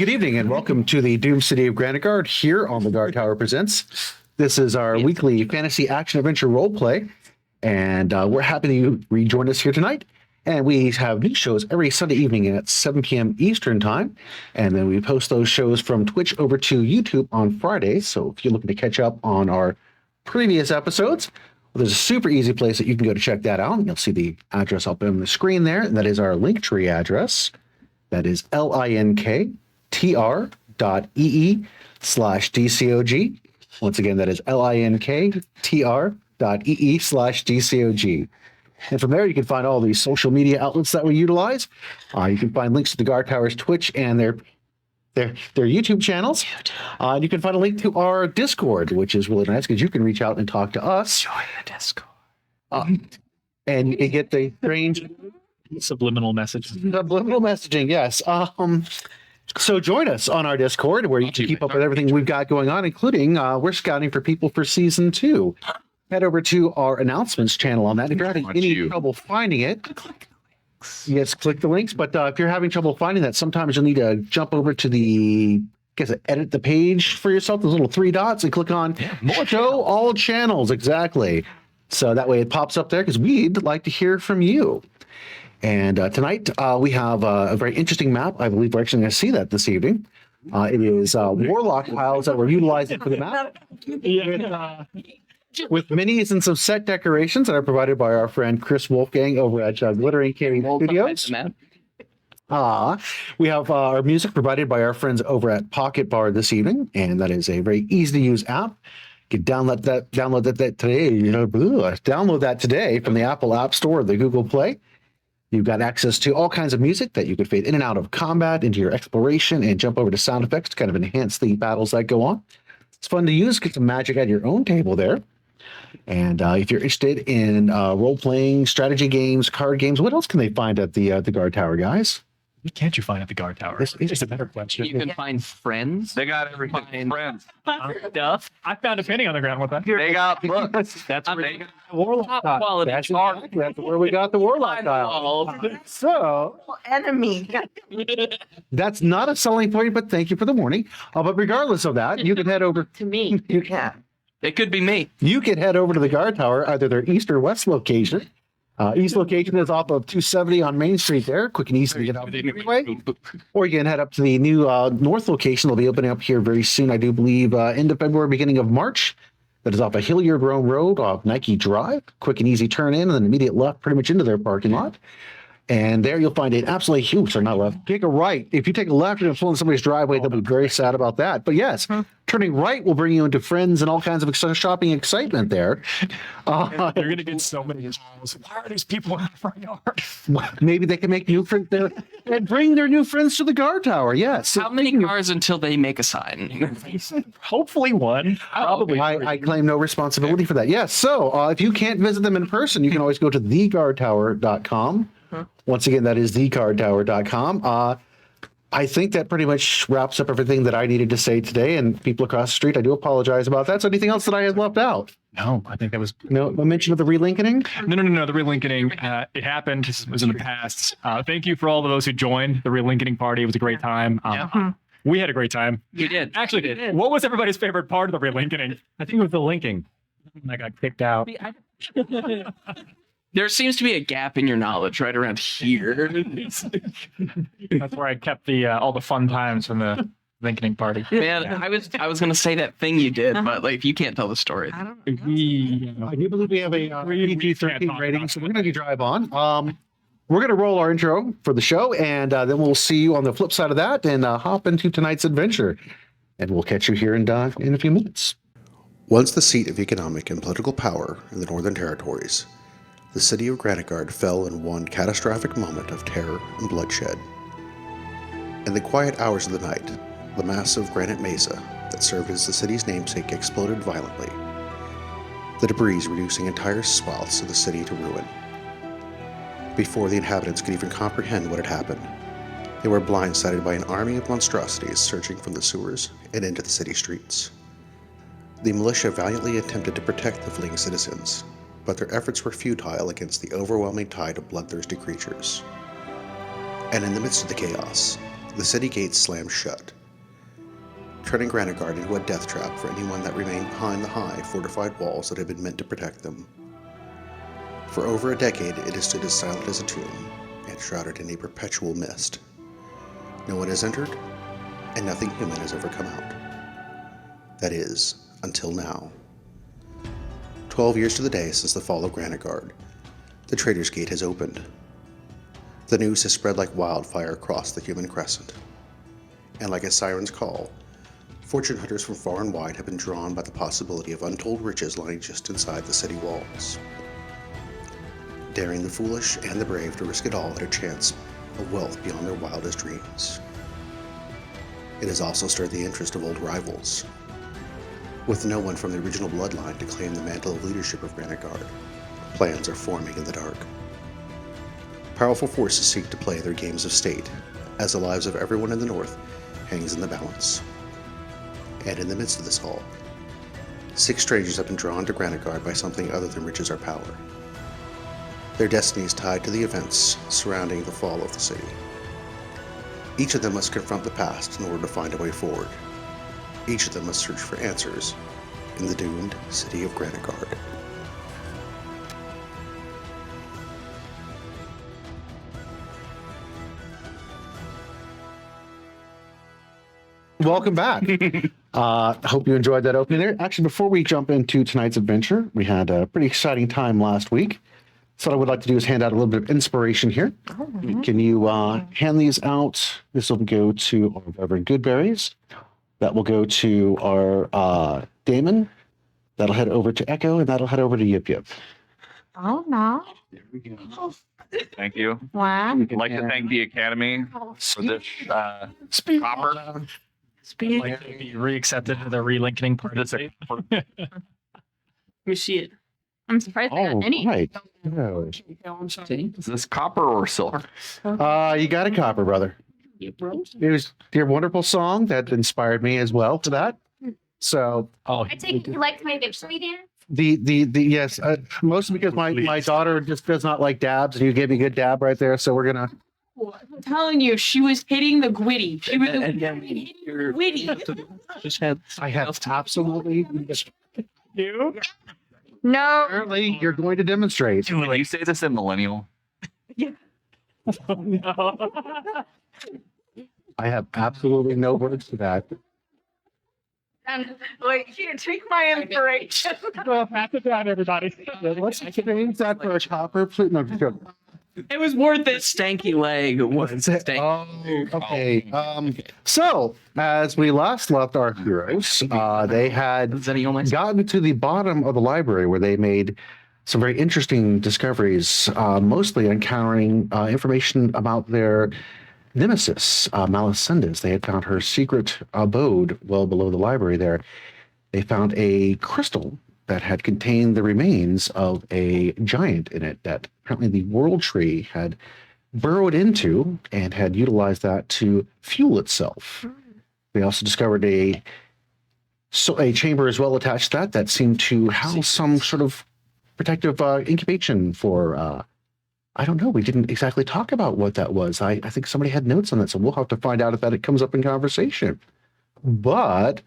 Good evening and welcome to the Doom City of Granitegard here on the Guardtower Presents. This is our weekly fantasy action adventure roleplay, and we're happy that you rejoined us here tonight. And we have new shows every Sunday evening at 7 p.m. Eastern Time, and then we post those shows from Twitch over to YouTube on Fridays. So if you're looking to catch up on our previous episodes, well, there's a super easy place that you can go to check that out. You'll see the address up on the screen there, and that is our Linktree address. That is linktr.ee/dcog. Once again, that is linktr.ee/dcog. And from there, you can find all the social media outlets that we utilize. You can find links to the Guardtower's Twitch and their YouTube channels. And you can find a link to our Discord, which is really nice because you can reach out and talk to us. Join the Discord. And you get the strange subliminal messaging. Subliminal messaging, yes. So join us on our Discord where you can keep up with everything we've got going on, including we're scouting for people for season 2. Head over to our announcements channel on that. If you're having any trouble finding it, click the links. But if you're having trouble finding that, sometimes you'll need to jump over to edit the page for yourself, those little 3 dots, and click on show all channels. Exactly. So that way it pops up there because we'd like to hear from you. And tonight we have a very interesting map. I believe we're actually going to see that this evening. It is Warlock tiles that we're utilizing for the map. With minis and some set decorations that are provided by our friend Chris Wolfgang over at Glittering Candy Studios. We have our music provided by our friends over at Pocket Bar this evening, and that is a very easy to use app. You can download that today. Download that today from the Apple App Store or the Google Play. You've got access to all kinds of music that you could fade in and out of combat into your exploration and jump over to sound effects to kind of enhance the battles that go on. It's fun to use. Get some magic at your own table there. And if you're interested in role-playing, strategy games, card games, what else can they find at the Guardtower, guys? What can't you find at the Guardtower? This is a better question. You can find friends. They got everything. Friends. Stuff. I found a penny on the ground with that. They got books. That's where they got the Warlock top quality. That's where we got the Warlock tile. So, enemy. that's not a selling point, but thank you for the warning. But regardless of that, you can head over To me, yeah. It could be me. You can head over to the Guardtower, either their east or west location. East location is off of 270 on Main Street there, quick and easy to get out of the freeway. Or you can head up to the new north location. They'll be opening up here very soon, I do believe, end of February, beginning of March. That is off of Hilliard Road off Nike Drive. Quick and easy turn in and then immediate left pretty much into their parking lot. And there you'll find an absolutely huge, or not left, take a right. If you take a left and pull in somebody's driveway, they'll be very sad about that. But yes, turning right will bring you into friends and all kinds of shopping excitement there. You're going to get so many calls. Why are these people in the front yard? Maybe they can make new friends there and bring their new friends to the Guardtower. Yes. How many cars until they make a sign? Hopefully one. Probably. I claim no responsibility for that. Yes. So if you can't visit them in person, you can always go to theguardtower.com. Once again, that is theguardtower.com. I think that pretty much wraps up everything that I needed to say today. And people across the street, I do apologize about that. So anything else that I had left out? No, I think that was... No mention of the relinkening? No. The relinkening, it happened. It was in the past. Thank you for all of those who joined the relinkening party. It was a great time. We had a great time. You did. Actually did. What was everybody's favorite part of the relinkening? I think it was the linking. I got kicked out. There seems to be a gap in your knowledge right around here. That's where I kept the all the fun times from the linkening party. Man, I was gonna say that thing you did, but like you can't tell the story. I do believe we have a PG-13 rating, so we're going to drive on. We're going to roll our intro for the show, and then we'll see you on the flip side of that and hop into tonight's adventure. And we'll catch you here in a few minutes. Once the seat of economic and political power in the Northern Territories, the city of Granitegard fell in one catastrophic moment of terror and bloodshed. In the quiet hours of the night, the massive granite mesa that served as the city's namesake exploded violently, the debris reducing entire swaths of the city to ruin. Before the inhabitants could even comprehend what had happened, they were blindsided by an army of monstrosities surging from the sewers and into the city streets. The militia valiantly attempted to protect the fleeing citizens, but their efforts were futile against the overwhelming tide of bloodthirsty creatures. And in the midst of the chaos, the city gates slammed shut, turning Granitegard into a death trap for anyone that remained behind the high, fortified walls that had been meant to protect them. For over a decade, it has stood as silent as a tomb, and shrouded in a perpetual mist. No one has entered, and nothing human has ever come out. That is, until now. 12 years to the day since the fall of Granitegard, the Traitor's Gate has opened. The news has spread like wildfire across the human crescent. And like a siren's call, fortune hunters from far and wide have been drawn by the possibility of untold riches lying just inside the city walls. Daring the foolish and the brave to risk it all at a chance of wealth beyond their wildest dreams. It has also stirred the interest of old rivals. With no one from the original bloodline to claim the mantle of leadership of Granitegard, plans are forming in the dark. Powerful forces seek to play their games of state, as the lives of everyone in the north hangs in the balance. And in the midst of this all, 6 strangers have been drawn to Granitegard by something other than riches or power. Their destiny is tied to the events surrounding the fall of the city. Each of them must confront the past in order to find a way forward. Each of them must search for answers in the doomed city of Granitegard. Welcome back. Hope you enjoyed that opening there. Actually, before we jump into tonight's adventure, we had a pretty exciting time last week. So what I would like to do is hand out a little bit of inspiration here. Can you hand these out? This will go to our Reverend Goodberries. That will go to our Damon. That'll head over to Echo, and that'll head over to Yip Yip. Oh, no. There we go. Thank you. Wow. I'd like to thank the Academy for this copper. Like to be reaccepted to the relinking part of the Let me see it. I'm surprised I got any. right. No. I'm sorry. Is this copper or silver? You got a copper, brother. Yeah, bro. It was your wonderful song that inspired me as well for that. So Oh, I take it you liked my victory dance? the yes, mostly because my daughter just does not like dabs, and you gave me a good dab right there. So we're gonna. I'm telling you, she was hitting the gwitty. She was And then hitting you're- the gwitty. Just had I have absolutely. you? No. Apparently, you're going to demonstrate. Can you say this in millennial? No. I have absolutely no words for that. Like, here, take my inspiration. Well, pass it down, everybody. Let's change that for a copper, please. No, just joking. It was worth the it. stanky leg was stanky. Oh, okay. So, as we last left our heroes, they had Is that a my gotten to the bottom of the library where they made some very interesting discoveries, mostly encountering information about their nemesis, Melancholic. They had found her secret abode well below the library there. They found a crystal that had contained the remains of a giant in it that apparently the World Tree had burrowed into and had utilized that to fuel itself. They also discovered a chamber as well attached to that seemed to house some sort of protective incubation for I don't know. We didn't exactly talk about what that was. I think somebody had notes on that, so we'll have to find out if that comes up in conversation. But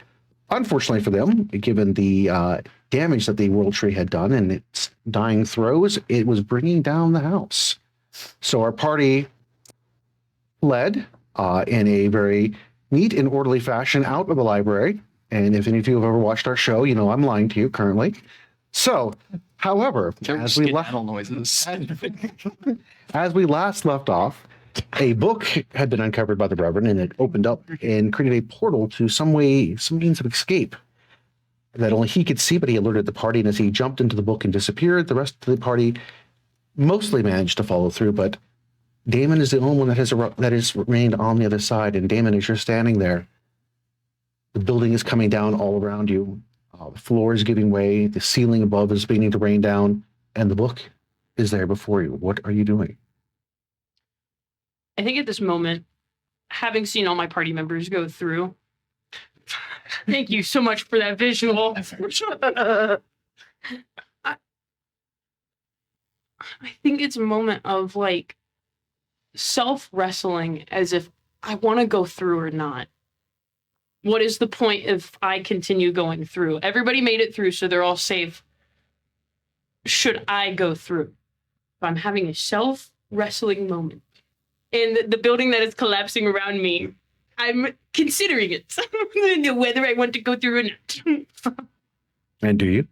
unfortunately for them, given the damage that the World Tree had done in its dying throes, it was bringing down the house. So our party fled in a very neat and orderly fashion out of the library. And if any of you have ever watched our show, you know I'm lying to you currently. So, however, as we noises. as we last left off, a book had been uncovered by the Reverend, and it opened up and created a portal to some means of escape that only he could see, but he alerted the party, and as he jumped into the book and disappeared, the rest of the party mostly managed to follow through, but Damon is the only one that has remained on the other side, and Damon, as you're standing there, the building is coming down all around you. The floor is giving way, the ceiling above is beginning to rain down, and the book is there before you. What are you doing? I think at this moment, having seen all my party members go through, thank you so much for that visual. I think it's a moment of like self-wrestling as if I want to go through or not. What is the point if I continue going through? Everybody made it through, so they're all safe. Should I go through? I'm having a self-wrestling moment. And the building that is collapsing around me, I'm considering it. Whether I want to go through or not. And do you?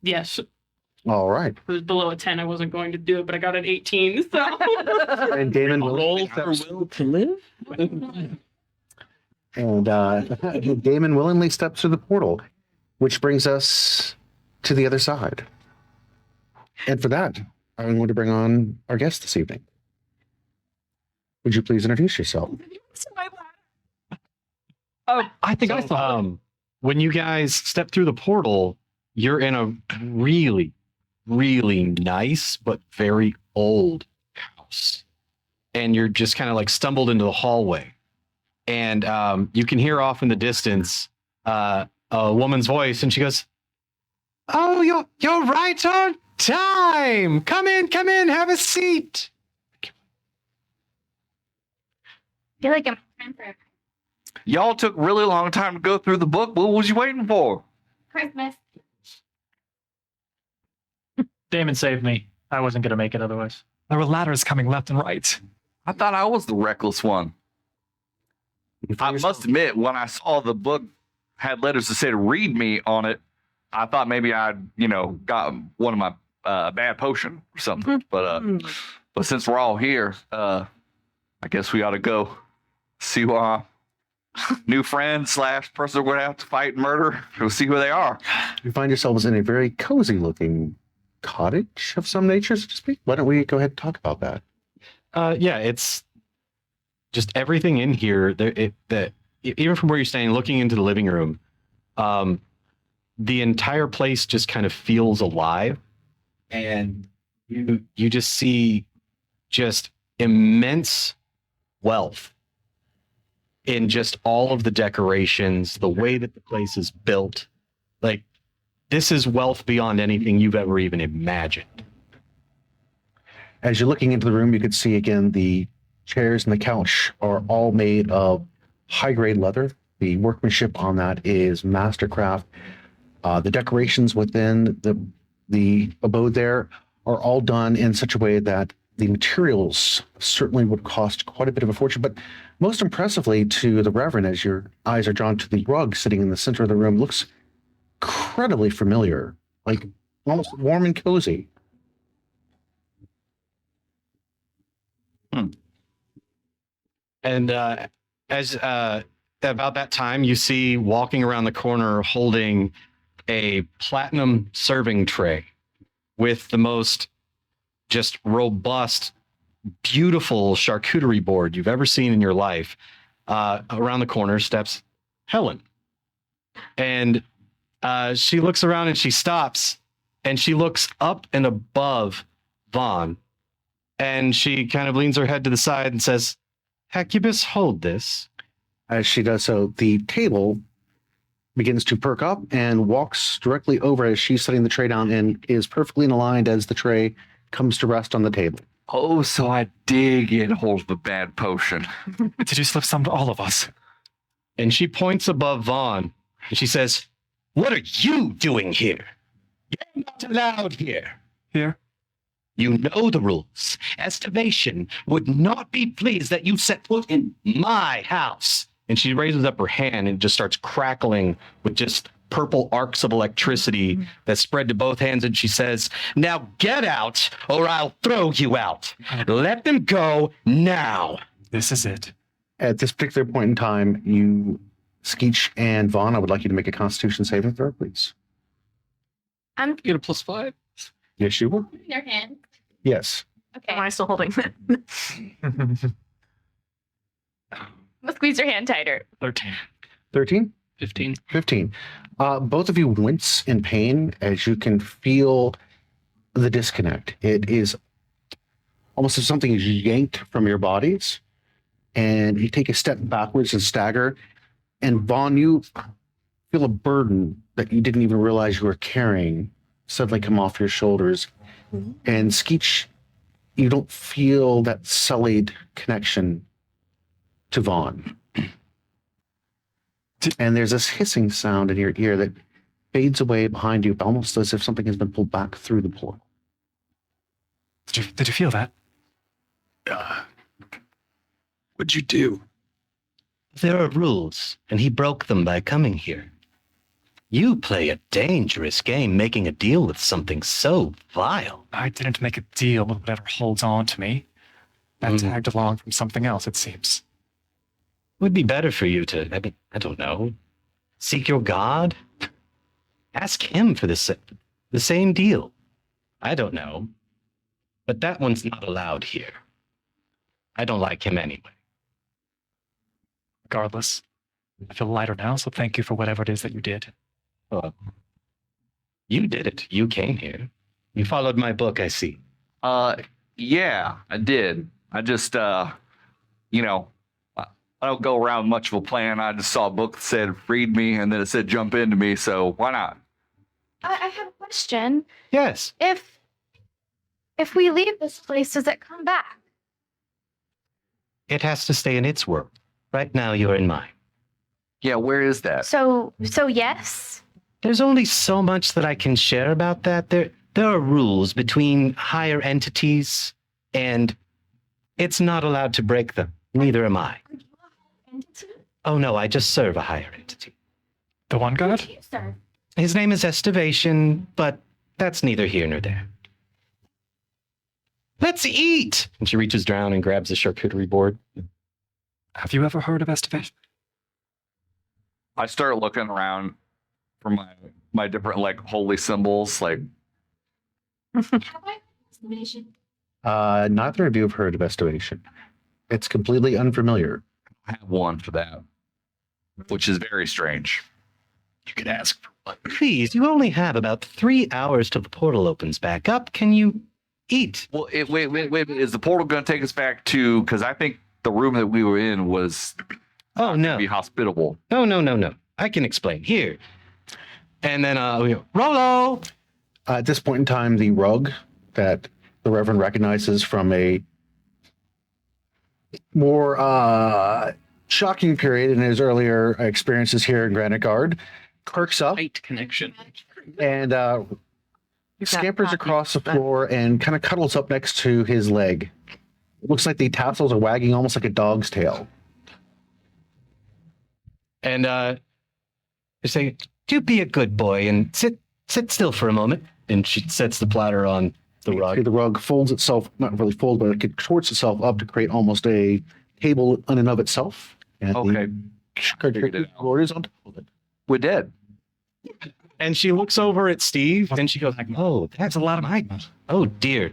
Yes. All right. If it was below a 10, I wasn't going to do it, but I got an 18, so. And Damon Roll for will to live? and Damon willingly steps through the portal, which brings us to the other side. And for that, I'm going to bring on our guest this evening. Would you please introduce yourself? Oh, I think I saw. When you guys step through the portal, you're in a really, really nice but very old house, and you're just kind of like stumbled into the hallway, and you can hear off in the distance a woman's voice, and she goes, "Oh, you're right on time. Come in, have a seat." I feel like I'm time for Y'all took really long time to go through the book. What was you waiting for? Christmas. Damon saved me. I wasn't going to make it otherwise. There were ladders coming left and right. I thought I was the reckless one. I must admit, when I saw the book had letters that said "read me" on it, I thought maybe I'd, got one of my bad potion or something. But since we're all here, I guess we ought to go see why new friend / person we're going to have to fight and murder. We'll see who they are. You find yourselves in a very cozy looking cottage of some nature, so to speak. Why don't we go ahead and talk about that? Yeah, it's just everything in here. Even from where you're staying, looking into the living room, the entire place just kind of feels alive, and you just see just immense wealth in just all of the decorations, the way that the place is built. Like, this is wealth beyond anything you've ever even imagined. As you're looking into the room, you can see again the chairs and the couch are all made of high-grade leather. The workmanship on that is mastercraft. The decorations within the abode there are all done in such a way that the materials certainly would cost quite a bit of a fortune. But most impressively to the Reverend, as your eyes are drawn to the rug sitting in the center of the room, looks incredibly familiar, like almost warm and cozy. And as about that time, you see walking around the corner holding a platinum serving tray with the most just robust, beautiful charcuterie board you've ever seen in your life. Around the corner steps Helen. And she looks around and she stops and she looks up and above Vaughn. And she kind of leans her head to the side and says, "Hecubus, hold this." As she does so, the table begins to perk up and walks directly over as she's setting the tray down and is perfectly aligned as the tray comes to rest on the table. Oh, so I did get hold of a bad potion. Did you slip some to all of us? And she points above Vaughn and she says, "What are you doing here? You're not allowed here." Here? You know the rules. Estimation would not be pleased that you set foot in my house. And she raises up her hand and just starts crackling with just purple arcs of electricity that spread to both hands. And she says, "Now get out or I'll throw you out. Let them go now." This is it. At this particular point in time, Skeech and Vaughn, I would like you to make a Constitution saving throw, please. I'm You get a +5. Yes, you will. holding their hand. Yes. Am Okay. I still holding it? Squeeze your hand tighter. 13. 13? 15. 15. Both of you wince in pain as you can feel the disconnect. It is almost as something is yanked from your bodies, and you take a step backwards and stagger. And Vaughn, you feel a burden that you didn't even realize you were carrying suddenly come off your shoulders And Skeech, you don't feel that sullied connection to Vaughn. And there's this hissing sound in your ear that fades away behind you, almost as if something has been pulled back through the portal. Did you feel that? What'd you do? There are rules, and he broke them by coming here. You play a dangerous game making a deal with something so vile. I didn't make a deal with whatever holds on to me. That tagged along from something else, it seems. Would be better for you to, I don't know, seek your god? Ask him for the same deal. I don't know. But that one's not allowed here. I don't like him anyway. Regardless, I feel lighter now, so thank you for whatever it is that you did. You did it. You came here. You followed my book, I see. Yeah, I did. I just, you know, I don't go around much of a plan. I just saw a book that said read me, and then it said jump into me, so why not? I have a question. Yes. If we leave this place, does it come back? It has to stay in its world. Right now, you're in mine. Yeah, where is that? So yes? There's only so much that I can share about that. There are rules between higher entities, and it's not allowed to break them. Neither am I. Oh, no, I just serve a higher entity. The one god? Who do you serve? His name is Estivation, but that's neither here nor there. Let's eat! And she reaches down and grabs the charcuterie board. Have you ever heard of Estivation? I start looking around for my different like holy symbols, like. Have I estimation? Neither of you have heard of Estivation. It's completely unfamiliar. I have one for that, which is very strange. You could ask for one. Please, you only have about 3 hours till the portal opens back up. Can you eat? Well, wait. Is the portal going to take us back to? Because I think the room that we were in was. Oh, no. Be hospitable. No. I can explain. Here. And then we go, Rolo! At this point in time, the rug that the Reverend recognizes from a more shocking period in his earlier experiences here in Grantegard perks up Tight connection. and scampers across the floor and kind of cuddles up next to his leg. It looks like the tassels are wagging almost like a dog's tail. And they say, do be a good boy and sit still for a moment. And she sets the platter on the rug. The rug folds itself, not really folds, but it contorts itself up to create almost a table in and of itself. And Okay. the board is on top of it. We're dead. And she looks over at Steve and she goes, oh, that's a lot of items. Oh, dear.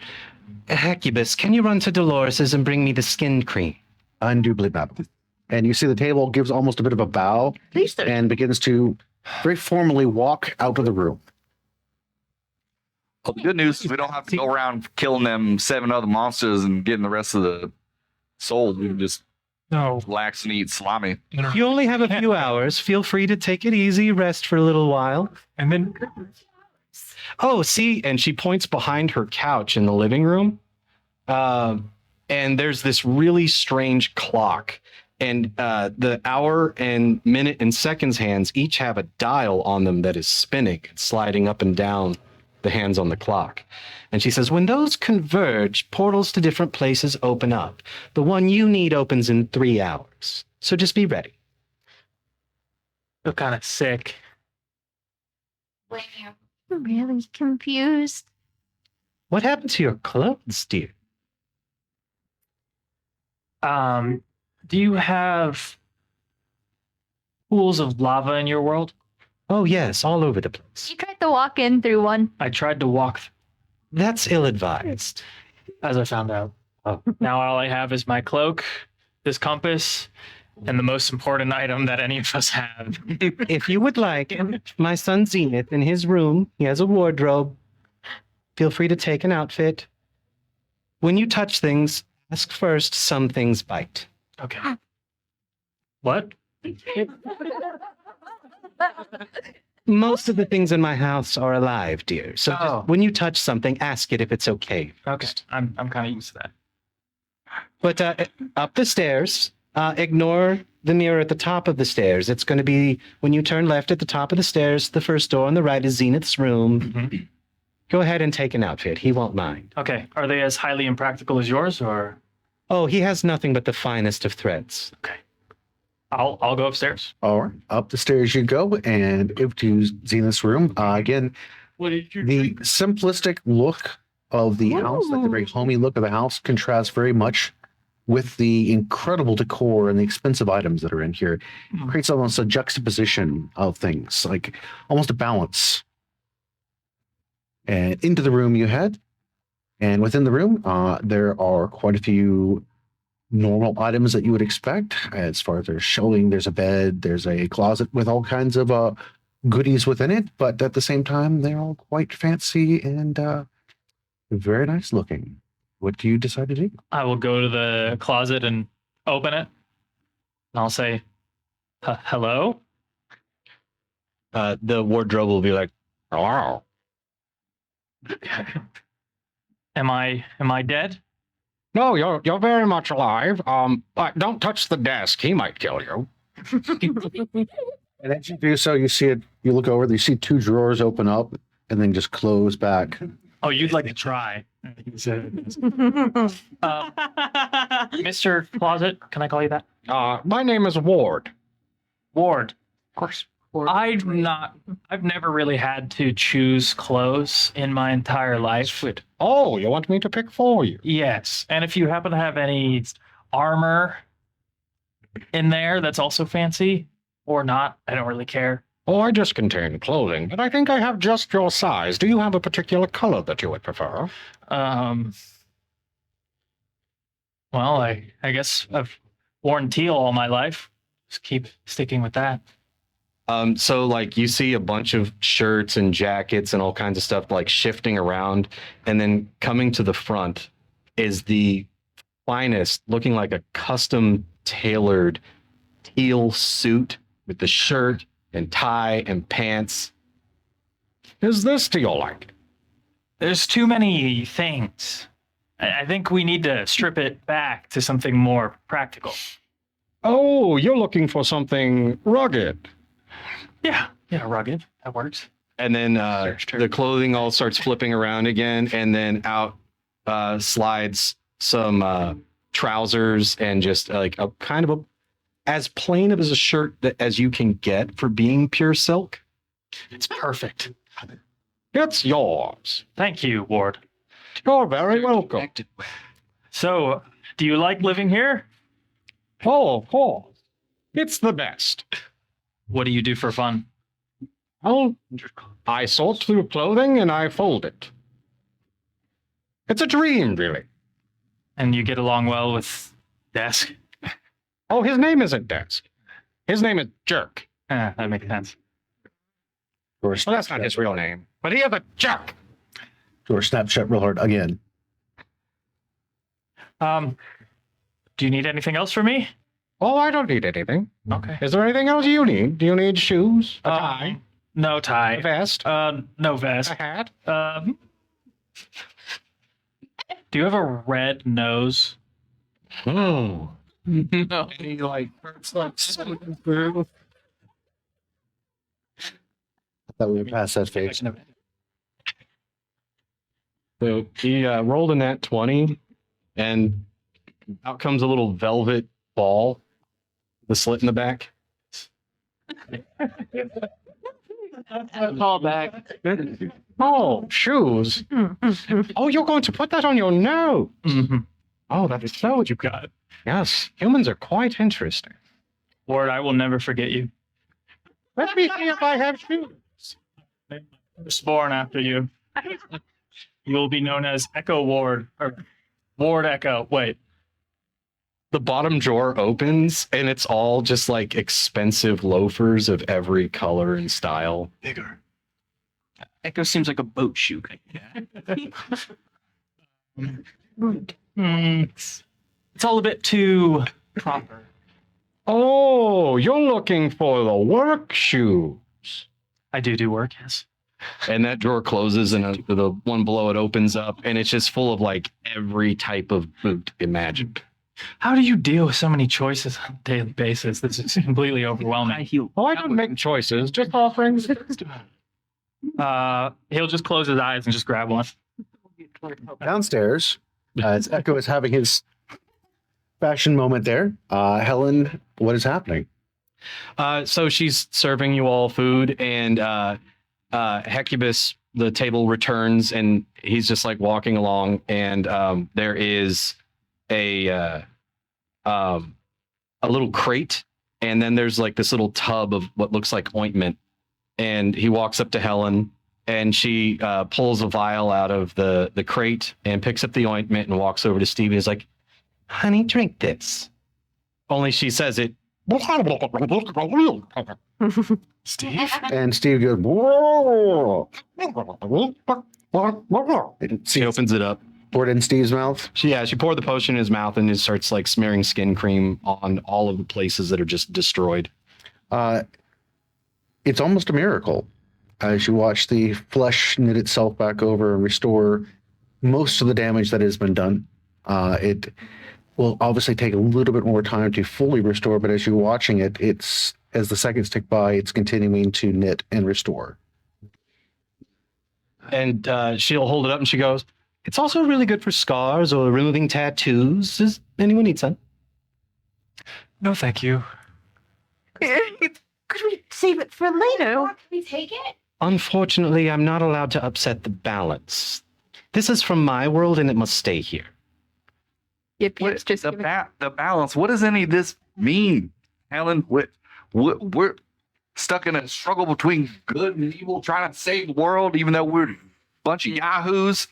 Hecubus, can you run to Dolores's and bring me the skin cream? Indubitably, madam. And you see the table gives almost a bit of a bow and begins to very formally walk out of the room. Well, the good news is we don't have to go around killing them 7 other monsters and getting the rest of the souls. We can just relax and eat salami. You only have a few hours. Feel free to take it easy, rest for a little while. And then... Oh, see, and she points behind her couch in the living room. And there's this really strange clock. And the hour and minute and seconds hands each have a dial on them that is spinning and sliding up and down the hands on the clock. And she says, when those converge, portals to different places open up. The one you need opens in 3 hours. So just be ready. Feel kind of sick. I'm really confused. What happened to your clothes, dear? Do you have pools of lava in your world? Oh, yes, all over the place. You tried to walk in through one. I tried to walk, That's ill-advised. as I found out. Oh. Now all I have is my cloak, this compass, and the most important item that any of us have. If you would like, my son Zenith in his room, he has a wardrobe. Feel free to take an outfit. When you touch things, ask first, some things bite. Okay. What? Most of the things in my house are alive, dear. So Oh. just, when you touch something, ask it if it's okay. Okay, I'm kind of used to that. But up the stairs, ignore the mirror at the top of the stairs. It's going to be when you turn left at the top of the stairs, the first door on the right is Zenith's room. Mhm. Go ahead and take an outfit. He won't mind. Okay, are they as highly impractical as yours, or Oh, he has nothing but the finest of threads. I'll go upstairs. All right, up the stairs you go, and into Zenith's room. Again, What did you the simplistic look of the house, like the very homey look of the house, contrasts very much with the incredible decor and the expensive items that are in here. It creates almost a juxtaposition of things, like almost a balance. And into the room you head, and within the room, there are quite a few normal items that you would expect. As far as there's shelving, there's a bed, there's a closet with all kinds of goodies within it, but at the same time, they're all quite fancy and very nice looking. What do you decide to do? I will go to the closet and open it. And I'll say, hello? The wardrobe will be like, "Hello." Am I dead? No, you're very much alive. But don't touch the desk. He might kill you. And as you do so, you see it, you look over, you see two drawers open up and then just close back. Oh, you'd like to try. Mr. Closet, can I call you that? My name is Ward. Ward. Of course. I've never really had to choose clothes in my entire life. Oh, you want me to pick for you? Yes. And if you happen to have any armor in there that's also fancy or not, I don't really care. Oh, I just contain clothing, but I think I have just your size. Do you have a particular color that you would prefer? Well, I guess I've worn teal all my life. Just keep sticking with that. So like you see a bunch of shirts and jackets and all kinds of stuff like shifting around, and then coming to the front is the finest, looking like a custom tailored teal suit with the shirt and tie and pants. Is this to your liking? There's too many things. I think we need to strip it back to something more practical. Oh, you're looking for something rugged. Yeah, rugged. That works. And then Sure. the clothing all starts flipping around again, and then out slides some trousers and just like a kind of as plain of as a shirt as you can get for being pure silk. It's perfect. It's yours. Thank you, Ward. You're very welcome. So, do you like living here? Oh, of course. It's the best. What do you do for fun? Oh, I sort through clothing and I fold it. It's a dream, really. And you get along well with Desk? Oh, his name isn't Desk. His name is Jerk. That makes sense. Or Well, that's not his real name, but he is a jerk. Or Snapchat real hard again. Do you need anything else from me? Oh, I don't need anything. Okay. Is there anything else you need? Do you need shoes? A tie? No A tie. vest? No vest. A hat? Do you have a red nose? Oh. No. He like hurts like I thought we were past that phase. So he rolled a nat 20, and out comes a little velvet ball, the slit in the back. Call back. Oh, shoes. Oh, you're going to put that on your nose. Mm-hmm. Oh, that is so. What you got? Yes, humans are quite interesting. Ward, I will never forget you. Let me see if I have shoes. I was born after you. You will be known as Echo Ward, or Ward Echo. Wait. The bottom drawer opens, and it's all just like expensive loafers of every color and style. Bigger. Echo seems like a boat shoe. It's all a bit too proper. Oh, you're looking for the work shoes. I do work, yes. And that drawer closes, and the one below it opens up, and it's just full of like every type of food imagined. How do you deal with so many choices on a daily basis? This is completely overwhelming. Oh, I don't make choices, just offerings. He'll just close his eyes and just grab one. Downstairs, as Echo is having his fashion moment there, Helen, what is happening? So she's serving you all food, and Hecubus, the table returns, and he's just like walking along, and there is a little crate, and then there's like this little tub of what looks like ointment, and he walks up to Helen, and she pulls a vial out of the crate and picks up the ointment and walks over to Steve and is like, "Honey, drink this." Only she says it. Steve? And Steve goes, whoa. She opens it up. Pour it in Steve's mouth. She poured the potion in his mouth and just starts like smearing skin cream on all of the places that are just destroyed. It's almost a miracle as you watch the flesh knit itself back over and restore most of the damage that has been done. It will obviously take a little bit more time to fully restore, but as you're watching it, it's as the seconds tick by, it's continuing to knit and restore. And she'll hold it up and she goes, "It's also really good for scars or removing tattoos. Does anyone need some?" No, thank you. Could we save it for later? Can we take it? Unfortunately, I'm not allowed to upset the balance. This is from my world and it must stay here. Yep, What, the balance. What does any of this mean, Helen? We're stuck in a struggle between good and evil, trying to save the world, even though we're a bunch of yahoos.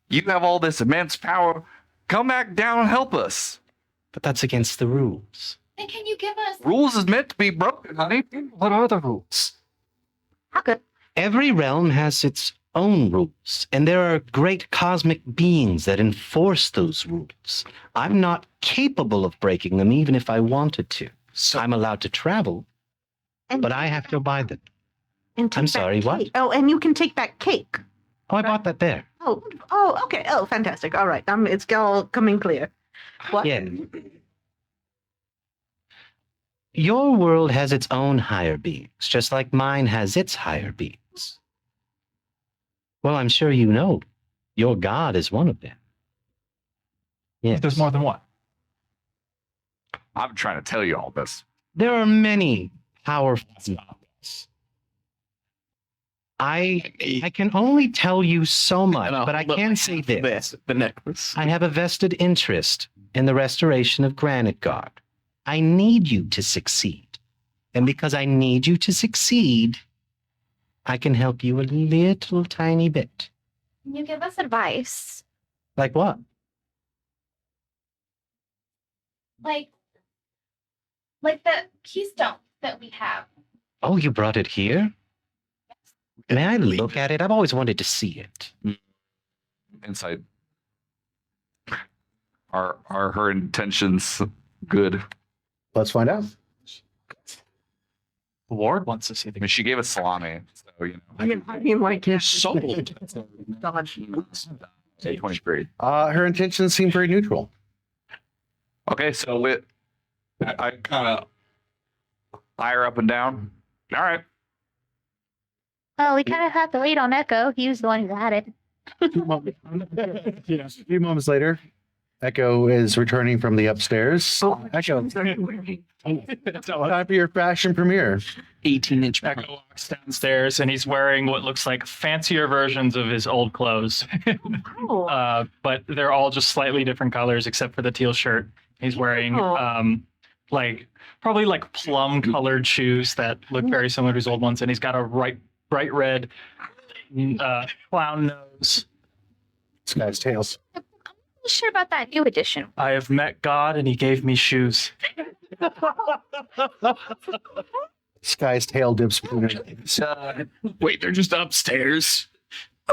You have all this immense power. Come back down and help us. But that's against the rules. Then can you give us? Rules is meant to be broken, honey. What are the rules? How good? Every realm has its own rules, and there are great cosmic beings that enforce those rules. I'm not capable of breaking them, even if I wanted to. So I'm allowed to travel, but I have to abide them. And take I'm back sorry, what? cake. Oh, and you can take back cake. Oh, I bought that there. Oh, okay. Oh, fantastic. All right. It's all coming clear. What? Yeah. Your world has its own higher beings, just like mine has its higher beings. Well, I'm sure you know, your god is one of them. Yes. There's more than one. I'm trying to tell you all this. There are many powerful gods. I can only tell you so much, but I can say this. The necklace. I have a vested interest in the restoration of Granitegard. I need you to succeed. And because I need you to succeed, I can help you a little tiny bit. Can you give us advice? Like what? Like the keystone that we have. Oh, you brought it here? May I look at it? I've always wanted to see it. Insight. Are her intentions good? Let's find out. The ward wants to see I the mean, she gave us salami, so you know. I mean, like, You're sold. Dodge. 23. Her intentions seem very neutral. Okay, so I kind of eye her up and down. All right. Oh, we kind of have to wait on Echo. He was the one who had it. A few moments later, Echo is returning from the upstairs. Echo, time for your fashion premiere. 18-inch. Echo walks downstairs and he's wearing what looks like fancier versions of his old clothes. But they're all just slightly different colors except for the teal shirt. He's wearing probably like plum colored shoes that look very similar to his old ones. And he's got a bright red clown nose. This guy's tails. I'm not sure about that new edition. I have met God and he gave me shoes. This guy's tail dips. Wait, they're just upstairs.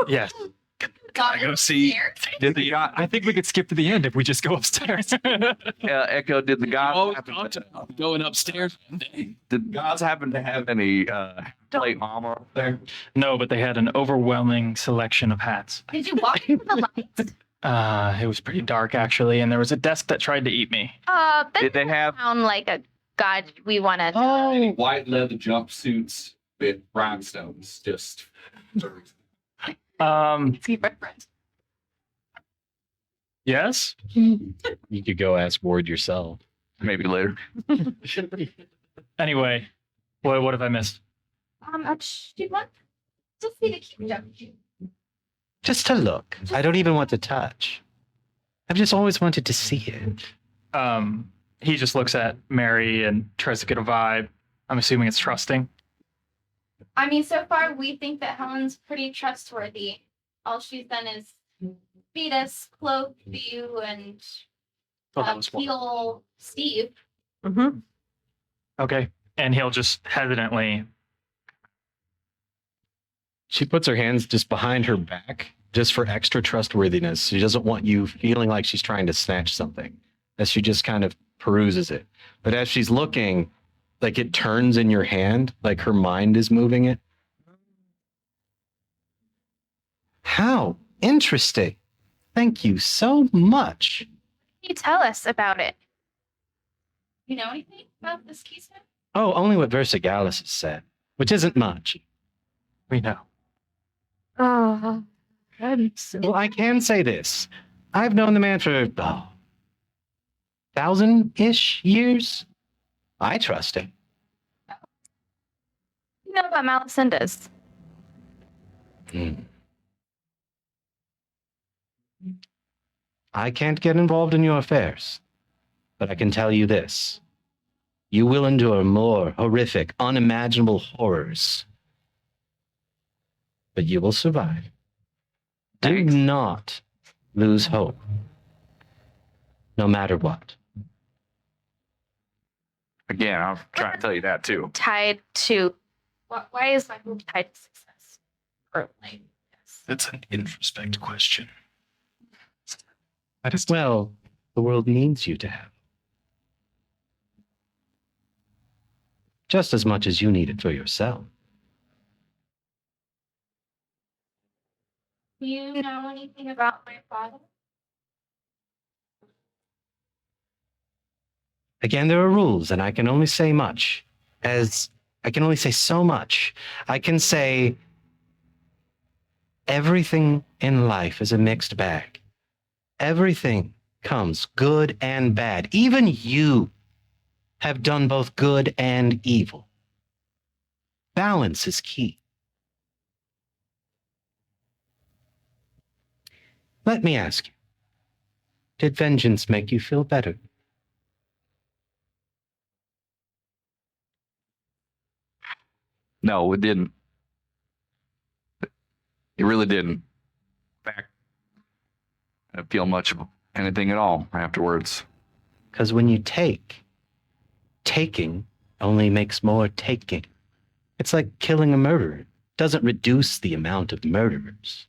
Yes. Gotta go see. Did the guy? I think we could skip to the end if we just go upstairs. Echo? Did the guys? Going upstairs. Did the guys happen to have any plate armor up there? No, but they had an overwhelming selection of hats. Did you walk into the lights? It was pretty dark actually, and there was a desk that tried to eat me. That Did they have? sound like a god we want to. Oh, White leather jumpsuits with rhinestones. Just Yes. you could go ask Ward yourself. Maybe later. Anyway, what have I missed? Do you want to see the kingdom? Just to look. I don't even want to touch. I've just always wanted to see it. He just looks at Mary and tries to get a vibe. I'm assuming it's trusting. I mean, so far we think that Helen's pretty trustworthy. All she's done is feed us, clothe you, and heal Steve. Mm-hmm. Okay. And he'll just hesitantly. She puts her hands just behind her back, just for extra trustworthiness. She doesn't want you feeling like she's trying to snatch something, as she just kind of peruses it. But as she's looking, like it turns in your hand, like her mind is moving it. How interesting. Thank you so much. Can you tell us about it? You know anything about this keystone? Oh, only what Versagallis has said, which isn't much. We know. Oh, Well, I can say this. I've known the man for 1,000-ish years. I trust him. you know about Malicindas? I can't get involved in your affairs, but I can tell you this. You will endure more horrific, unimaginable horrors, but you will survive. Do not lose hope, no matter what. Again, I'm trying to tell you that too. Tied to why is my hope tied to success? Currently, yes. That's an introspect question. Well, the world needs you to have. Just as much as you need it for yourself. Do you know anything about my father? Again, there are rules, and I can only say much. I can only say so much. I can say everything in life is a mixed bag. Everything comes good and bad. Even you have done both good and evil. Balance is key. Let me ask you, did vengeance make you feel better? No, it didn't. It really didn't. In fact, I didn't feel much of anything at all afterwards. Because when you take, taking only makes more taking. It's like killing a murderer. It doesn't reduce the amount of murderers.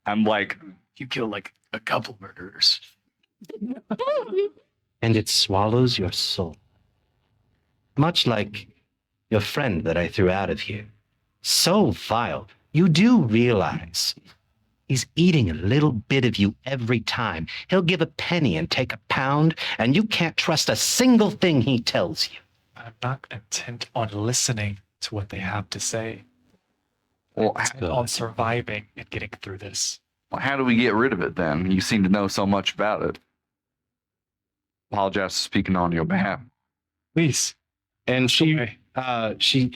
I'm like, You kill like a couple murderers. And it swallows your soul. Much like your friend that I threw out of here. So vile. You do realize he's eating a little bit of you every time. He'll give a penny and take a pound, and you can't trust a single thing he tells you. I'm not intent on listening to what they have to say. well, I'm intent on surviving and getting through this. how do we get rid of it then? You seem to know so much about it. Apologize for speaking on your behalf. Please. And she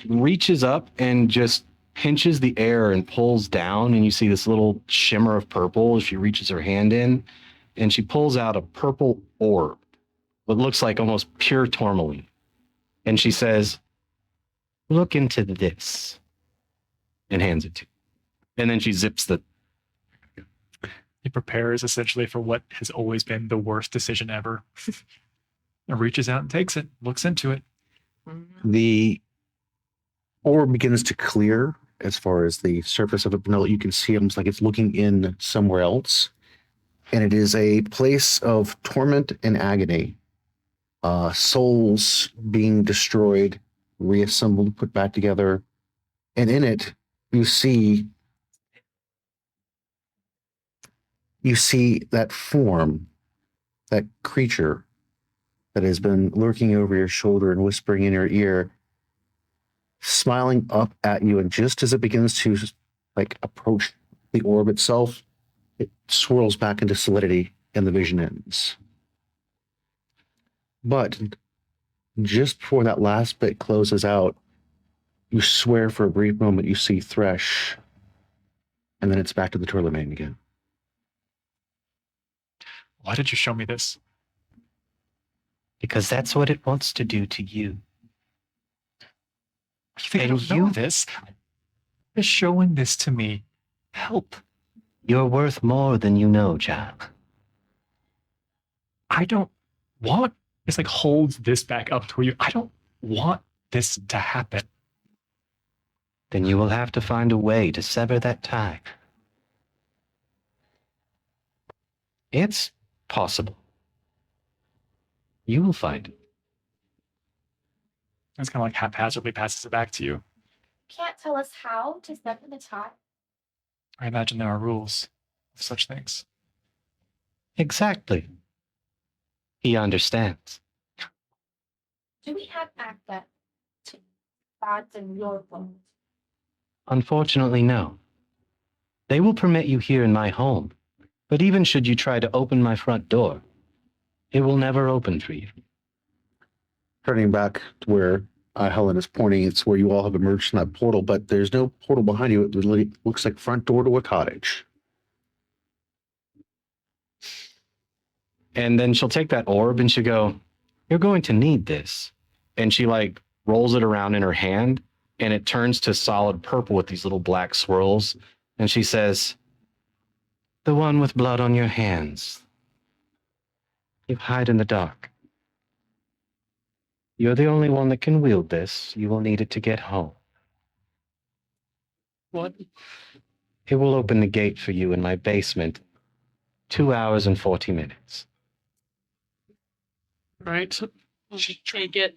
reaches up and just pinches the air and pulls down, and you see this little shimmer of purple as she reaches her hand in, and she pulls out a purple orb, what looks like almost pure tourmaline. And she says, "Look into this," and hands it to you. And then she zips the... He prepares essentially for what has always been the worst decision ever. And reaches out and takes it, looks into it. The orb begins to clear as far as the surface of it, below, you can see almost like it's looking in somewhere else. And it is a place of torment and agony. Souls being destroyed, reassembled, put back together. And in it, you see that form, that creature that has been lurking over your shoulder and whispering in your ear, smiling up at you. And just as it begins to approach the orb itself, it swirls back into solidity and the vision ends. But just before that last bit closes out, you swear for a brief moment you see Thresh, and then it's back to the Twirler Main again. Why did you show me this? Because that's what it wants to do to you. You think I don't know this? You're showing this to me. Help. You're worth more than you know, child. I don't want... It's like holds this back up to you. I don't want this to happen. Then you will have to find a way to sever that tie. It's possible. You will find it. It's kind of like haphazardly passes it back to you. Can't tell us how to sever the tie. I imagine there are rules of such things. Exactly. He understands. Do we have access to gods in your world? Unfortunately, no. They will permit you here in my home, but even should you try to open my front door, it will never open for you. Turning back to where Helen is pointing, it's where you all have emerged from that portal, but there's no portal behind you. It literally looks like front door to a cottage. And then she'll take that orb and she'll go, "You're going to need this." And she rolls it around in her hand and it turns to solid purple with these little black swirls. And she says, "The one with blood on your hands. You hide in the dark. You're the only one that can wield this. You will need it to get home. What? It will open the gate for you in my basement. 2 hours and 40 minutes. Right. Take it.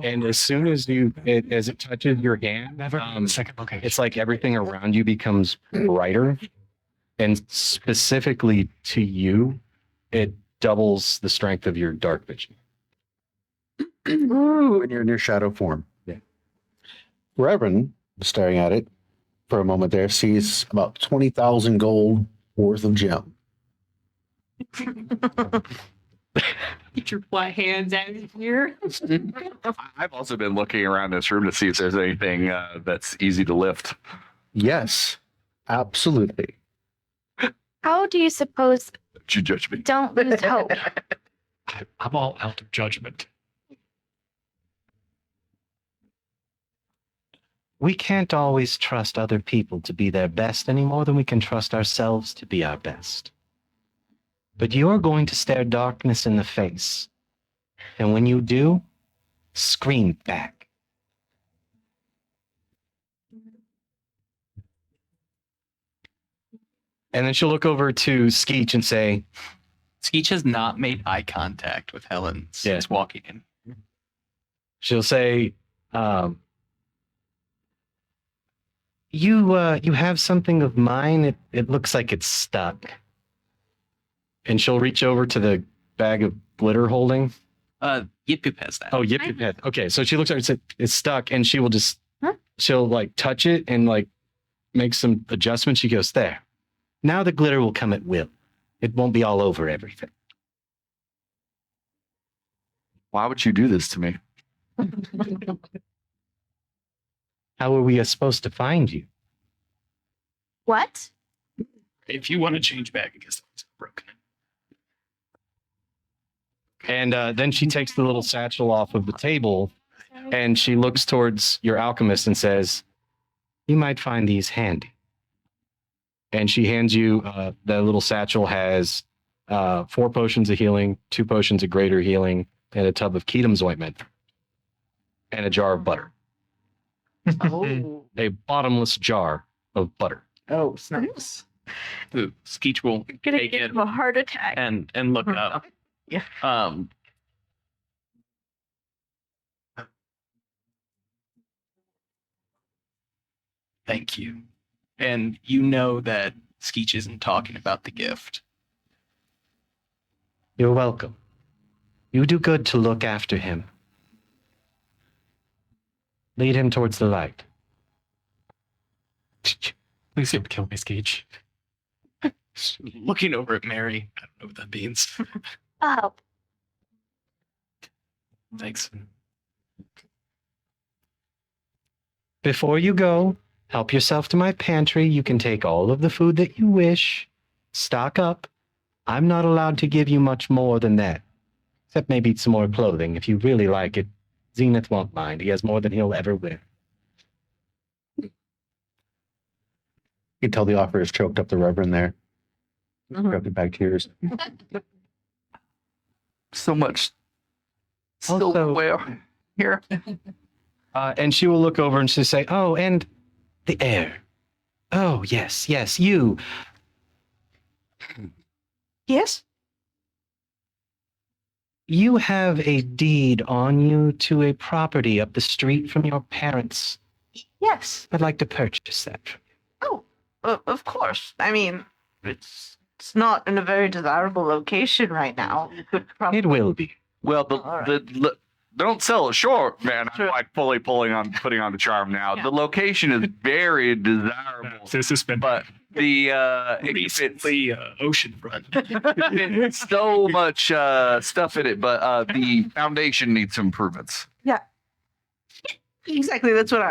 And as soon as as it touches your hand, second location. it's like everything around you becomes brighter. And specifically to you, it doubles the strength of your dark vision. When you're in your shadow form. Yeah. Reverend, staring at it for a moment there, sees about 20,000 gold worth of gem. Get your flat hands out of here. I've also been looking around this room to see if there's anything that's easy to lift. Yes, absolutely. How do you suppose You judge me. don't lose hope? I'm all out of judgment. We can't always trust other people to be their best any more than we can trust ourselves to be our best. But you're going to stare darkness in the face. And when you do, scream back. And then she'll look over to Skeech and say, Skeech has not made eye contact with Helen since walking in. she'll say, You have something of mine. It looks like it's stuck. and she'll reach over to the bag of glitter holding. Yip Yip has that. Oh, Yip Yip has. Okay, so she looks at it and says, it's stuck, and she will just, she'll touch it and make some adjustments. She goes, there. Now the glitter will come at will. It won't be all over everything. Why would you do this to me? How are we supposed to find you? What? If you want to change back, I guess it's broken. And then she takes the little satchel off of the table and she looks towards your alchemist and says, you might find these handy. And she hands you, the little satchel has 4 potions of healing, 2 potions of greater healing, and a tub of Kedum's ointment, and a jar of butter. Oh. a bottomless jar of butter. Oh, snacks. Ooh, Skeech will Gonna take give it him a heart attack. and look up. Yeah. Thank you. And you know that Skeech isn't talking about the gift. You're welcome. You do good to look after him. Lead him towards the light. Please don't kill me, Skeech. Looking over at Mary. I don't know what that means. Oh, Thanks. Before you go, help yourself to my pantry. You can take all of the food that you wish. Stock up. I'm not allowed to give you much more than that. Except maybe some more clothing. If you really like it, Zenith won't mind. He has more than he'll ever wear. You can tell the offer has choked up the Reverend there. Choked it back tears. So much Also- silverware here. And she will look over and she'll say, "Oh, and the heir. Oh, yes, yes, you. Yes? You have a deed on you to a property up the street from your parents. Yes. I'd like to purchase that from you." Oh, of course. I mean, it's not in a very desirable location right now. You could probably. It will be. Well, All don't sell it short, man. Sure. I'm like fully putting on the charm now. Yeah. The location is very desirable, This has been but the it's Recently, oceanfront. it's so much stuff in it, but the foundation needs some improvements. Yeah. Exactly. That's what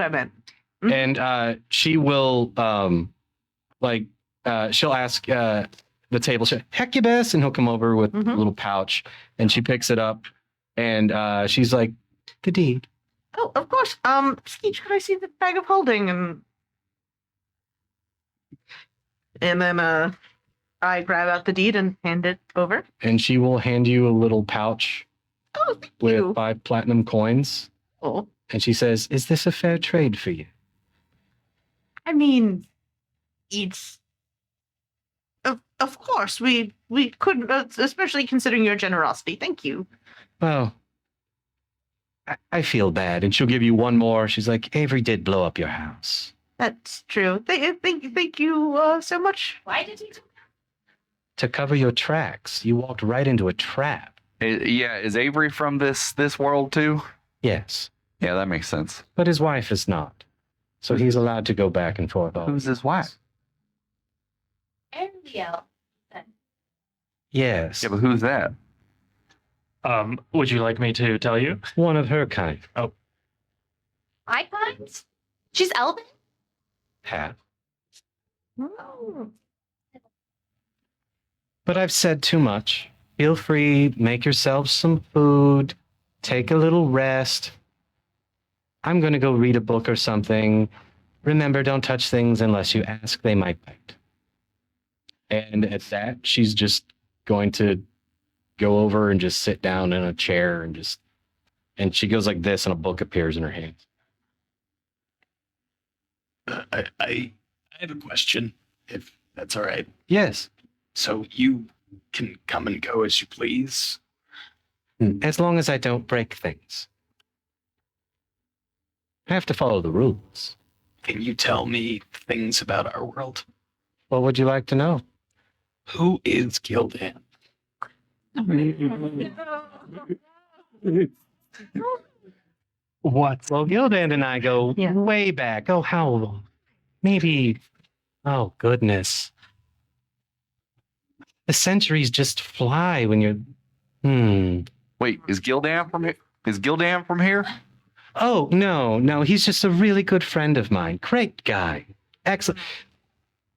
I meant. And she will, she'll ask the table, Hecubus, and he'll come over with a little pouch, and she picks it up, and she's like, "The deed." Oh, of course. Skeech, could I see the bag of holding? And then I grab out the deed and hand it over. And she will hand you a little pouch Oh, thank with you. 5 platinum coins, Oh, and she says, "Is this a fair trade for you?" I mean, it's. Of course, we couldn't, especially considering your generosity. Thank you. Well, I feel bad. And she'll give you one more. She's like, "Avery did blow up your house." That's true. Thank you so much. Why did he do To cover your tracks. You walked right into a trap. Yeah, is Avery from this world too? Yes, Yeah, that makes sense. but his wife is not. So he's allowed to go back and forth. Who's his wife? Ariel? Yes, Yeah, but who's that? Would you like me to tell you? one of her kind. Icons? She's Elven? Half. Oh. But I've said too much. Feel free, make yourselves some food, take a little rest. I'm going to go read a book or something. Remember, don't touch things unless you ask. They might bite. And at that, she's just going to go over and just sit down in a chair and she goes like this and a book appears in her hands. I have a question, if that's all right. Yes, So you can come and go as you please. as long as I don't break things. I have to follow the rules. Can you tell me things about our world? What would you like to know? Who is Gildan? What? Well, Gildan and I go Yeah. way back. Oh, how long? Maybe, oh, goodness. The centuries just fly when you're, Wait, is Gildan from here? Is Gildan from here? Oh, no. He's just a really good friend of mine. Great guy. Excellent.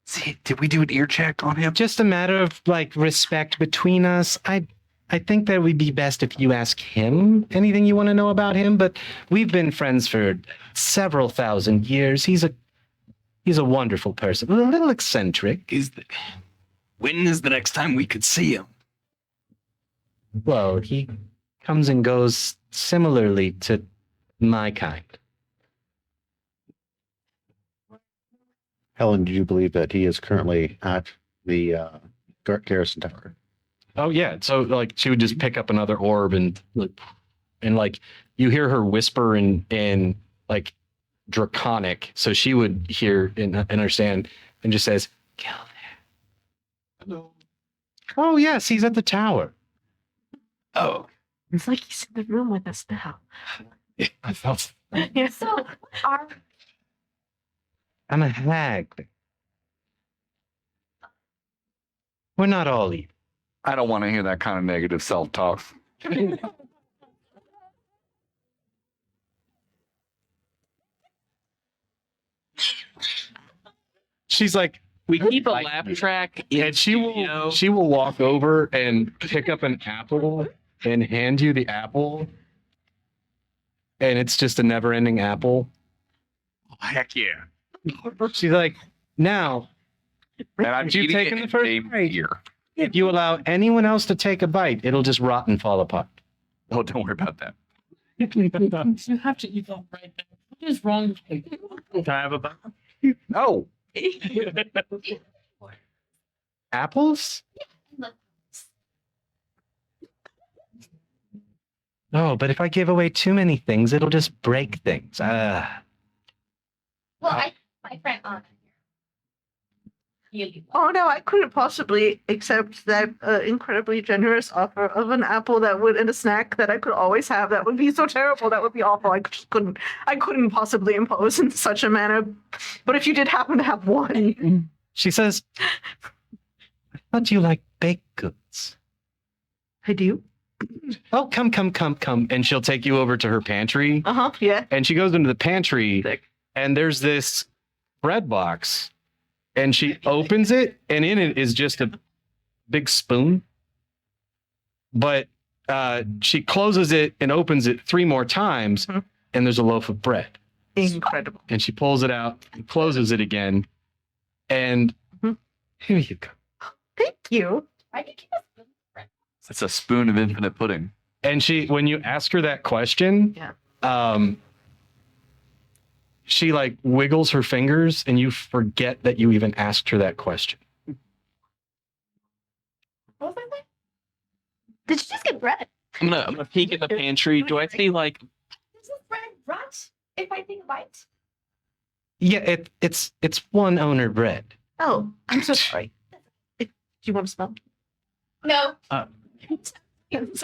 See, did we do an ear check on him? Just a matter of like respect between us. I think that would be best if you ask him anything you want to know about him, but we've been friends for several thousand years. He's a wonderful person. A little eccentric. When is the next time we could see him? Well, he comes and goes similarly to my kind. Helen, do you believe that he is currently at the garrison tower? Oh yeah. So like she would just pick up another orb and like you hear her whisper in like draconic. So she would hear and understand and just says, "Kill there." Hello. Oh yes, he's at the tower. Oh, It's like he's in the room with us now. I felt. Yeah. So are I'm a hag. We're not all evil. I don't want to hear that kind of negative self-talk. She's like, we keep a laugh track, and she will walk over and pick up an apple and hand you the apple, and it's just a never-ending apple. Heck yeah! She's like, now, And I'm you've eating taken it the in first name bite. here. If you allow anyone else to take a bite, it'll just rot and fall apart. Oh, don't worry about that. You have to eat that right now. What is wrong with you? Can I have a bite? No. Apples? No, but if I give away too many things, it'll just break things. well, my friend Anna here. Oh no, I couldn't possibly accept that incredibly generous offer of an apple that would and a snack that I could always have. That would be so terrible. That would be awful. I just couldn't. I couldn't possibly impose in such a manner. But if you did happen to have one, She says, I thought you liked baked goods. I do. Oh, come. And she'll take you over to her pantry. Yeah. And she goes into the pantry, and there's this bread box. And she opens it, and in it is just a big spoon. But she closes it and opens it 3 more times, and there's a loaf of bread. Incredible. And she pulls it out, and closes it again, and here you go. Thank you. Why did you keep a spoon? It's a spoon of infinite pudding. And when you ask her that question, she like wiggles her fingers, and you forget that you even asked her that question. What was I saying? Did you just get bread? I'm gonna peek at the pantry. Do I see like Does this bread rot if I take a bite? Yeah, it's one owner bread. Oh, I'm so sorry. Do you want to smell? No.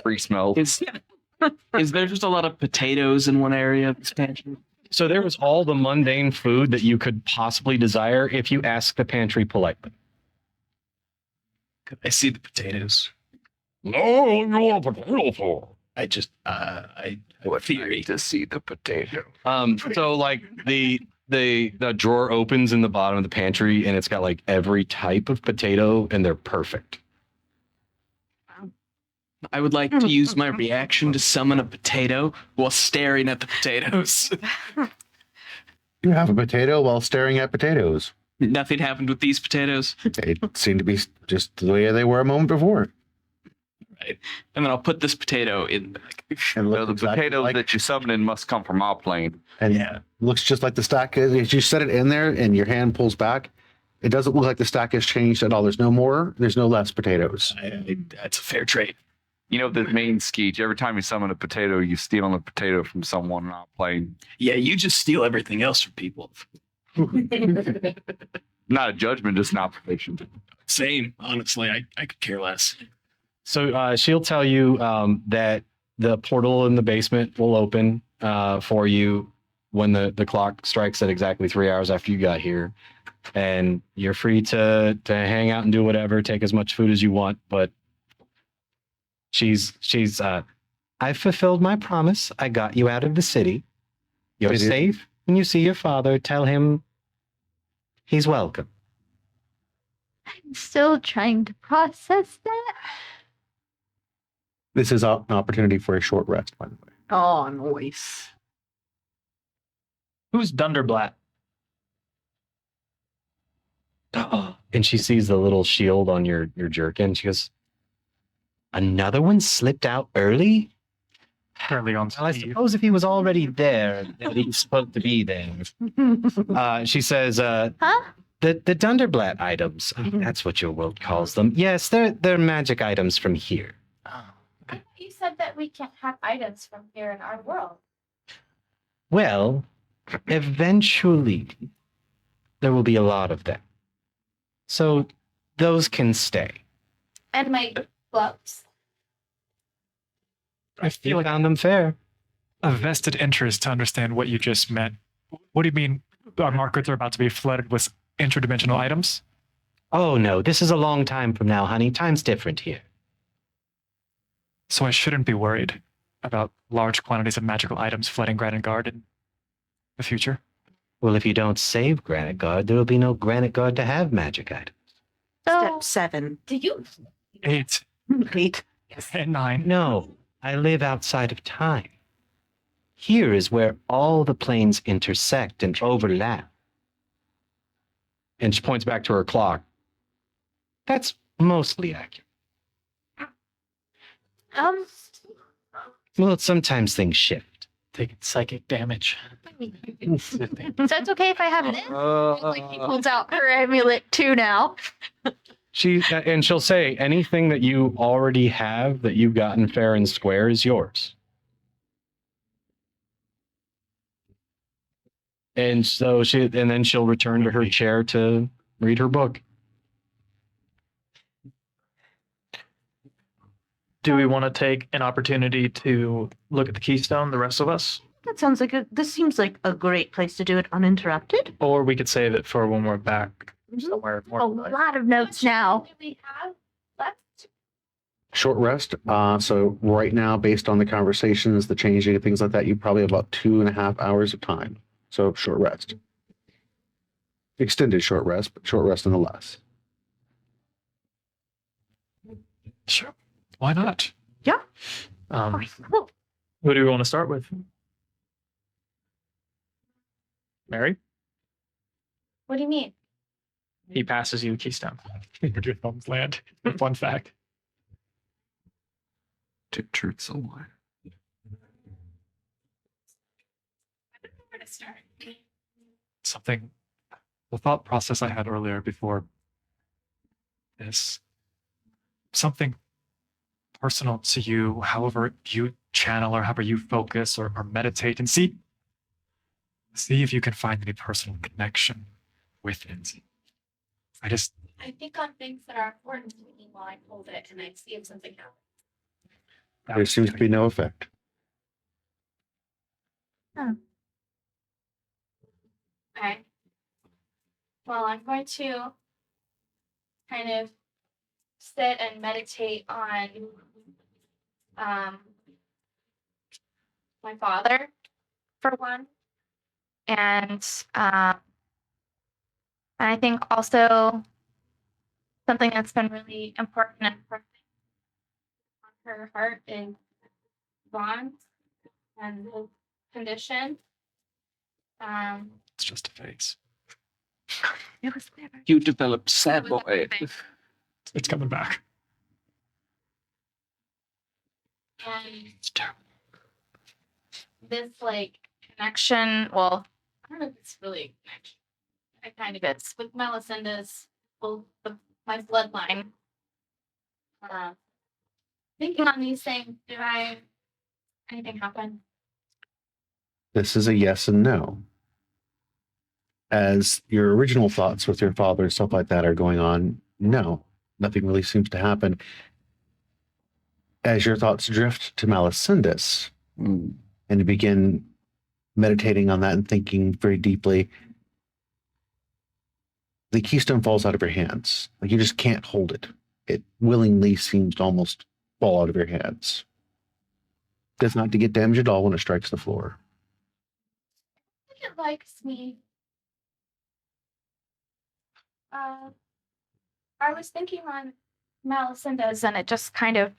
Free smell. is there just a lot of potatoes in one area of this pantry? So there was all the mundane food that you could possibly desire if you ask the pantry politely. I see the potatoes. No, you want a potato for? I just I What theory to see the potato? So like the drawer opens in the bottom of the pantry, and it's got like every type of potato, and they're perfect. I would like to use my reaction to summon a potato while staring at the potatoes. You have a potato while staring at potatoes. Nothing happened with these potatoes. They seem to be just the way they were a moment before. Right. And then I'll put this potato in the bag. And No, look the exactly potatoes like, that you summoning must come from our plane. and looks just like the stack is. As you set it in there and your hand pulls back, it doesn't look like the stack has changed at all. There's no more. There's no less potatoes. That's a fair trade. You know the main Skeech. Every time you summon a potato, you steal a potato from someone on our plane. Yeah, you just steal everything else from people. Not a judgment, just an observation. Same, honestly. I could care less. So she'll tell you that the portal in the basement will open for you when the clock strikes at exactly 3 hours after you got here. And you're free to hang out and do whatever, take as much food as you want. But she's I've fulfilled my promise. I got you out of the city. You're safe. When you see your father, tell him he's welcome. I'm still trying to process that. This is an opportunity for a short rest, by the way. Oh, nice. Who's Dunderblatt? and she sees the little shield on your jerkin. She goes, Another one slipped out early? Early on. Well, I suppose if he was already there, then he's supposed to be there. she says, Huh? The Dunderblatt items. That's what your world calls them. Yes, they're magic items from here. You said that we can't have items from here in our world. Well, eventually there will be a lot of them. So those can stay. And my gloves. I feel like found them fair. A vested interest to understand what you just meant. What do you mean our markets are about to be flooded with interdimensional items? Oh no, this is a long time from now, honey. Time's different here. So I shouldn't be worried about large quantities of magical items flooding Granitegard in the future? Well, if you don't save Granitegard, there will be no Granitegard to have magic items. Step 7. Do you? 8. 8. And 9. No, I live outside of time. Here is where all the planes intersect and overlap. And she points back to her clock. That's mostly accurate. Well, sometimes things shift. Taking psychic damage. So it's okay if I have this? Like he pulls out her amulet too now. She'll say anything that you already have that you've gotten fair and square is yours. And so then she'll return to her chair to read her book. Do we want to take an opportunity to look at the keystone, the rest of us? That sounds like this seems like a great place to do it uninterrupted. Or we could save it for when we're back somewhere more. A lot of notes now. Do we have left? Short rest. So right now, based on the conversations, the changing and things like that, you probably have about 2.5 hours of time. So short rest. Extended short rest, but short rest nonetheless. Sure. Why not? Yeah. Who do we want to start with? Mary? What do you mean? He passes you the keystone. Where your thumbs land. Fun fact. Tip truth so wide. I don't know where to start. Something, the thought process I had earlier before is something personal to you, however you channel or however you focus or meditate, and see if you can find any personal connection with it. I think on things that are important to me while I hold it and I see if something happens. There seems to be no effect. Okay. Well, I'm going to kind of sit and meditate on my father, for one. And I think also something that's been really important and perfect on her heart is Vaughn and his condition. It's just a phase. It was there. You developed sad boy. It's coming back. And this like connection, well, I don't know if it's really a connection. It kind of is with Melisandre's, well, my bloodline. Thinking on these things, anything happen? This is a yes and no. As your original thoughts with your father and stuff like that are going on, no, nothing really seems to happen. As your thoughts drift to Melisandre's and you begin meditating on that and thinking very deeply, the keystone falls out of your hands. Like you just can't hold it. It willingly seems to almost fall out of your hands. Does not to get damaged at all when it strikes the floor. It likes me. I was thinking on Melisandre's and it just kind of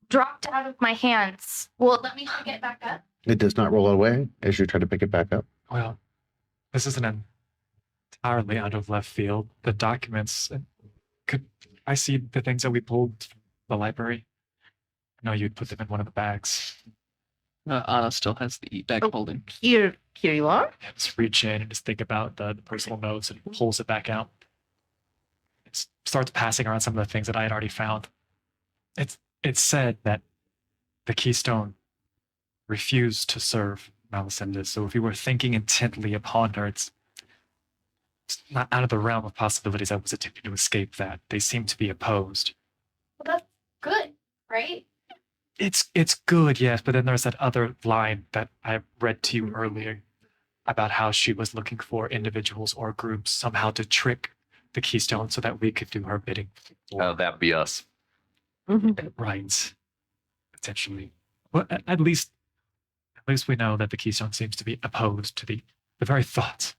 dropped out of my hands. Will it let me pick it back up? It does not roll away as you try to pick it back up. Well, this isn't entirely out of left field. The documents, could I see the things that we pulled from the library? I know you'd put them in one of the bags. Anna still has the bag holding. Here you are. Just reach in and just think about the personal notes and pulls it back out. It starts passing around some of the things that I had already found. It's said that the Keystone refused to serve Melisandre, so if we were thinking intently upon her, it's not out of the realm of possibilities I was attempting to escape that. They seem to be opposed. Well, that's good, right? It's good, yes, but then there's that other line that I read to you earlier about how she was looking for individuals or groups somehow to trick the Keystone so that we could do her bidding. Oh, that'd be us. Right. Potentially. Well, at least we know that the Keystone seems to be opposed to the very thought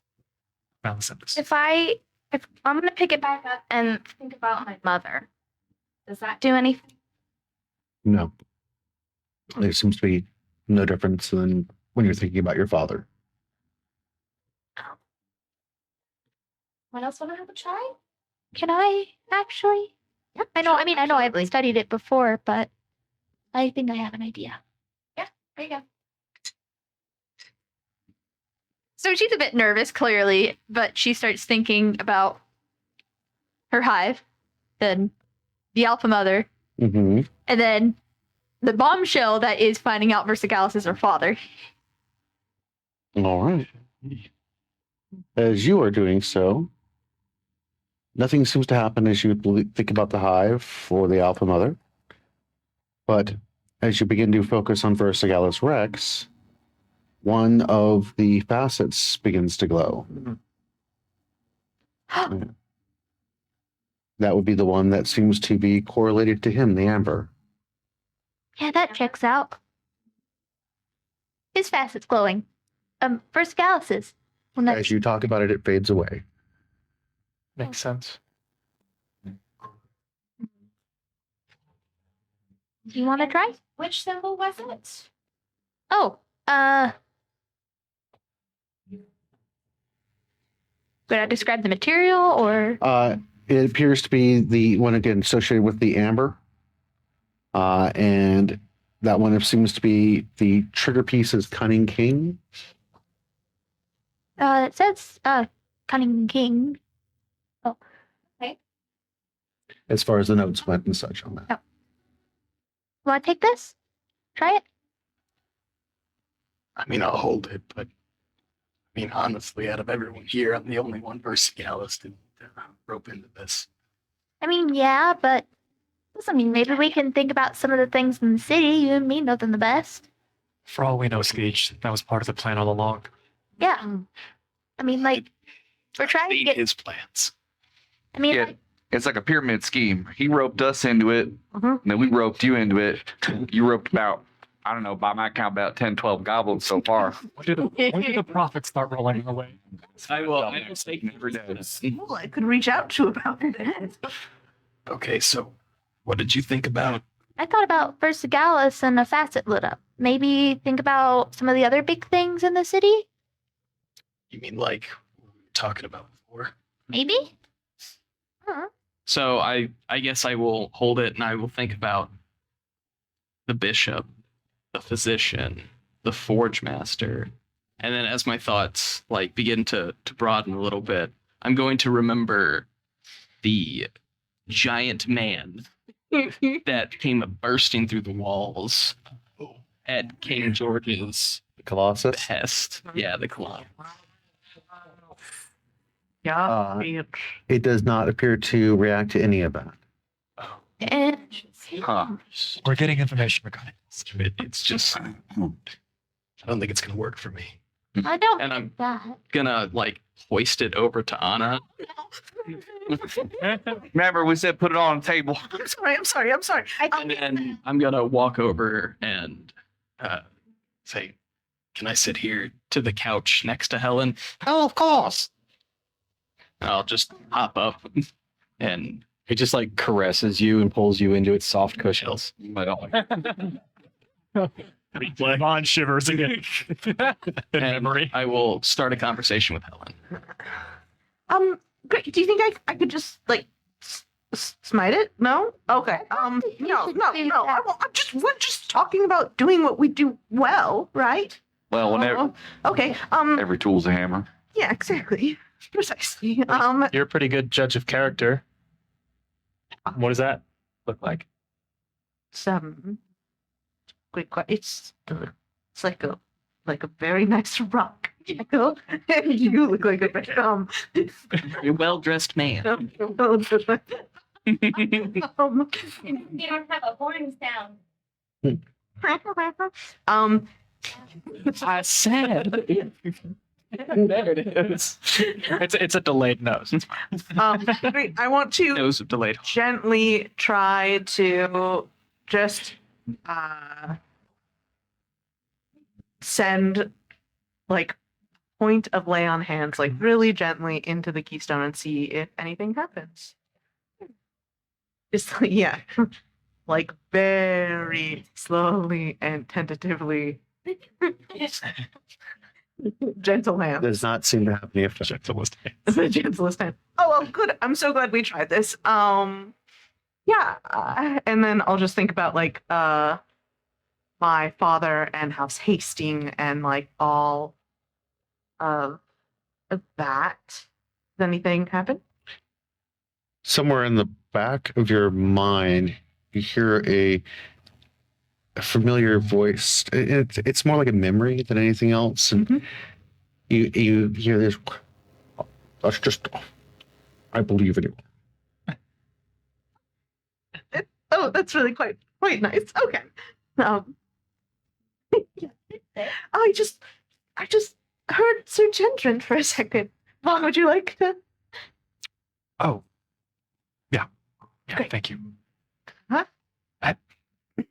of Melisandre. If I'm gonna pick it back up and think about my mother, does that do anything? No. There seems to be no difference than when you're thinking about your father. What else want to have a try? Can I actually? Yeah, I know. I mean, I know I've studied it before, but I think I have an idea. Yeah, there you go. So she's a bit nervous, clearly, but she starts thinking about her hive, then the alpha mother, Mm-hmm. and then the bombshell that is finding out Versigalis is her father. All right. As you are doing so, nothing seems to happen as you think about the hive or the alpha mother. But as you begin to focus on Versigalis Rex, one of the facets begins to glow. That would be the one that seems to be correlated to him, the amber. Yeah, that checks out. His facet's glowing. Versigalis'. Well, As you talk about it, it fades away. Makes sense. Do you want to try? Which symbol was it? Oh, could I describe the material or? It appears to be the one again associated with the amber. And that one seems to be the trigger piece is Cunning King. It says Cunning King. Oh, okay. As far as the notes went and such on that. Oh. Want to take this? Try it. I mean, I'll hold it, but I mean, honestly, out of everyone here, I'm the only one Versigalis to rope into this. I mean, yeah, but I mean, maybe we can think about some of the things in the city. You and me know them the best. For all we know, Skeech, that was part of the plan all along. Yeah. I mean, like, we're trying to get his plans. I mean, Yeah, like, it's like a pyramid scheme. He roped us into it, and then we roped you into it. You roped about, I don't know, by my count, about 10, 12 goblins so far. When did the profits start rolling away? I will take Well, I could reach out to about it. Okay, so what did you think about? I thought about Versigalis and a facet lit up. Maybe think about some of the other big things in the city. You mean like what we were talking about before? Maybe. So I guess I will hold it and I will think about the bishop, the physician, the forge master. And then as my thoughts like begin to broaden a little bit, I'm going to remember the giant man that came bursting through the walls at King George's Colossus behest. Yeah, the Colossus. Yeah, it does not appear to react to any of that. Huh. We're getting information regarding this. It's just, I don't think it's going to work for me. I don't And think that. Gonna like hoist it over to Anna. Remember, we said put it on the table. I'm sorry. And then I'm gonna walk over and say, "Can I sit here to the couch next to Helen?" Oh, of course. And I'll just hop up and It just like caresses you and pulls you into its soft cushions. Vaughn shivers again. In memory. I will start a conversation with Helen. Great. Do you think I could just like Smite it? No? Okay. No. We're just talking about doing what we do well, right? Well, whenever Okay. every tool's a hammer. Yeah, exactly. Precisely. You're a pretty good judge of character. What does that look like? Some great. It's like a very nice rock. Echo. You look like a very Very well dressed man. You don't have a horn sound. I said. There it is. It's a delayed nose. It's fine. Great. I want to Nose of delayed. gently try to just send like point of lay on hands like really gently into the keystone and see if anything happens. Just yeah. Like very slowly and tentatively. Gentle hand. Does not seem to have any effect. Gentlest hand. The gentlest hand. Oh well, good. I'm so glad we tried this. Yeah, and then I'll just think about like my father and House Hastings and like all of that. Does anything happen? Somewhere in the back of your mind, you hear a familiar voice. It's more like a memory than anything else, and you hear this. That's just. I believe in you. Oh, that's really quite nice. Okay. Yeah. I just heard Sir Gendron for a second. Vaughn, would you like to? Oh. Yeah. Great. Thank you. Huh? You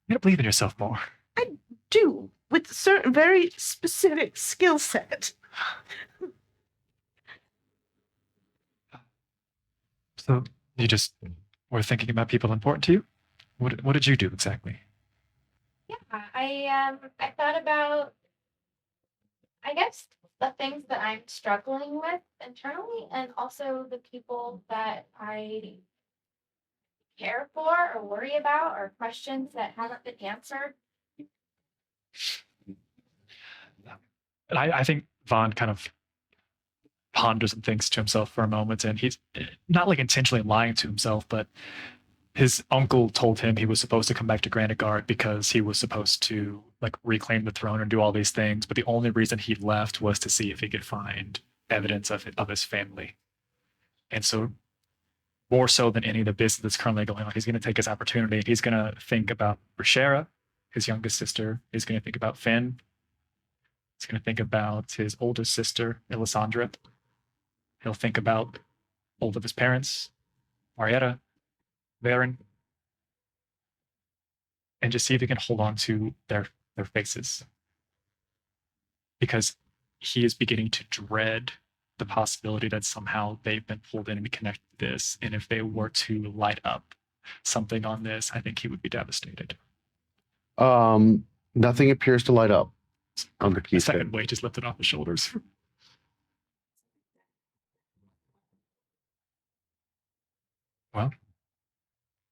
gotta believe in yourself more. I do, with a certain very specific skill set. So you just were thinking about people important to you? What did you do exactly? Yeah, I thought about, I guess, the things that I'm struggling with internally, and also the people that I care for or worry about, or questions that haven't been answered. And I think Vaughn kind of ponders and thinks to himself for a moment, and he's not like intentionally lying to himself, but his uncle told him he was supposed to come back to Granitegard because he was supposed to like reclaim the throne and do all these things, but the only reason he left was to see if he could find evidence of his family. And so more so than any of the business that's currently going on, he's going to take his opportunity. He's going to think about Rashera, his youngest sister. He's going to think about Finn. He's going to think about his oldest sister, Elisandra. He'll think about both of his parents, Marietta, Varen, and just see if he can hold on to their faces. Because he is beginning to dread the possibility that somehow they've been pulled in and connected to this. And if they were to light up something on this, I think he would be devastated. Nothing appears to light up on the The keystone. second weight is lifted off his shoulders. Well,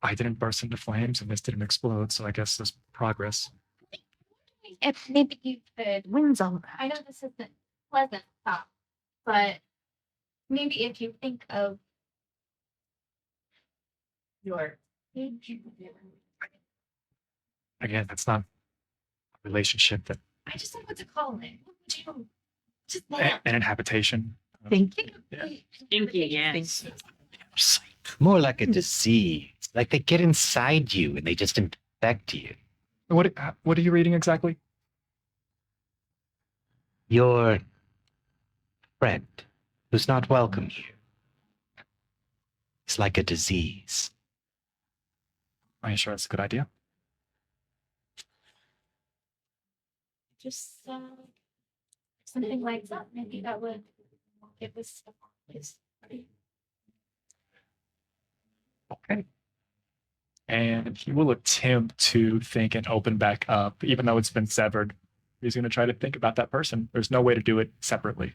I didn't burst into flames and this didn't explode, so I guess there's progress. If maybe you could, Wins all that. I know this isn't pleasant talk, but maybe if you think of your Again, that's not a relationship that I just don't know what to call it. What would you just an habitation. Thank you. Thank you, yes. More like a disease. Like they get inside you and they just infect you. What are you reading exactly? Your friend who's not welcome here. It's like a disease. Are you sure that's a good idea? just something like that? Maybe that would give us a place. Okay. And he will attempt to think and open back up, even though it's been severed. He's going to try to think about that person. There's no way to do it separately.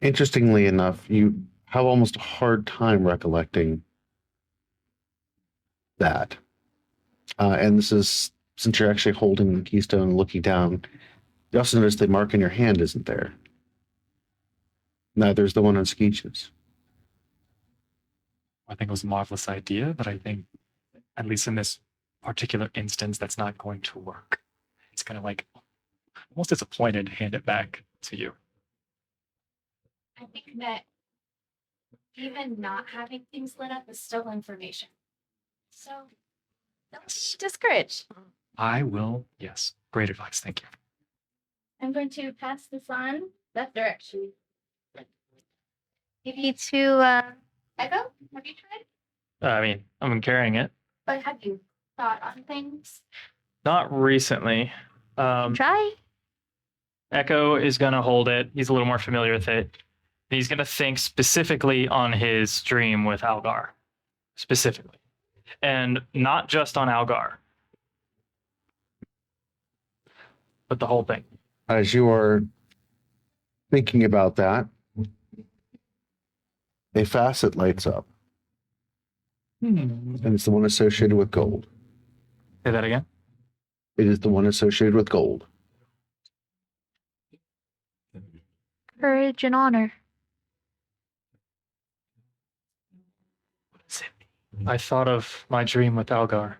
Interestingly enough, you have almost a hard time recollecting that. And this is since you're actually holding the keystone and looking down. You also notice the mark in your hand isn't there. Neither is the one on Skeech's. I think it was a marvelous idea, but I think, at least in this particular instance, that's not going to work. It's gonna like almost disappointed hand it back to you. I think that even not having things lit up is still information. So don't be discouraged. I will, yes. Great advice, thank you. I'm going to pass this on that direction. Maybe to Echo? Have you tried? I mean, I'm carrying it. But have you thought on things? Not recently. Try. Echo is going to hold it. He's a little more familiar with it. He's going to think specifically on his dream with Algar. Specifically. And not just on Algar. But the whole thing. As you are thinking about that, a facet lights up. And it's the one associated with gold. Say that again? It is the one associated with gold. Courage and honor. I thought of my dream with Algar.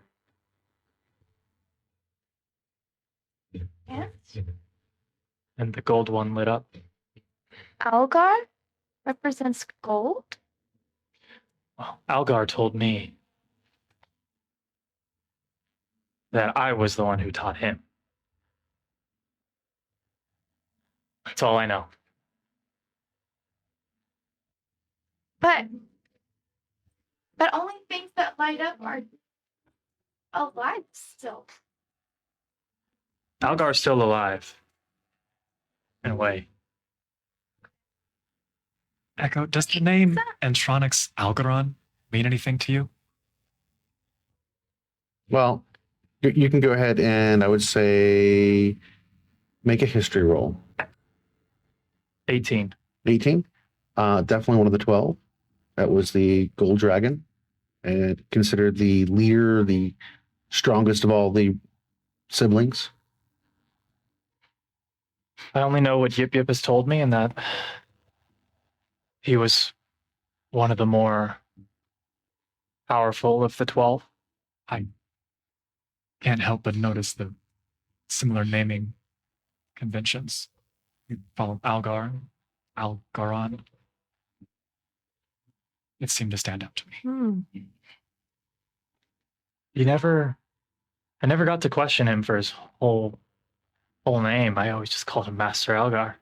Yes. And the gold one lit up. Algar represents gold? Well, Algar told me that I was the one who taught him. That's all I know. But only things that light up are alive still. Algar's still alive. In a way. Echo, does the name Entronix Algaron mean anything to you? Well, you can go ahead and I would say make a history roll. 18. 18? Definitely one of the 12. That was the gold dragon. And considered the leader, the strongest of all the siblings. I only know what Yip Yip has told me, and that he was one of the more powerful of the 12. I can't help but notice the similar naming conventions. You follow Algar, Algaron. It seemed to stand out to me. I never got to question him for his whole name. I always just called him Master Algar.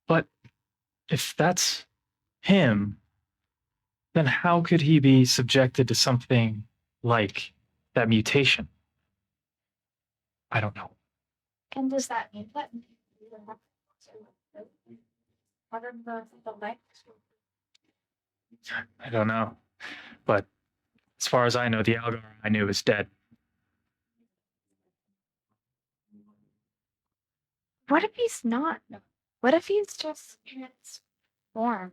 But if that's him, then how could he be subjected to something like that mutation? I don't know. And does that mean that what are the legs? I don't know. But as far as I know, the Algar I knew is dead. What if he's not? What if he's just transformed?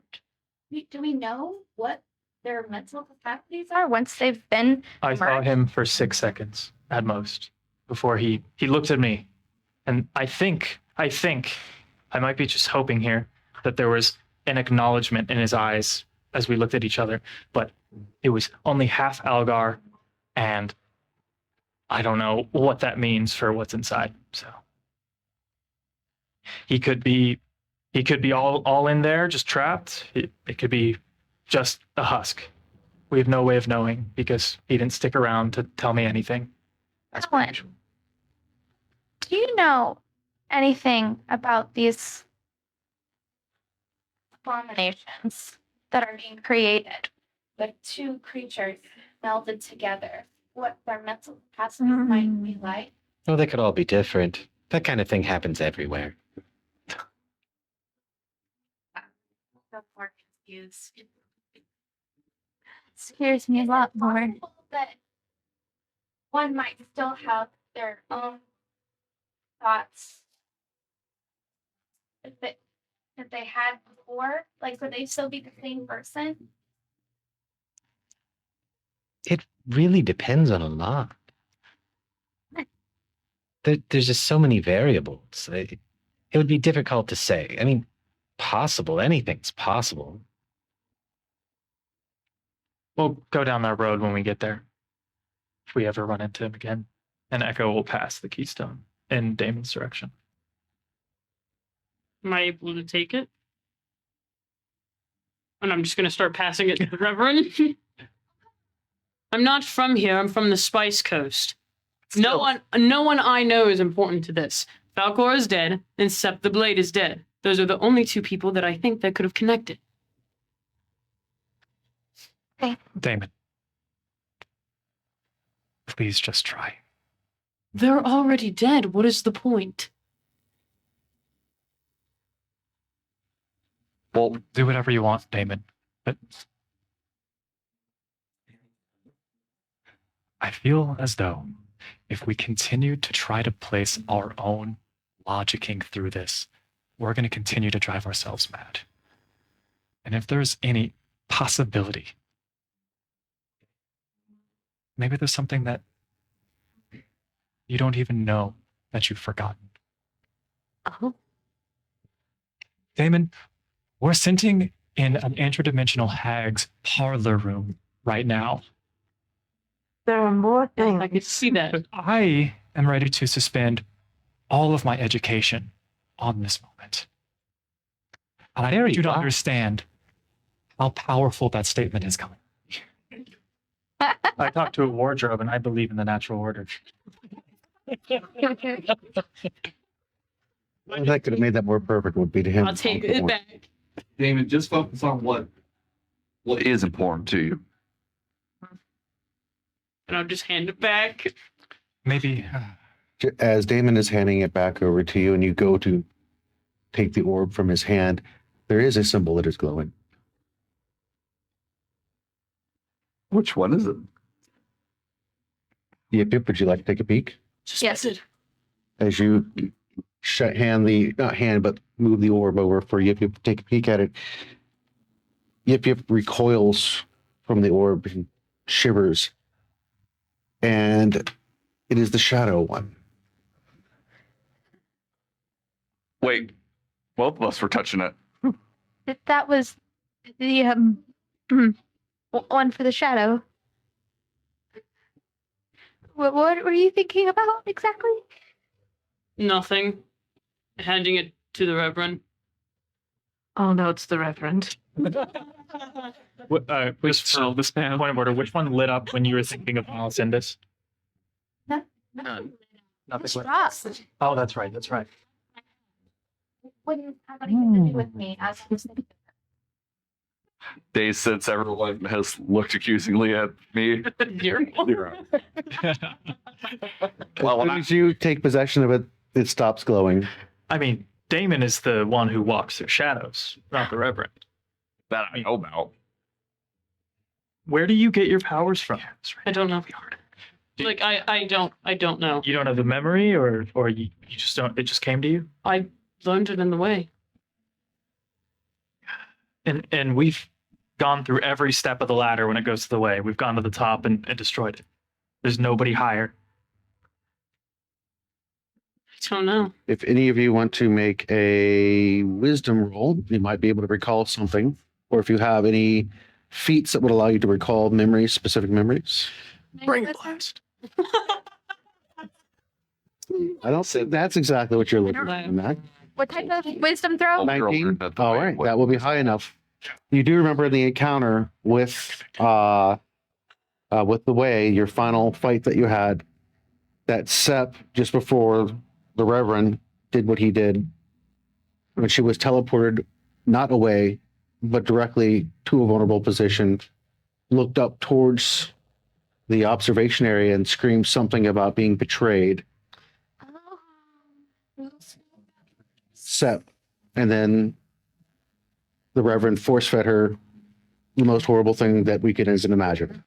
Do we know what their mental capacities Are once they've been I saw merged? him for 6 seconds at most before he looked at me. And I think, I might be just hoping here that there was an acknowledgement in his eyes as we looked at each other, but it was only half Algar, and I don't know what that means for what's inside. So he could be all in there, just trapped. It could be just a husk. We have no way of knowing because he didn't stick around to tell me anything. That's Alan, usual. do you know anything about these abominations that are being created with two creatures melded together? What their mental capacities might be like? Oh, they could all be different. That kind of thing happens everywhere. I'm more confused. It scares me a lot more. Possible that one might still have their own thoughts. that they had before? Like, would they still be the same person? It really depends on a lot. There's just so many variables. It would be difficult to say. I mean, possible. Anything's possible. We'll go down that road when we get there. If we ever run into him again. And Echo will pass the keystone in Damon's direction. Am I able to take it? And I'm just going to start passing it to the Reverend. I'm not from here. I'm from the Spice Coast. No one I know is important to this. Falcor is dead, and Sep the Blade is dead. Those are the only two people that I think that could have connected. Damon. Please just try. They're already dead. What is the point? Well, do whatever you want, Damon. But I feel as though if we continue to try to place our own logicking through this, we're going to continue to drive ourselves mad. And if there's any possibility, maybe there's something that you don't even know that you've forgotten. Oh. Damon, we're sitting in an interdimensional hag's parlor room right now. There are more things. I could see that. But I am ready to suspend all of my education on this moment. And I need you to understand how powerful that statement is coming. I talked to a wardrobe and I believe in the natural order. That could have made that more perfect would be to him. I'll take it back. Damon, just focus on what is important to you. And I'll just hand it back. Maybe. As Damon is handing it back over to you and you go to take the orb from his hand, there is a symbol that is glowing. Which one is it? Yip, would you like to take a peek? Yes. As you not hand, but move the orb over for Yip to take a peek at it. Yip recoils from the orb and shivers. And it is the shadow one. Wait, both of us were touching it. That was the one for the shadow. What were you thinking about exactly? Nothing. Handing it to the Reverend. Oh no, it's the Reverend. Which point of order, which one lit up when you were thinking of Miles Indus? None. Nothing lit. Ross. Oh, that's right. That's right. Wouldn't have anything to do with me as I was thinking. Days since everyone has looked accusingly at me. Zero. Well, as soon as you take possession of it, it stops glowing. I mean, Damon is the one who walks through shadows, not the Reverend. That I know about. Where do you get your powers from? I don't know. Like I don't know. You don't have the memory, or you just don't. It just came to you. I learned it in the way. And we've gone through every step of the ladder when it goes to the way. We've gone to the top and destroyed it. There's nobody higher. I don't know. If any of you want to make a wisdom roll, you might be able to recall something. Or if you have any feats that would allow you to recall memories, specific memories. Bring blast. I don't think that's exactly what you're looking for, Mac. What type of wisdom throw? 19. All right, that will be high enough. You do remember the encounter with the Way, your final fight that you had, that Sep, just before the Reverend did what he did, when she was teleported not away, but directly to a vulnerable position, looked up towards the observation area and screamed something about being betrayed. Sep, and then the Reverend force-fed her the most horrible thing that we can even imagine.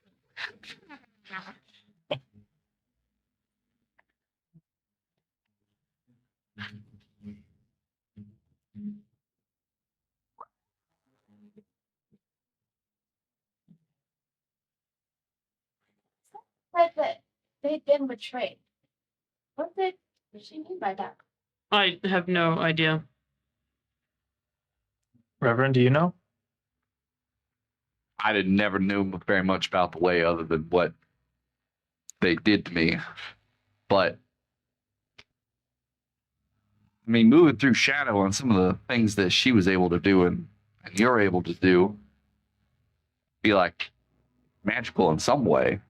they'd been betrayed. What did she mean by that? I have no idea. Reverend, do you know? I never knew very much about the way other than what they did to me. But I mean, moving through shadow and some of the things that she was able to do and you're able to do be like magical in some way.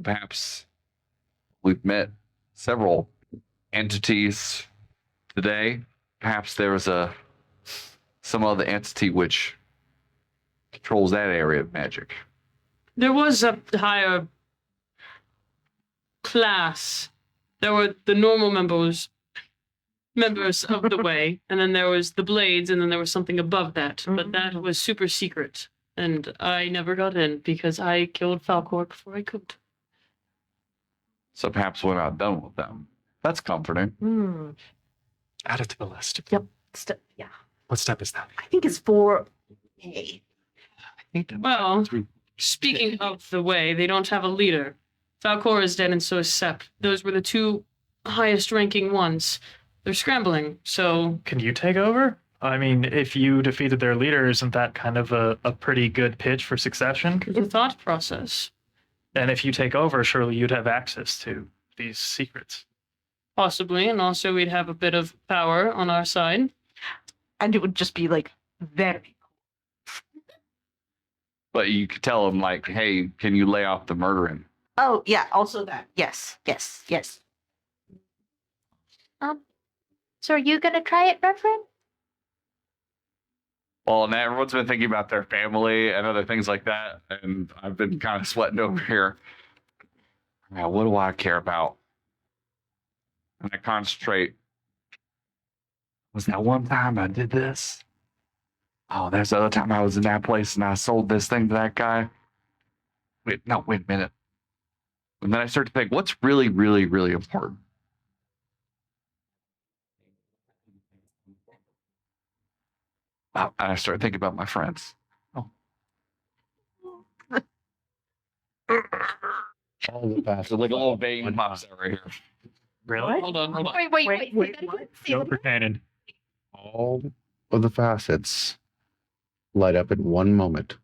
Perhaps we've met several entities today. Perhaps there was some other entity which controls that area of magic. There was a higher class. There were the normal members of the way, and then there was the blades, and then there was something above that, but that was super secret, and I never got in because I killed Falcor before I could. So perhaps we're not done with them. That's comforting. Add it to the list. Yep. Yeah. What step is that? I think it's 4A. Well, speaking of the way, they don't have a leader. Falcor is dead and so is Sep. Those were the two highest ranking ones. They're scrambling, so... Can you take over? I mean, if you defeated their leader, isn't that kind of a pretty good pitch for succession? The thought process. And if you take over, surely you'd have access to these secrets. Possibly, and also we'd have a bit of power on our side. And it would just be like very. But you could tell them like, hey, can you lay off the murdering? Oh, yeah, also that. Yes. So are you gonna try it, Reverend? Well, and everyone's been thinking about their family and other things like that, and I've been kind of sweating over here. Now, what do I care about? And I concentrate. Was that one time I did this? Oh, there's the other time I was in that place and I sold this thing to that guy. Wait a minute. And then I start to think, what's really, really, really important? And I start thinking about my friends. All the fast. Like a little vein pops out right here. Really? Hold on. Wait. Joker cannon. All of the facets light up in one moment,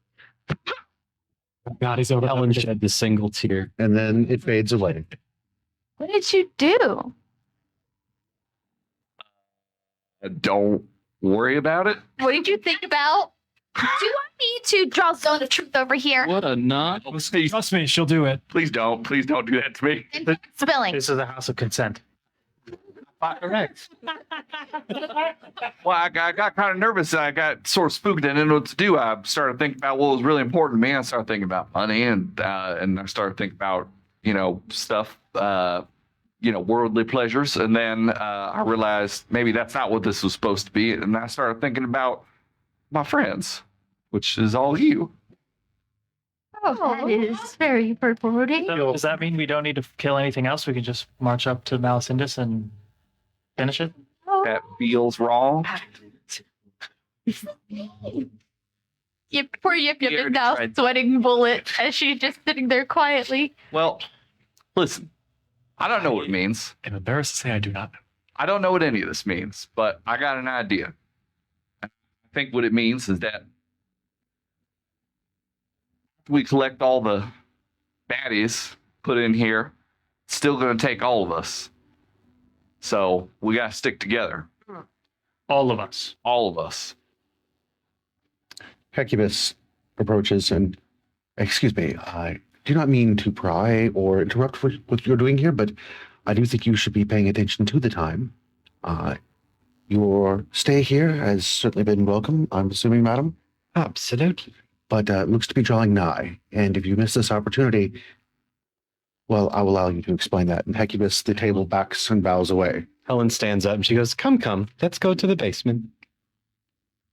God, he's over. Helen shed the single tear. and then it fades away. What did you do? Don't worry about it. What did you think about? Do you want me to draw zone of truth over here? What a knot. Please, Trust me, she'll do it. please don't do that to me. And spilling. This is a house of consent. Correct. Well, I got kind of nervous. I got sort of spooked and didn't know what to do. I started thinking about what was really important to me. I started thinking about money, and I started thinking about stuff, worldly pleasures. And then I realized maybe that's not what this was supposed to be. And I started thinking about my friends, which is all you. Oh, that is very foreboding. So does that mean we don't need to kill anything else? We can just march up to Malacindus and finish it? That feels wrong. Yep, poor Yip Yip Here is to now try- sweating bullet as she's just sitting there quietly. Well, listen, I don't know what it means. I'm embarrassed to say I do not know. I don't know what any of this means, but I got an idea. I think what it means is that we collect all the baddies, put in here, it's still going to take all of us. So we got to stick together. All of us. All of us. Hecubus approaches and, excuse me, I do not mean to pry or interrupt what you're doing here, but I do think you should be paying attention to the time. Your stay here has certainly been welcome, I'm assuming, madam. Absolutely. But looks to be drawing nigh. And if you miss this opportunity, well, I will allow you to explain that. And Hecubus, the table backs and bows away. Helen stands up and she goes, come, let's go to the basement.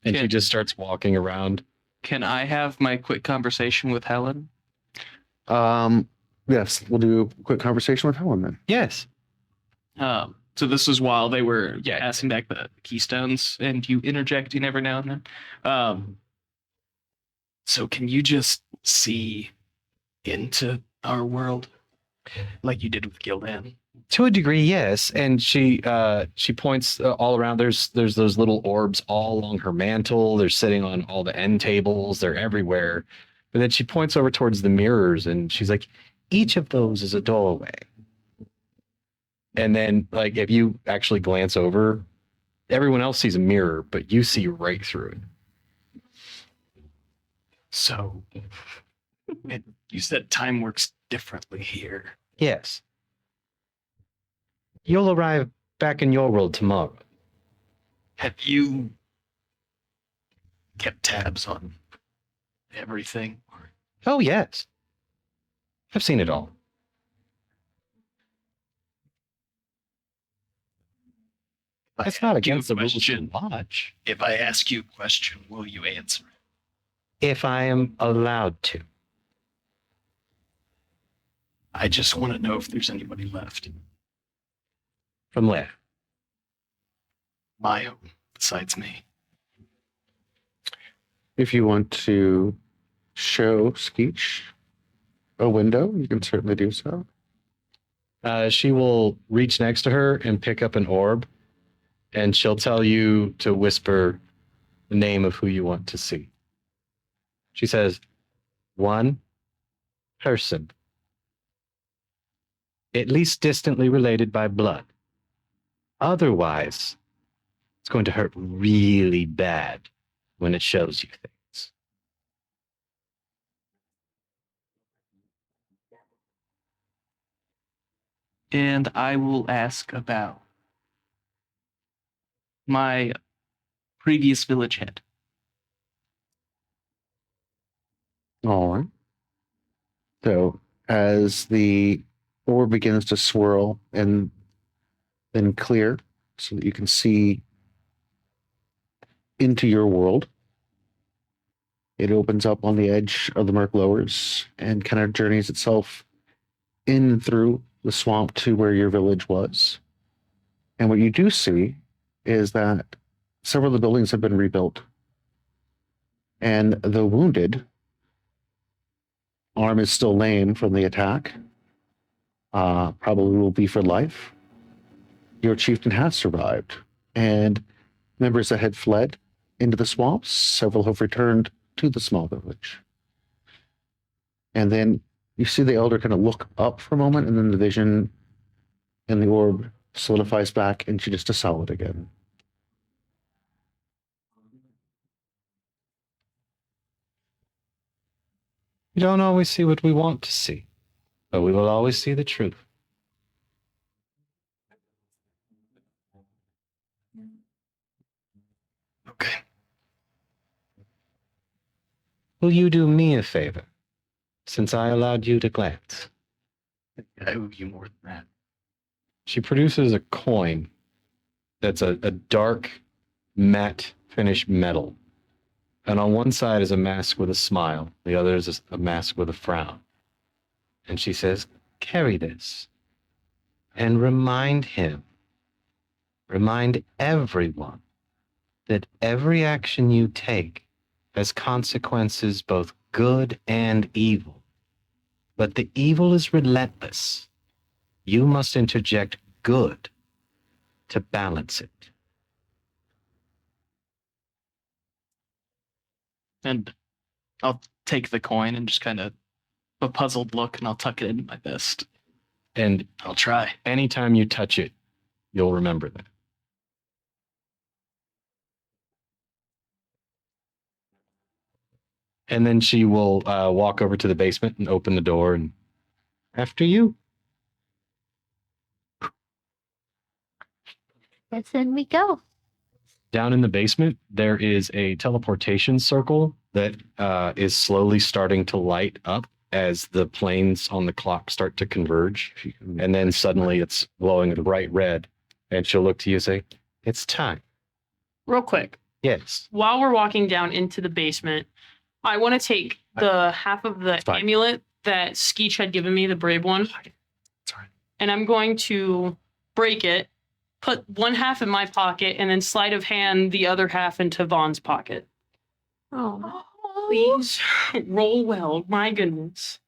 And she just starts walking around. Can I have my quick conversation with Helen? Yes, we'll do a quick conversation with Helen then. Yes. So this is while they were passing back the keystones and you interjecting every now and then. So can you just see into our world? like you did with Gildan. To a degree, yes. And she points all around. There's those little orbs all along her mantle. They're sitting on all the end tables. They're everywhere. But then she points over towards the mirrors, and she's like, each of those is a doorway. And then, like, if you actually glance over, everyone else sees a mirror, but you see right through it. So, you said time works differently here. Yes. You'll arrive back in your world tomorrow. Have you kept tabs on everything? Oh, yes. I've seen it all. It's not against the rules to watch. If I ask you a question, will you answer it? If I am allowed to. I just want to know if there's anybody left. From where? My own, besides me. If you want to show Skeech a window, you can certainly do so. She will reach next to her and pick up an orb, and she'll tell you to whisper the name of who you want to see. She says, one person, at least distantly related by blood. Otherwise, it's going to hurt really bad when it shows you things. And I will ask about my previous village head. All right. So as the orb begins to swirl and then clear so that you can see into your world, it opens up on the edge of the murk lowers and kind of journeys itself in through the swamp to where your village was. And what you do see is that several of the buildings have been rebuilt. And the wounded arm is still lame from the attack. Probably will be for life. Your chieftain has survived. And members that had fled into the swamps, several have returned to the small village. And then you see the elder kind of look up for a moment, and then the vision and the orb solidifies back into just a solid again. We don't always see what we want to see, but we will always see the truth. Okay. Will you do me a favor, since I allowed you to glance? I owe you more than that. She produces a coin that's a dark, matte finish metal. And on one side is a mask with a smile. The other is a mask with a frown. And she says, carry this. And remind him, remind everyone, that every action you take has consequences both good and evil. But the evil is relentless. You must interject good to balance it. And I'll take the coin and just kind of a puzzled look, and I'll tuck it into my vest. And I'll try. Anytime you touch it, you'll remember that. And then she will walk over to the basement and open the door, and after you. Yes, in we go. Down in the basement, there is a teleportation circle that is slowly starting to light up as the planes on the clock start to converge. And then suddenly it's glowing bright red. And she'll look to you and say, it's time. Real quick. Yes. While we're walking down into the basement, I want to take the half of the amulet that Skeech had given me, the brave one. Sorry. And I'm going to break it, put one half in my pocket, and then sleight of hand the other half into Vaughn's pocket. Oh, Please roll well. My goodness.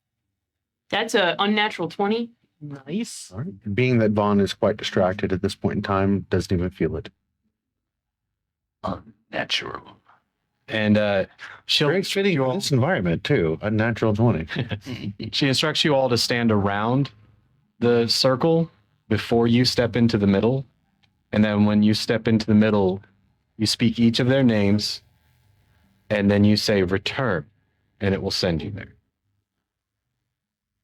That's a unnatural 20. Nice. All right. Being that Vaughn is quite distracted at this point in time, doesn't even feel it. Unnatural. And she'll Very fitting in this environment too. A natural 20. she instructs you all to stand around the circle before you step into the middle. And then when you step into the middle, you speak each of their names, and then you say return, and it will send you there.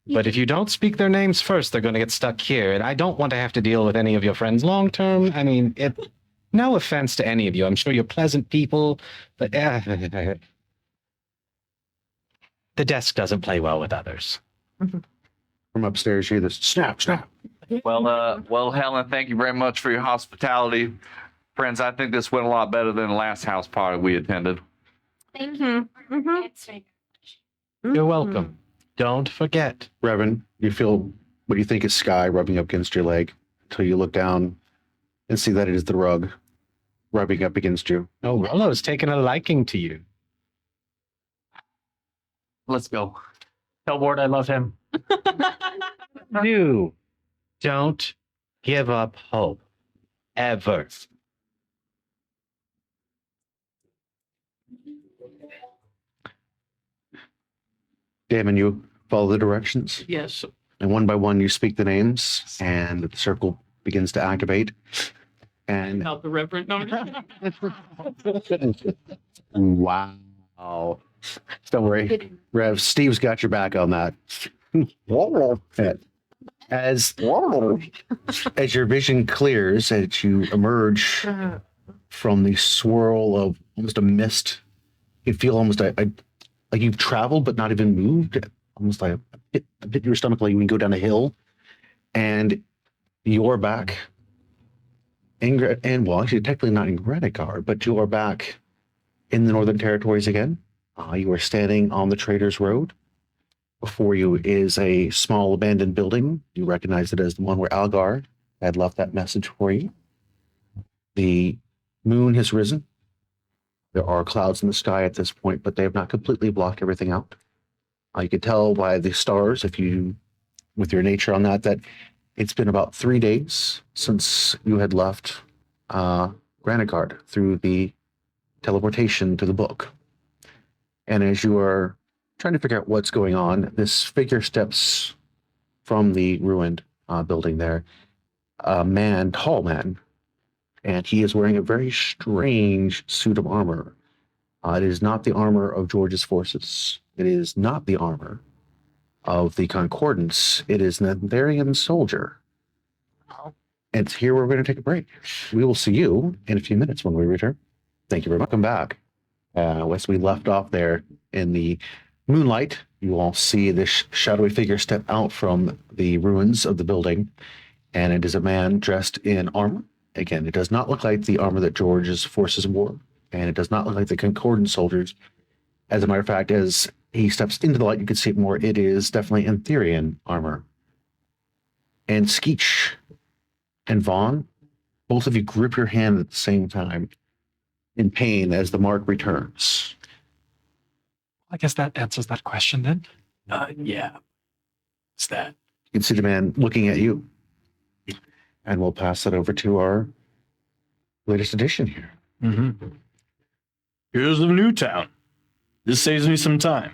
But if you don't speak their names first, they're going to get stuck here. And I don't want to have to deal with any of your friends long term. I mean, no offense to any of you. I'm sure you're pleasant people, but the desk doesn't play well with others. From upstairs, you hear this snap, snap. Well, Helen, thank you very much for your hospitality. Friends, I think this went a lot better than the last house party we attended. Thank you for answering. You're welcome. Don't forget. Revan, you feel what you think is sky rubbing up against your leg until you look down and see that it is the rug rubbing up against you. Oh, Rollo's taken a liking to you. Let's go. Tell Ward I love him. You don't give up hope. Ever. Damon, you follow the directions, Yes. and one by one you speak the names, and the circle begins to activate. And Help the Reverend. No. wow. Don't worry, Rev. Steve's got your back on that. As your vision clears, as you emerge from the swirl of almost a mist, you feel almost like you've traveled but not even moved, almost like a bit in your stomach, like when you go down a hill, and you're back. And well, actually, technically not in Granitegard, but you are back in the Northern Territories again. You are standing on the Traders Road. Before you is a small abandoned building. You recognize it as the one where Algar had left that message for you. The moon has risen. There are clouds in the sky at this point, but they have not completely blocked everything out. You can tell by the stars, if you, with your nature on that it's been about 3 days since you had left Granitegard through the teleportation to the book. And as you are trying to figure out what's going on, this figure steps from the ruined building there. A man, tall man, and he is wearing a very strange suit of armor. It is not the armor of George's forces. It is not the armor of the Concordance. It is an Antharian soldier. And it's here we're going to take a break. We will see you in a few minutes when we return. Thank you very much. Welcome back. As we left off there in the moonlight, you all see this shadowy figure step out from the ruins of the building, and it is a man dressed in armor. Again, it does not look like the armor that George's forces wore, and it does not look like the Concordant soldiers. As a matter of fact, as he steps into the light, you can see it more. It is definitely Antharian armor. And Skeech and Vaughn, both of you grip your hand at the same time in pain as the mark returns. I guess that answers that question then. Yeah. What's that? You can see the man looking at you. And we'll pass it over to our latest edition here. Mm-hmm. Heroes of Newtown. This saves me some time.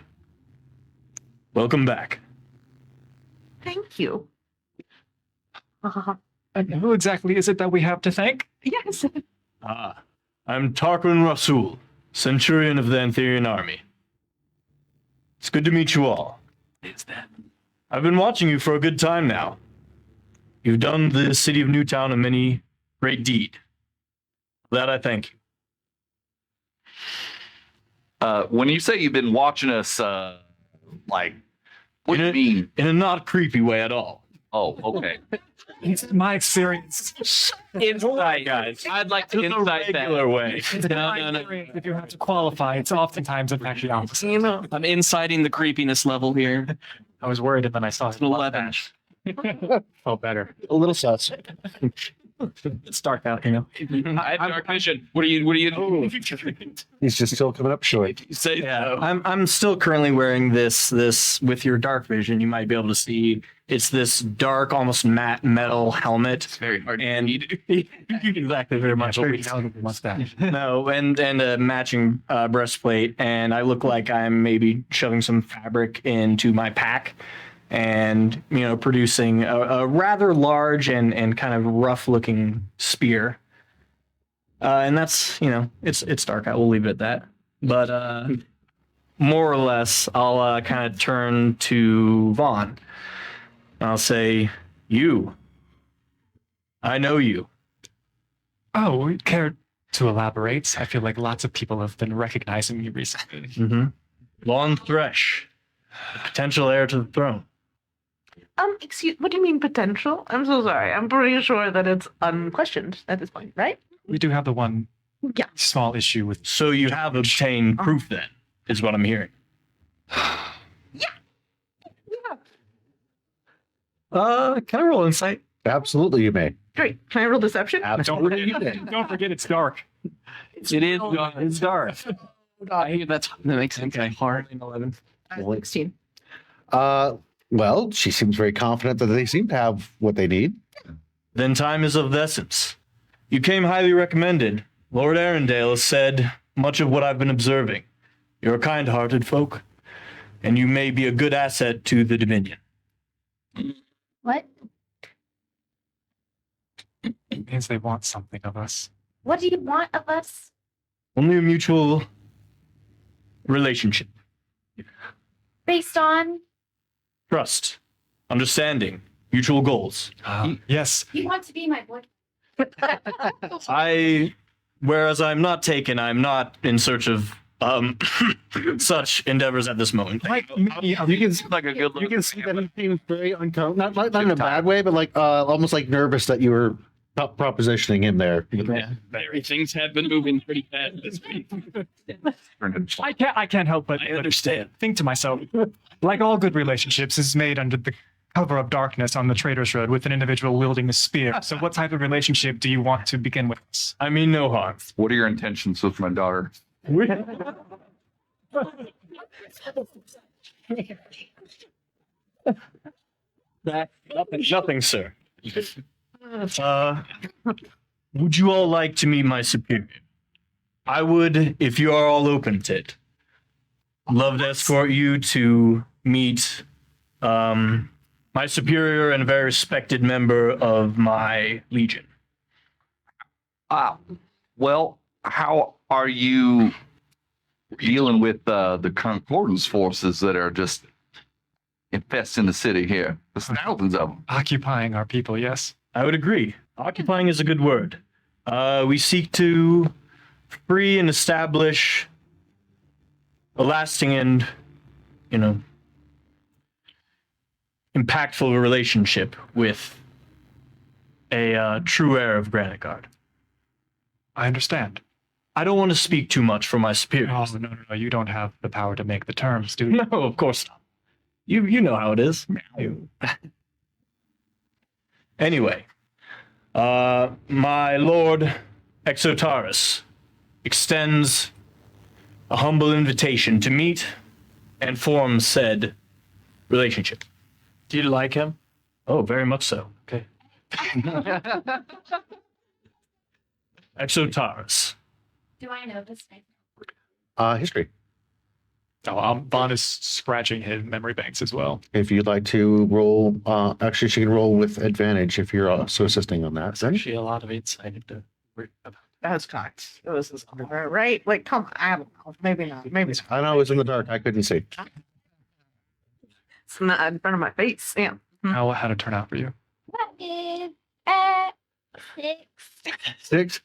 Welcome back. Thank you. And who exactly is it that we have to thank? Yes. I'm Tarquin Rasul, Centurion of the Antharian Army. It's good to meet you all. Is that? I've been watching you for a good time now. You've done the city of Newtown a many great deed. For that I thank you. When you say you've been watching us, what do you mean? In a not creepy way at all. Oh, okay. It's my experience. Insight, guys. I'd like to In a insight regular that. way. It's my experience. If you have to qualify, it's oftentimes in fact the opposite. You know, I'm inciting the creepiness level here. I was worried, and then I saw It's an 11. Felt better. A little sus. It's dark out, you know. I have dark vision. What are you doing? He's just still coming up short. Say so. I'm still currently wearing this with your dark vision. You might be able to see it's this dark, almost matte metal helmet. It's very hard And to read. exactly, very much. Very palatable mustache. No, and a matching breastplate, and I look like I'm maybe shoving some fabric into my pack, and producing a rather large and kind of rough-looking spear. And that's it's dark out. We'll leave it at that. But more or less, I'll kind of turn to Vaughn. I'll say, "You. I know you." Oh, care to elaborate? I feel like lots of people have been recognizing me recently. Mm-hmm. Lon Thresh, the potential heir to the throne. Excuse, what do you mean potential? I'm so sorry. I'm pretty sure that it's unquestioned at this point, right? We do have the one small issue with. So you have obtained proof, then, is what I'm hearing. Can I roll insight? Absolutely, you may. Great. Can I roll deception? Absolutely, you may. Don't forget it's dark. It is. It's dark. I hear that makes sense. Okay, hard. 11. 16. Well, she seems very confident that they seem to have what they need. Then time is of the essence. You came highly recommended. Lord Arendelle has said much of what I've been observing. You're a kind-hearted folk, and you may be a good asset to the Dominion. What? It means they want something of us. What do you want of us? Only a mutual relationship. Based on? Trust, understanding, mutual goals. Yes. You want to be my boyfriend. Whereas I'm not taken, I'm not in search of such endeavors at this moment. You can see that he seems very uncomfortable, not in a bad way, but like almost like nervous that you were propositioning him there. Yeah, things have been moving pretty fast this week. I can't help but I understand. think to myself, like all good relationships, this is made under the cover of darkness on the Trader's Road with an individual wielding a spear. So what type of relationship do you want to begin with? I mean no harm. What are your intentions with my daughter? Nothing, sir. Would you all like to meet my superior? I would, if you are all open to it. Love to escort you to meet my superior and a very respected member of my legion. Well, how are you dealing with the Concordance forces that are just infesting the city here? There's thousands of them. Occupying our people, yes? I would agree. Occupying is a good word. We seek to free and establish a lasting and, impactful relationship with a true heir of Granitegard. I understand. I don't want to speak too much for my superiors. Oh, no. You don't have the power to make the terms, do you? No, of course not. You know how it is. Anyway, my lord Exotaris extends a humble invitation to meet and form said relationship. Do you like him? Oh, very much so. Okay. Exotaris. Do I know this name? History. Oh, Vaughn is scratching his memory banks as well. If you'd like to roll, actually, she can roll with advantage if you're also assisting on that. It's actually a lot of insight into That's not. This is right. Like, come on. I don't know. Maybe not. Maybe not. I know it was in the dark. I couldn't see. It's not in front of my face. Yeah. How did it turn out for you? That is 6. 6.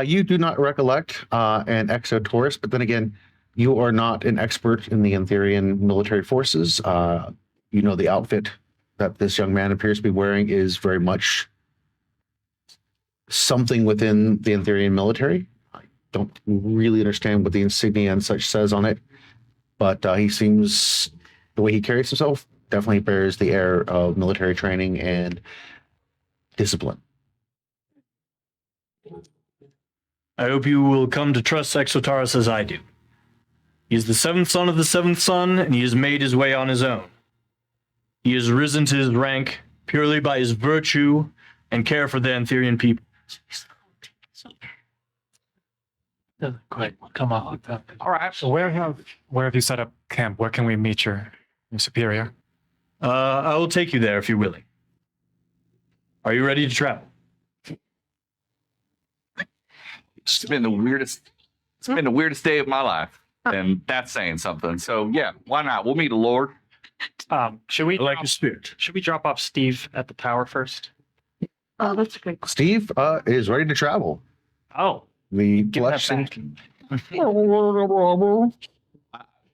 You do not recollect an Exotaurus, but then again, you are not an expert in the Antherian military forces. You know the outfit that this young man appears to be wearing is very much something within the Antherian military. I don't really understand what the insignia and such says on it, but he seems, the way he carries himself, definitely bears the air of military training and discipline. I hope you will come to trust Exotaurus as I do. He is the seventh son of the seventh son, and he has made his way on his own. He has risen to his rank purely by his virtue and care for the Antherian people. Great, come on. All right. So where have you set up camp? Where can we meet your superior? I will take you there if you're willing. Are you ready to travel? It's been the weirdest. It's been the weirdest day of my life, and that's saying something. So yeah, why not? We'll meet a lord. Should we I like your spirit. Should we drop off Steve at the tower first? Oh, that's a great question. Steve is ready to travel. Oh, The give that flesh back.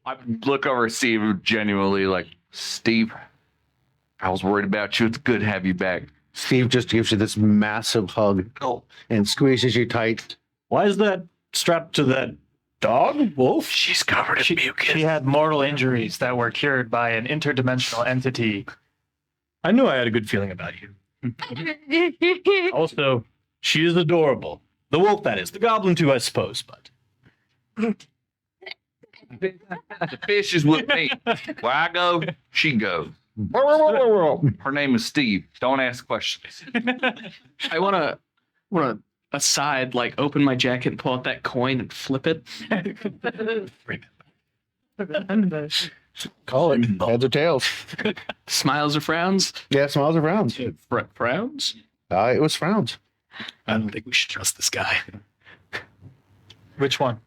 I look over at Steve genuinely like, Steve, I was worried about you. It's good to have you back. Steve just gives you this massive hug and squeezes you tight. Why is that strapped to that dog? Wolf? She's covered in mucus. She had mortal injuries that were cured by an interdimensional entity. I knew I had a good feeling about you. Also, she is adorable. The wolf, that is. The goblin, too, I suppose, but. The fish is with me. Where I go, she goes. Her name is Steve. Don't ask questions. I want to aside, like open my jacket and pull out that coin and flip it. Call it heads or tails. Smiles or frowns? Yeah, smiles or frowns. Frowns? It was frowns. I don't think we should trust this guy. Which one?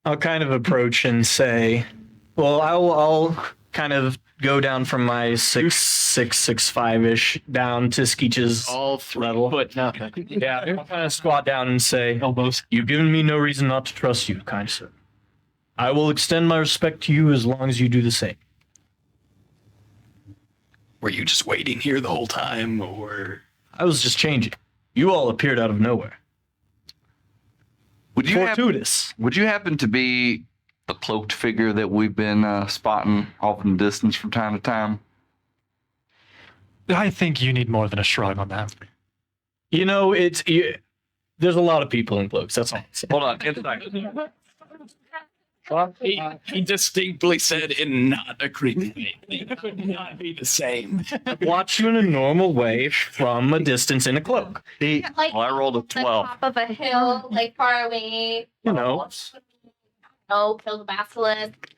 I'll kind of approach and say, well, I'll kind of go down from my 6'5" down to Skeech's All 3 level. foot nothing. Yeah, I'll kind of squat down and say, almost, you've given me no reason not to trust you, kind sir. I will extend my respect to you as long as you do the same. Were you just waiting here the whole time, or? I was just changing. You all appeared out of nowhere. Would you Fortuitous. would you happen to be the cloaked figure that we've been spotting off in the distance from time to time? I think you need more than a shrug on that. You know, there's a lot of people in cloaks. That's all. Hold on. Insight. He distinctly said in not a creepy way. They could not be the same. Watch you in a normal way from a distance in a cloak. Like Well, I rolled a 12. top of a hill, like far away. You know. No, kill the basilisk.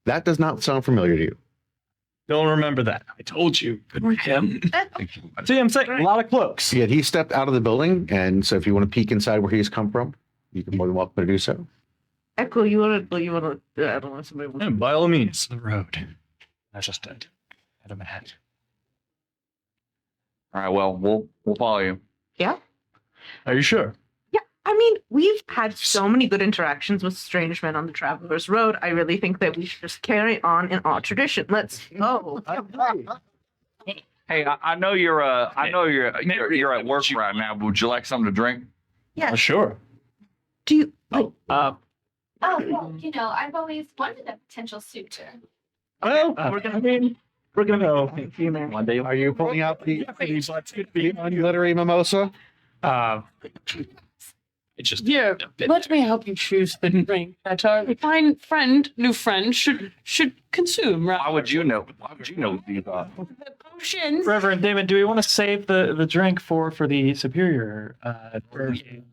That does not sound familiar to you. Don't remember that. I told you. Good for him. See, I'm saying a lot of cloaks. Yeah, he stepped out of the building, and so if you want to peek inside where he's come from, you can more than welcome to do so. Echo, you want to? I don't know. Somebody wants Yeah, by all means. The road. I just did. Had a man. All right. Well, we'll follow you. Yeah. Are you sure? Yeah. I mean, we've had so many good interactions with strange men on the Traveler's Road. I really think that we should just carry on in our tradition. Let's go. Hey, I know you're at work right now. But would you like something to drink? Yeah. Sure. Do you like? Oh, well, you know, I've always wanted a potential suitor. Well, we're gonna go. One day, are you pulling out the unglittery mimosa? It's just Yeah, let me help you choose the drink that our new friend should consume, right? Why would you know? Why would you know these are? The potions. Reverend Damon, do we want to save the drink for the superior?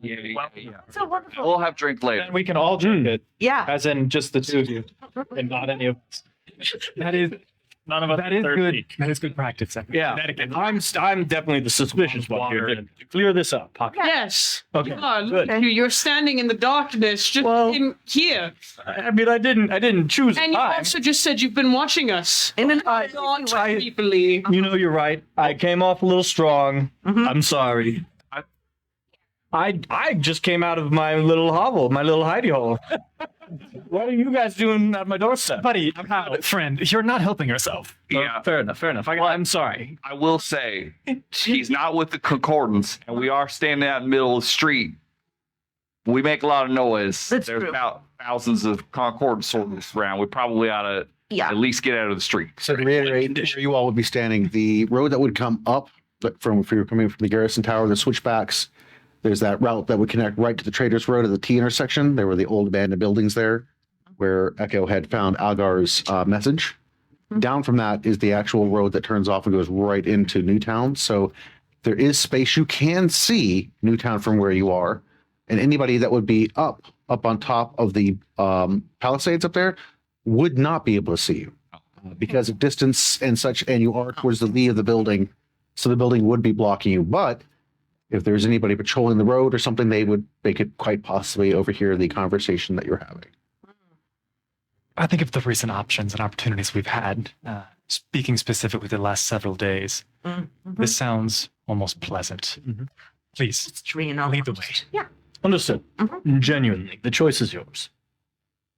Yeah. So wonderful. We'll have drink later. Then we can all drink it, Yeah. as in just the two of you, and not any of us. That is None of us. that is are good. thirsty. That is good practice. Yeah, Connecticut. I'm definitely the suspicious one here. Water. To clear this up. Yes. Okay. Come on. Good. You're standing in the darkness, just Well- in here, I mean, I didn't choose and you time. also just said you've been watching us. In an Not I- creepily. You know, you're right. I came off a little strong. Mhm. I'm sorry. I just came out of my little hovel, my little hidey hole. What are you guys doing at my doorstep? Buddy, friend, you're not helping yourself. Yeah. Fair enough. I'm sorry. I will say, he's not with the concordance, and we are standing out in the middle of the street. We make a lot of noise. That's There's true. about thousands of concordance soldiers around. We probably ought to at least get out of the street. So to reiterate, where you all would be standing, the road that would come up from if you were coming from the garrison tower, the switchbacks There's that route that would connect right to the Traders Road at the T intersection. There were the old abandoned buildings there where Echo had found Algar's message. Down from that is the actual road that turns off and goes right into Newtown. So there is space. You can see Newtown from where you are. And anybody that would be up on top of the Palisades up there would not be able to see you because of distance and such. And you are towards the lee of the building. So the building would be blocking you. But if there's anybody patrolling the road or something, they could quite possibly overhear the conversation that you're having. I think of the recent options and opportunities we've had, speaking specifically the last several days. This sounds almost pleasant. Please, lead the way. Yeah. Understood. Genuinely, the choice is yours.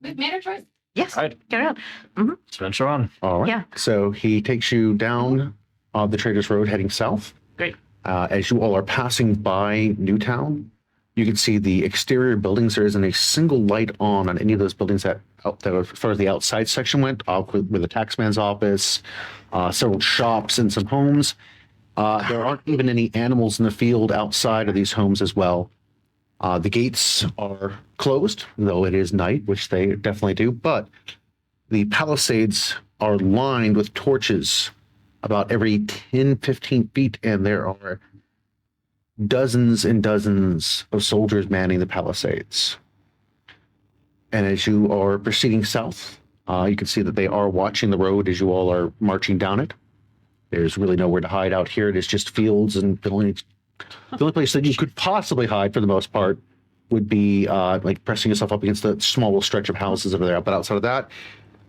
We've made our choice. Yes. All right. Carry on. Let's venture on. All right. Yeah. So he takes you down the Traders Road heading south. Great. As you all are passing by Newtown, you can see the exterior buildings. There isn't a single light on any of those buildings that as far as the outside section went, with the taxman's office, several shops and some homes. There aren't even any animals in the field outside of these homes as well. The gates are closed, though it is night, which they definitely do. But the palisades are lined with torches about every 10, 15 feet, and there are dozens and dozens of soldiers manning the palisades. And as you are proceeding south, you can see that they are watching the road as you all are marching down it. There's really nowhere to hide out here. It is just fields, and the only place that you could possibly hide for the most part would be like pressing yourself up against the small little stretch of houses over there. But outside of that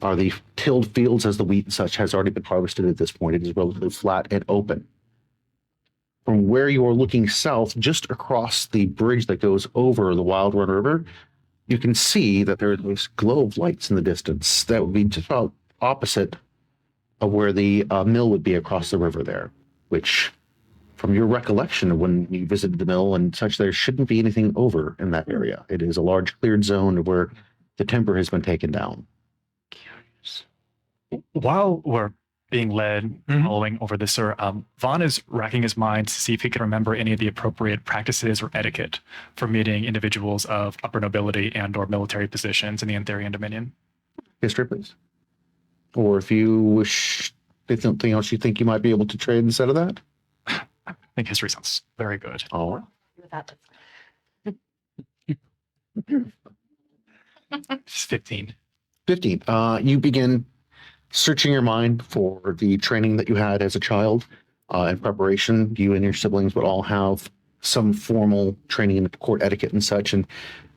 are the tilled fields, as the wheat and such has already been harvested at this point. It is relatively flat and open. From where you are looking south, just across the bridge that goes over the Wild Run River, you can see that there are those glow of lights in the distance that would be just about opposite of where the mill would be across the river there, which from your recollection of when you visited the mill and such, there shouldn't be anything over in that area. It is a large cleared zone where the timber has been taken down. While we're being led, following over this, sir, Vaughn is racking his mind to see if he can remember any of the appropriate practices or etiquette for meeting individuals of upper nobility and or military positions in the Antherian Dominion. History, please. Or if you wish, there's something else you think you might be able to trade instead of that? I think history sounds very good. All right. It's 15. 15. You begin searching your mind for the training that you had as a child in preparation. You and your siblings would all have some formal training in court etiquette and such, and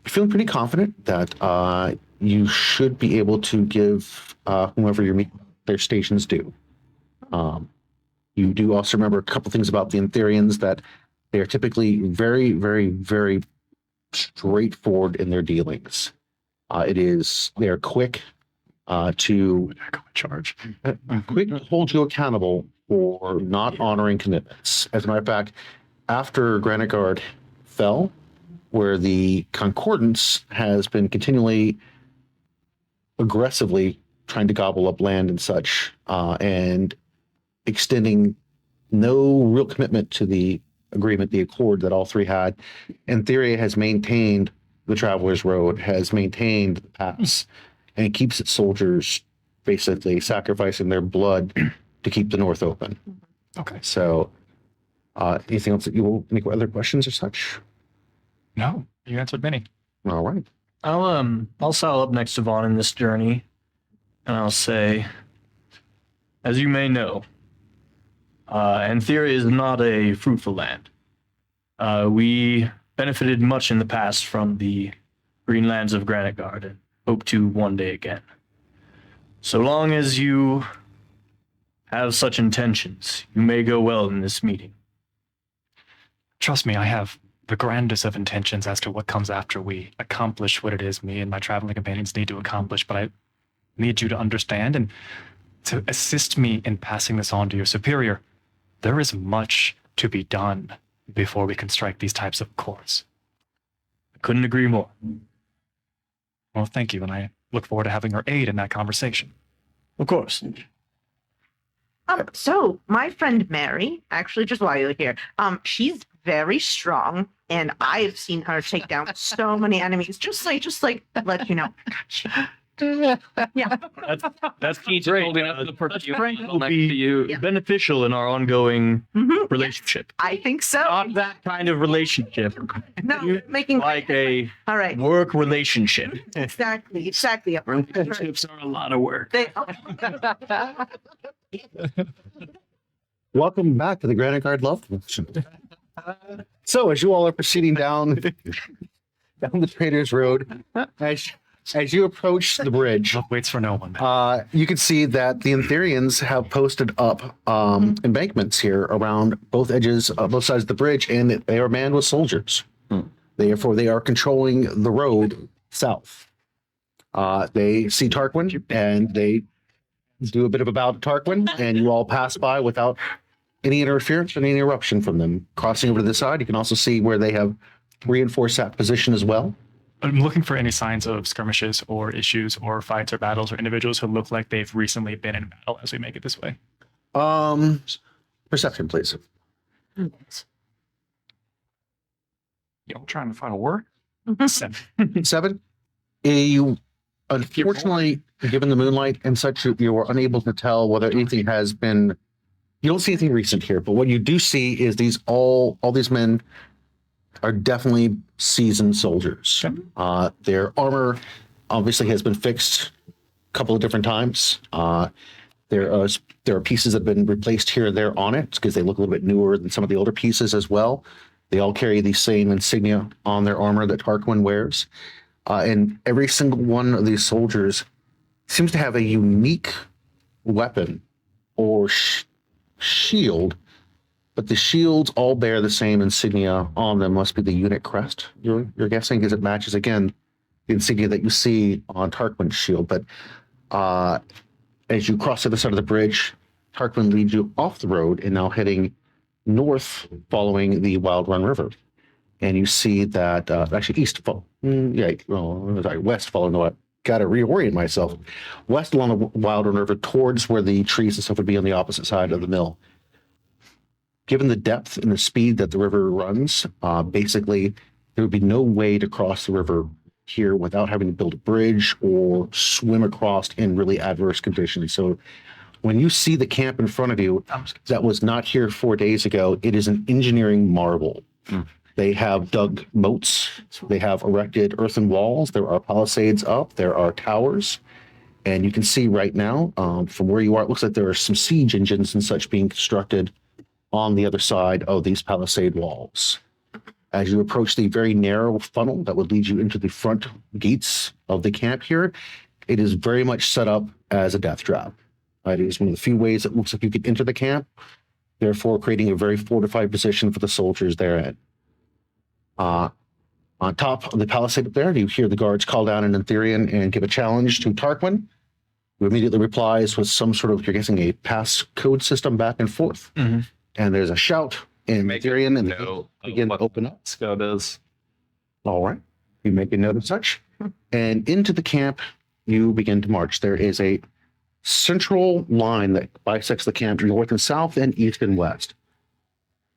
you're feeling pretty confident that you should be able to give whomever you meet their stations due. You do also remember a couple things about the Antherians, that they are typically very, very, very straightforward in their dealings. They are quick to charge, quick to hold you accountable for not honoring commitments. As a matter of fact, after Granitegard fell, where the Concordance has been continually aggressively trying to gobble up land and such, and extending no real commitment to the agreement, the accord that all three had, Antheria has maintained the Traveler's Road, has maintained the pass, and it keeps its soldiers basically sacrificing their blood to keep the North open. Okay. So, anything else that any other questions or such? No, you answered many. All right. I'll saddle up next to Vaughn in this journey, and I'll say, as you may know, Antheria is not a fruitful land. We benefited much in the past from the green lands of Granitegard and hope to one day again. So long as you have such intentions, you may go well in this meeting. Trust me, I have the grandest of intentions as to what comes after we accomplish what it is me and my traveling companions need to accomplish, but I need you to understand and to assist me in passing this on to your superior. There is much to be done before we can strike these types of accords. I couldn't agree more. Well, thank you, and I look forward to having your aid in that conversation. Of course. So my friend Mary, actually, just while you're here, she's very strong And I've seen her take down so many enemies. Just like let you know. Yeah. That's key to Great. holding up the That's perfume Frank next will to be you. Beneficial in our ongoing relationship. I think so. Not that kind of relationship. No, making Like a all right. work relationship. Exactly. Relationships are a lot of work. They Welcome back to the Granitegard Love Collection. So, as you all are proceeding down the Traders Road, as you approach the bridge, Waits for no one. you can see that the Antherians have posted up embankments here around both edges, both sides of the bridge, and they are manned with soldiers. Therefore, they are controlling the road south. They see Tarquin, and they do a bit of a bow to Tarquin, and you all pass by without any interference or any interruption from them. Crossing over to the side, you can also see where they have reinforced that position as well. I'm looking for any signs of skirmishes or issues or fights or battles or individuals who look like they've recently been in battle as we make it this way. Perception, please. Yeah, I'm trying to find a word. 7. 7. You, unfortunately, given the moonlight and such, you are unable to tell whether anything has been. You don't see anything recent here, but what you do see is all these men are definitely seasoned soldiers. Their armor obviously has been fixed a couple of different times. There are pieces that have been replaced here and there on it because they look a little bit newer than some of the older pieces as well. They all carry the same insignia on their armor that Tarquin wears. And every single one of these soldiers seems to have a unique weapon or shield, but the shields all bear the same insignia on them. Must be the unit crest, you're guessing, because it matches, again, the insignia that you see on Tarquin's shield. But as you cross to the side of the bridge, Tarquin leads you off the road and now heading north following the Wild Run River. And you see that, actually west following the, got to reorient myself. West along the Wild Run River towards where the trees and stuff would be on the opposite side of the mill. Given the depth and the speed that the river runs, basically there would be no way to cross the river here without having to build a bridge or swim across in really adverse conditions. So when you see the camp in front of you that was not here 4 days ago, it is an engineering marvel. They have dug moats. They have erected earthen walls. There are palisades up. There are towers. And you can see right now, from where you are, it looks like there are some siege engines and such being constructed on the other side of these palisade walls. As you approach the very narrow funnel that would lead you into the front gates of the camp here, it is very much set up as a death trap. It is one of the few ways it looks like you could enter the camp, therefore creating a very fortified position for the soldiers therein. On top of the palisade up there, you hear the guards call down an Antherian and give a challenge to Tarquin, who immediately replies with some sort of, you're guessing, a pass code system back and forth. Mm-hmm. And there's a shout in Antherian, and they begin to open up. Scout is. All right. You make a note of such. And into the camp, you begin to march. There is a central line that bisects the camp north and south and east and west.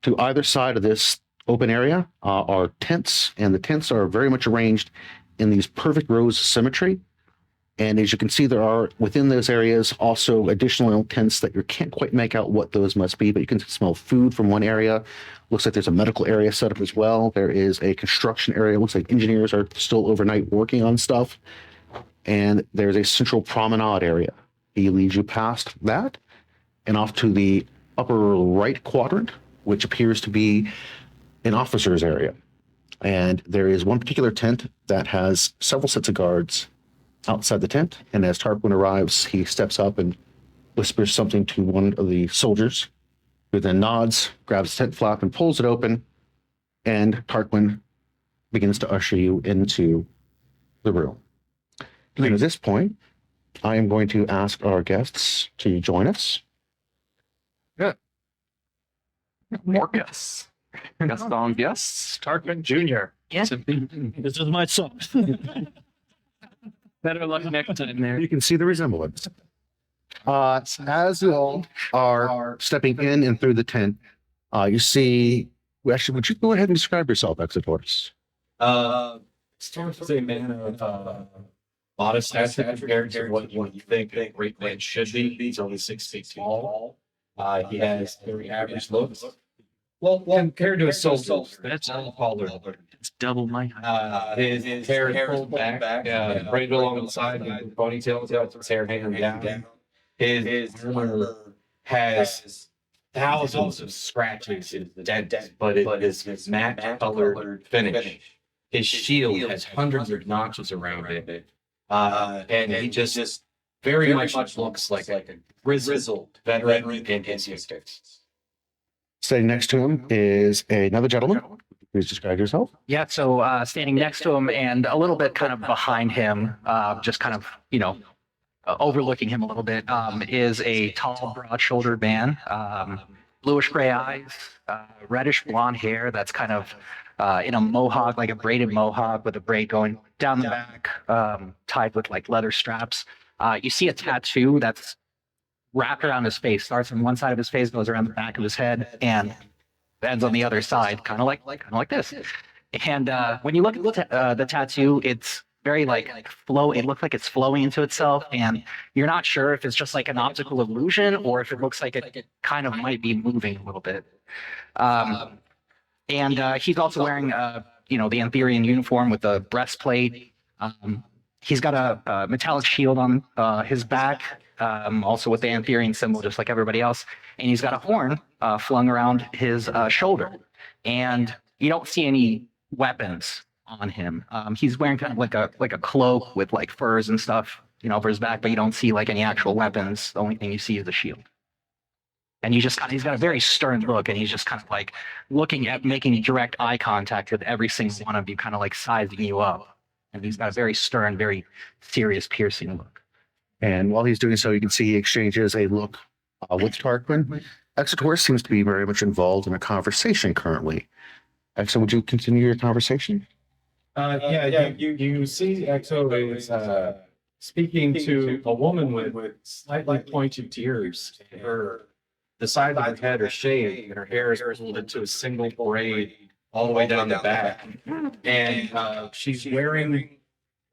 To either side of this open area are tents, and the tents are very much arranged in these perfect rows of symmetry. And as you can see, there are within those areas also additional tents that you can't quite make out what those must be, but you can smell food from one area. Looks like there's a medical area set up as well. There is a construction area. Looks like engineers are still overnight working on stuff. And there's a central promenade area. He leads you past that and off to the upper right quadrant, which appears to be an officer's area. And there is one particular tent that has several sets of guards outside the tent. And as Tarquin arrives, he steps up and whispers something to one of the soldiers, who then nods, grabs the tent flap and pulls it open. And Tarquin begins to usher you into the room. And at this point, I am going to ask our guests to join us. Yeah. More guests. Guest on guests. Tarquin Jr. Yeah. This is my son. Better luck next time there. You can see the resemblance. As you all are stepping in and through the tent, you see Well, actually, would you go ahead and describe yourself, Exotaurus? Storms is a man of modest stature compared to what you think a great man should be. He's only 6 feet tall. He has very average looks. Well, compared to his soul, that's all taller. It's double my height. His hair is pulled back, braided along the side, with ponytails out, his hair hanging down. His armor has thousands of scratches and dents, but it is his matte colored finish. His shield has hundreds of notches around it. And he just very much looks like a grizzled veteran in his years. Sitting next to him is another gentleman. Please describe yourself. Yeah, so standing next to him and a little bit kind of behind him, just kind of, overlooking him a little bit, is a tall, broad-shouldered man, bluish gray eyes, reddish blonde hair that's kind of in a mohawk, like a braided mohawk with a braid going down the back, tied with like leather straps. You see a tattoo that's wrapped around his face, starts on one side of his face, goes around the back of his head, and ends on the other side, kind of like this. And when you look at the tattoo, it's very like flow. It looks like it's flowing into itself, and you're not sure if it's just like an optical illusion or if it looks like it kind of might be moving a little bit. And he's also wearing, the Antherian uniform with the breastplate. He's got a metallic shield on his back, also with the Antherian symbol, just like everybody else. And he's got a horn flung around his shoulder. And you don't see any weapons on him. He's wearing kind of like a cloak with like furs and stuff, over his back, but you don't see like any actual weapons. The only thing you see is the shield. And he's got a very stern look, and he's just kind of like looking at making direct eye contact with every single one of you, kind of like sizing you up. And he's got a very stern, very serious, piercing look. And while he's doing so, you can see he exchanges a look with Tarquin. Exotaurus seems to be very much involved in a conversation currently. Exo, would you continue your conversation? You see Exo is speaking to a woman with slightly pointed ears. The side of her head are shaved, and her hair is pulled into a single braid all the way down the back. And she's wearing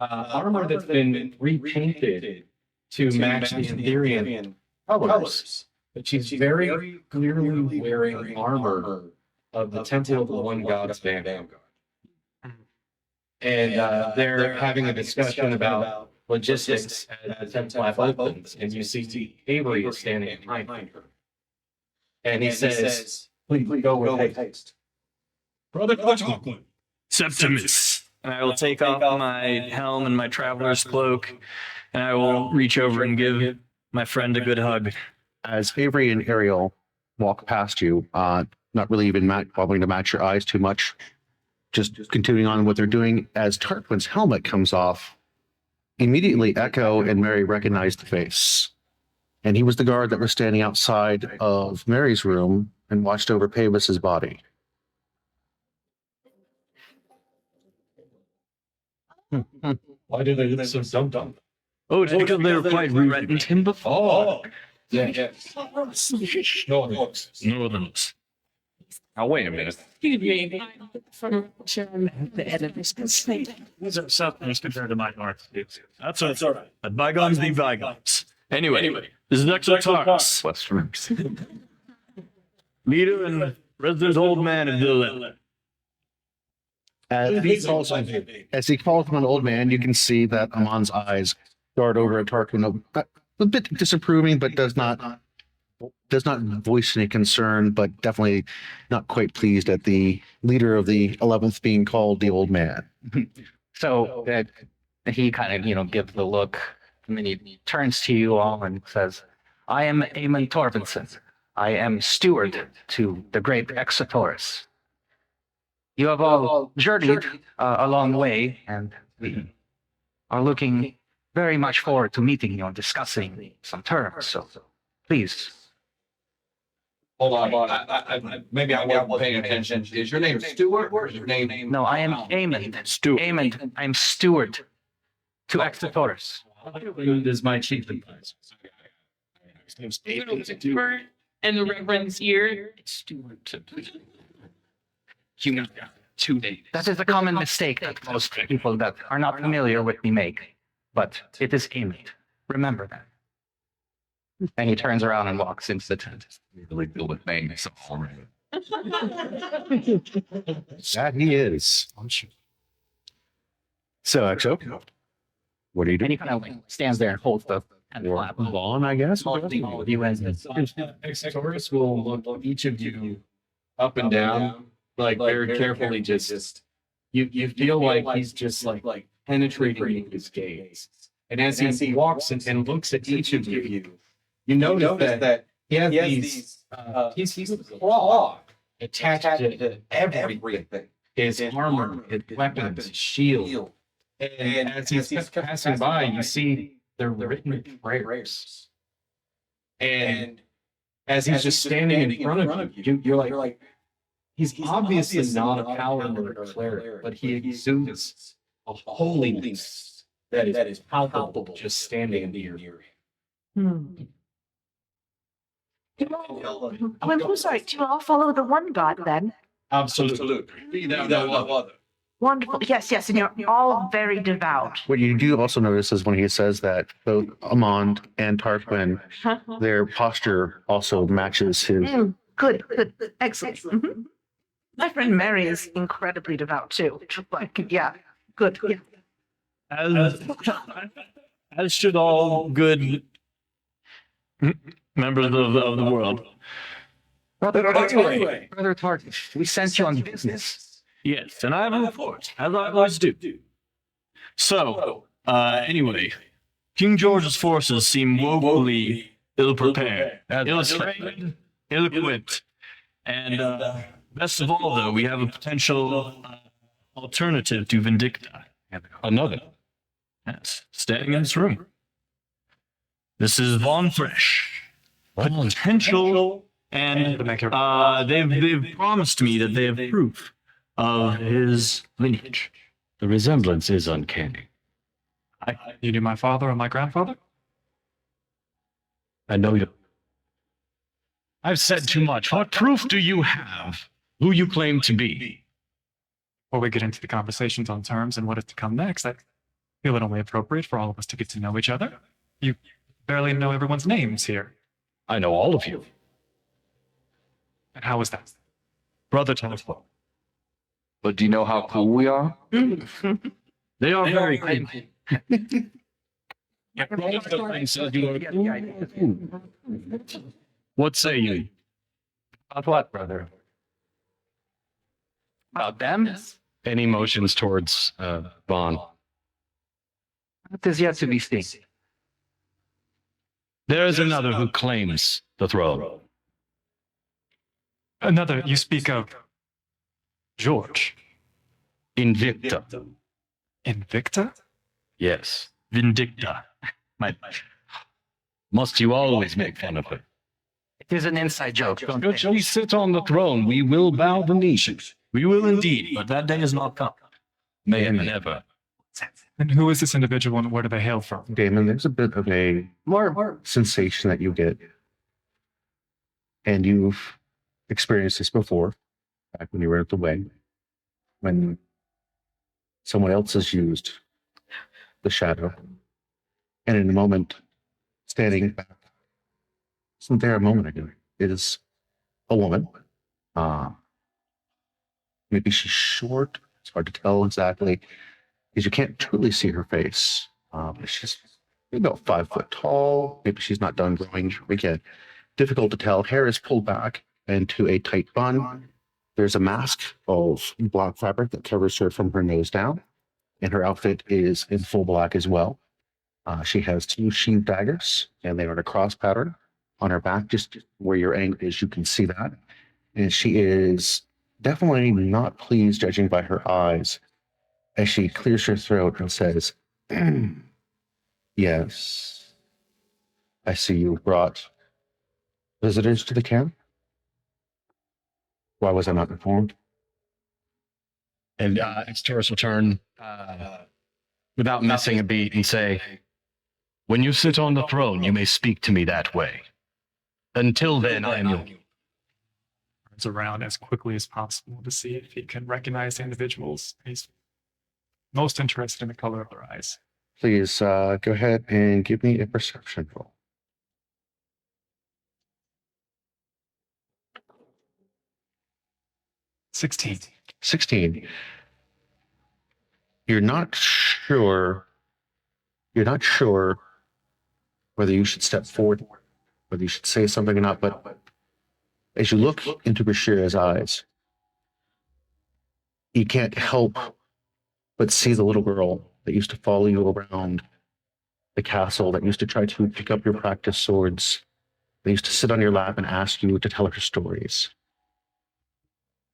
armor that's been repainted to match the Antherian colors. But she's very clearly wearing armor of the Temple of the One God's Vanguard. And they're having a discussion about logistics as the temple opens, and you see Avery is standing behind her. And he says, please go with haste. Brother Tarquin. Septimus. And I will take off my helm and my traveler's cloak, and I will reach over and give my friend a good hug. As Avery and Ariel walk past you, not really even bothering to match your eyes too much, just continuing on what they're doing, as Tarquin's helmet comes off, immediately Echo and Mary recognize the face. And he was the guard that was standing outside of Mary's room and watched over Pavis's body. Why did they look so dumb? Oh, it's because they were quite threatened him before. Yeah. Northerners. Now, wait a minute. These are Southerners compared to my North. That's all right. But bygones be bygones. Anyway, this is Exotaurus, Westerners. leader and resident old man of Villa. As he calls him an old man, you can see that Amon's eyes dart over at Tarquin, a bit disapproving, but does not voice any concern, but definitely not quite pleased at the leader of the 11th being called the old man. So he kind of, gives the look, and then he turns to you all and says, I am Eamon Torbenson. I am steward to the great Exotaurus. You have all journeyed a long way, and we are looking very much forward to meeting you and discussing some terms. So please. Hold on. Maybe I wasn't paying attention. Is your name Stuart, or is your name? No, I am Eamon. Steward. Eamon, I'm steward to Exotaurus. Is my chief advisor. And the Reverend's ear. Steward. human 2 days. That is a common mistake that most people that are not familiar with me make, but it is innate. Remember that. And he turns around and walks into the tent. Really deal with names already. That he is. So, Exo, what are you And doing? he kind of like stands there and holds the tent flap. Vaughn, I guess. Holding all of you as Exodus will look each of you up and down, like very carefully. Just you feel like he's just like penetrating his gaze, and as he walks and looks at each of you, you notice that he has these pieces of claw attached to everything: his armor, his weapons, his shield. And as he's passing by, you see they're written prayers. And as he's just standing in front of you, you're like, he's obviously not a paladin or cleric, but he exudes a holiness that is palpable just standing near him. I'm sorry. Do you all follow the one god then? Absolutely. Be thou no other. Wonderful. Yes, and you're all very devout. What you do also notice is when he says that both Amand and Tarquin, their posture also matches his. Good. Excellent. Mhm. My friend Mary is incredibly devout too. Like, yeah, good. Yeah. As should all good members of the world. Brother Tarkin, we sent you on business. Yes, and I have a report, as I always do. So, anyway, King George's forces seem woefully ill-prepared, ill-trained, ill-equipped. And best of all, though, we have a potential alternative to Vindicta. Another. Yes, standing in this room. This is Von Fresh. Potential, and they've promised me that they have proof of his lineage. The resemblance is uncanny. You knew my father and my grandfather? I know you. I've said too much. What proof do you have who you claim to be? Before we get into the conversations on terms and what is to come next, I feel it only appropriate for all of us to get to know each other. You barely know everyone's names here. I know all of you. And how was that? Brother Telephone. But do you know how cool we are? They are very cool. What say you? About what, brother? About them? Any motions towards Vaughn? That is yet to be seen. There is another who claims the throne. Another, you speak of George. Invicta. Invicta? Yes. Vindicta. Must you always make fun of her? It is an inside joke. Should she sit on the throne, we will bow the knee. We will indeed, but that day is not come. May it never. And who is this individual and where do they hail from? Damon, there's a bit of a More. sensation that you get. And you've experienced this before, back when you were at the wedding, when someone else has used the shadow. And in a moment, standing back, isn't there a moment ago? It is a woman. Maybe she's short. It's hard to tell exactly because you can't truly see her face. But she's maybe about 5 foot tall. Maybe she's not done growing. Again, difficult to tell. Hair is pulled back into a tight bun. There's a mask of black fabric that covers her from her nose down. And her outfit is in full black as well. She has 2 sheathed daggers, and they are in a cross pattern on her back, just where your angle is, you can see that. And she is definitely not pleased, judging by her eyes, as she clears her throat and says, "Yes, I see you brought visitors to the camp. Why was I not informed?" And Extoris will turn without missing a beat and say, "When you sit on the throne, you may speak to me that way. Until then, I am your..." turns around as quickly as possible to see if he can recognize the individuals. He's most interested in the color of their eyes. Please go ahead and give me a perception roll. 16. You're not sure whether you should step forward, whether you should say something or not, but as you look into Bashir's eyes, you can't help but see the little girl that used to follow you around the castle, that used to try to pick up your practice swords, that used to sit on your lap and ask you to tell her stories.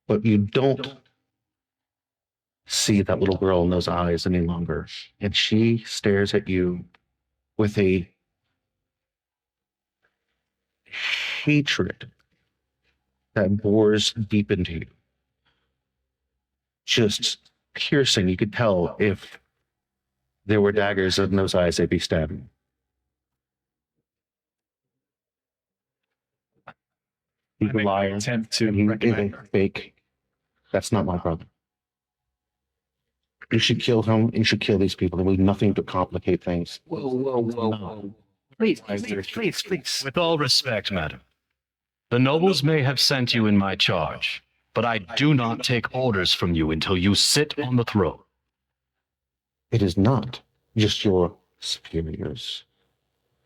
But you don't see that little girl in those eyes any longer, and she stares at you with a hatred that bores deep into you. Just piercing. You could tell if there were daggers in those eyes, they'd be stabbing. He's a liar. Attempt to He is recognize a fake. That's not my brother. You should kill him. You should kill these people. There will be nothing to complicate things. Whoa. Please. With all respect, madam, the nobles may have sent you in my charge, but I do not take orders from you until you sit on the throne. It is not just your superiors,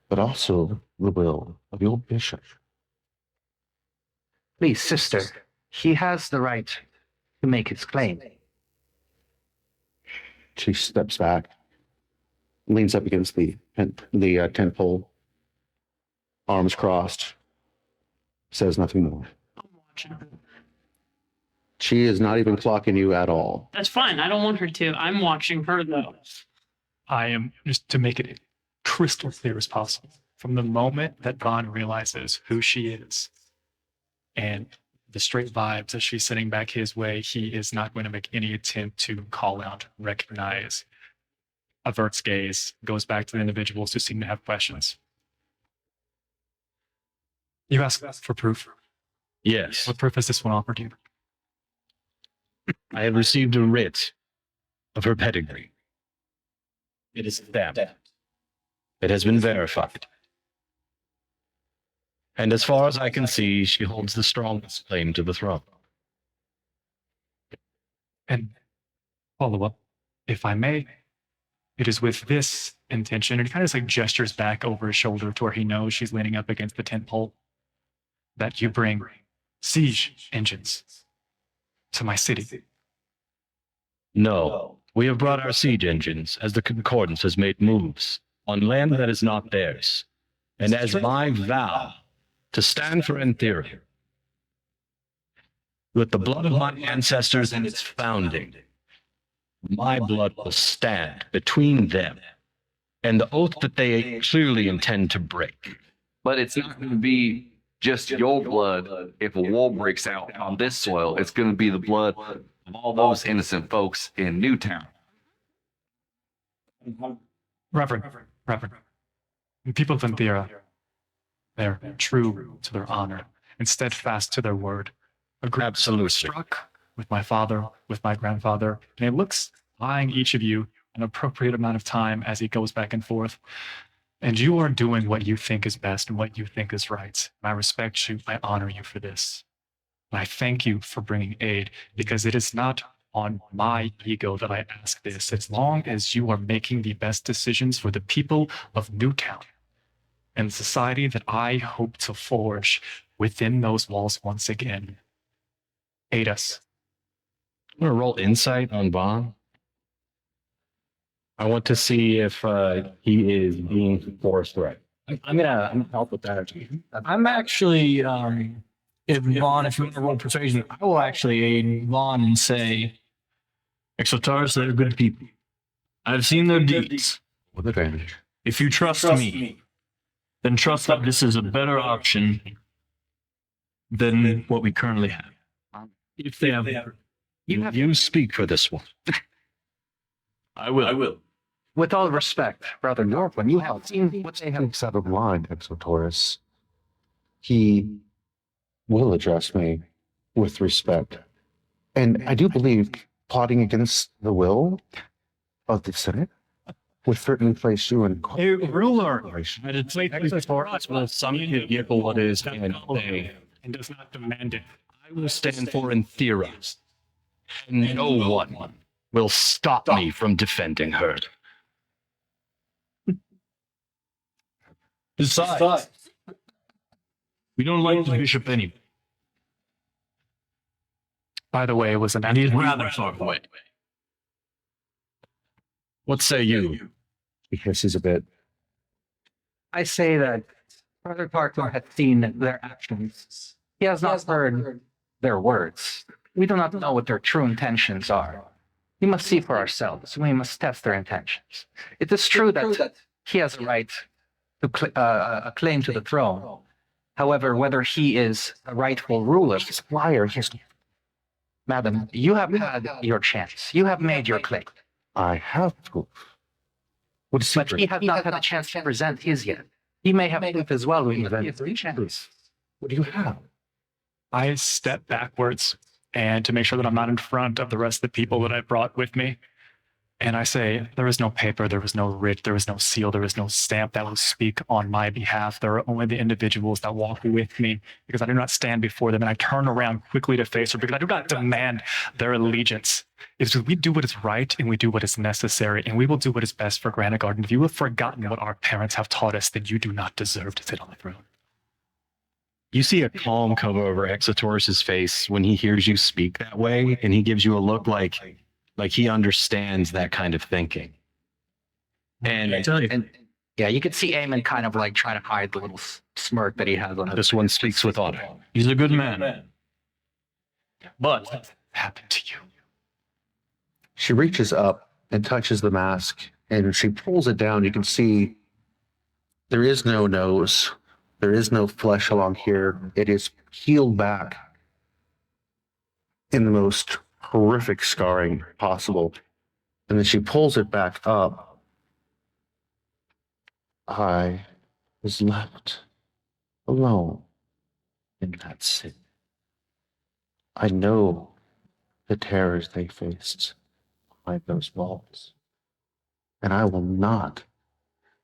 but also the will of your bishop. Please, sister, he has the right to make his claim. She steps back, leans up against the tent pole, arms crossed, says nothing more. She is not even clocking you at all. That's fine. I don't want her to. I'm watching her though. I am, just to make it crystal clear as possible, from the moment that Vaughn realizes who she is and the straight vibes as she's sitting back his way, he is not going to make any attempt to call out, recognize, averts gaze, goes back to the individuals who seem to have questions. You ask for proof. Yes. What proof has this one offered you? I have received a writ of her pedigree. It is stamped. It has been verified. And as far as I can see, she holds the strongest claim to the throne. And follow up, if I may, it is with this intention, and he kind of just like gestures back over his shoulder to where he knows she's leaning up against the tent pole, that you bring siege engines to my city. No, we have brought our siege engines as the Concordance has made moves on land that is not theirs, and as my vow to stand for Enthera, with the blood of my ancestors and its founding, my blood will stand between them and the oath that they clearly intend to break. But it's not going to be just your blood if a war breaks out on this soil. It's going to be the blood of all those innocent folks in Newtown. Reverend, the people of Enthera, they're true to their honor and steadfast to their word. Absolutely. Struck with my father, with my grandfather, and he looks eyeing each of you an appropriate amount of time as he goes back and forth. And you are doing what you think is best and what you think is right. I respect you. I honor you for this. And I thank you for bringing aid, because it is not on my ego that I ask this, as long as you are making the best decisions for the people of Newtown and the society that I hope to forge within those walls once again. Aid us. I'm going to roll insight on Vaughn. I want to see if he is being forthright. I'm gonna help with that. I'm actually, if Vaughn, if you want to roll persuasion, I will actually aid Vaughn and say, Exotaris, they're good people. I've seen their deeds. With advantage. If you trust me, then trust that this is a better option than what we currently have. If they have, You speak for this one. I will. With all respect, Brother Northwind, you have seen what they have. Thinks out of line, Exotaurus. He will address me with respect. And I do believe plotting against the will of the Senate would certainly place you in A ruler meditates for us will summon what is and they, and does not demand it. I will stand for Inthera, and no one will stop me from defending her. Besides, we don't like the bishop anyway. By the way, it was an And he'd rather talk away. What say you? He hisses a bit. I say that Brother Parker has seen their actions. He has not heard their words. We do not know what their true intentions are. We must see for ourselves. We must test their intentions. It is true that he has a right to a claim to the throne. However, whether he is a rightful ruler, his liar, his... Madam, you have had your chance. You have made your claim. I have proof. But he has not had a chance to present his yet. He may have proof as well. We have three chances. What do you have? I step backwards and to make sure that I'm not in front of the rest of the people that I brought with me. And I say, there is no paper, there is no writ, there is no seal, there is no stamp that will speak on my behalf. There are only the individuals that walk with me because I do not stand before them. And I turn around quickly to face her because I do not demand their allegiance. It's just we do what is right and we do what is necessary and we will do what is best for Granitegard. And if you have forgotten what our parents have taught us, then you do not deserve to sit on the throne. You see a calm come over Exotaurus's face when he hears you speak that way, and he gives you a look like he understands that kind of thinking. And yeah, you could see Eamon kind of like trying to hide the little smirk that he has on his this one speaks with honor. He's a good man. But what happened to you? She reaches up and touches the mask, and she pulls it down. You can see there is no nose. There is no flesh along here. It is peeled back in the most horrific scarring possible. And then she pulls it back up. I was left alone in that city. I know the terrors they faced behind those walls. And I will not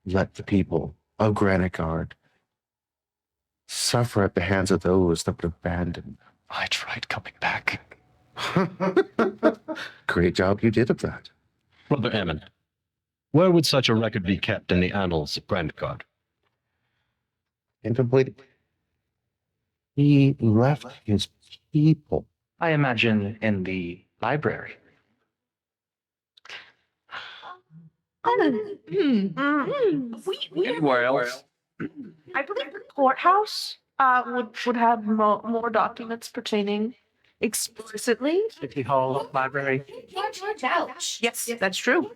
let the people of Granitegard suffer at the hands of those that would abandon them. I tried coming back. Great job you did of that. Brother Eamon, where would such a record be kept in the annals of Granitegard? Incomplete. He left his people. I imagine in the library. Anywhere else? I believe the courthouse would have more documents pertaining explicitly. City Hall, library. Yes, that's true.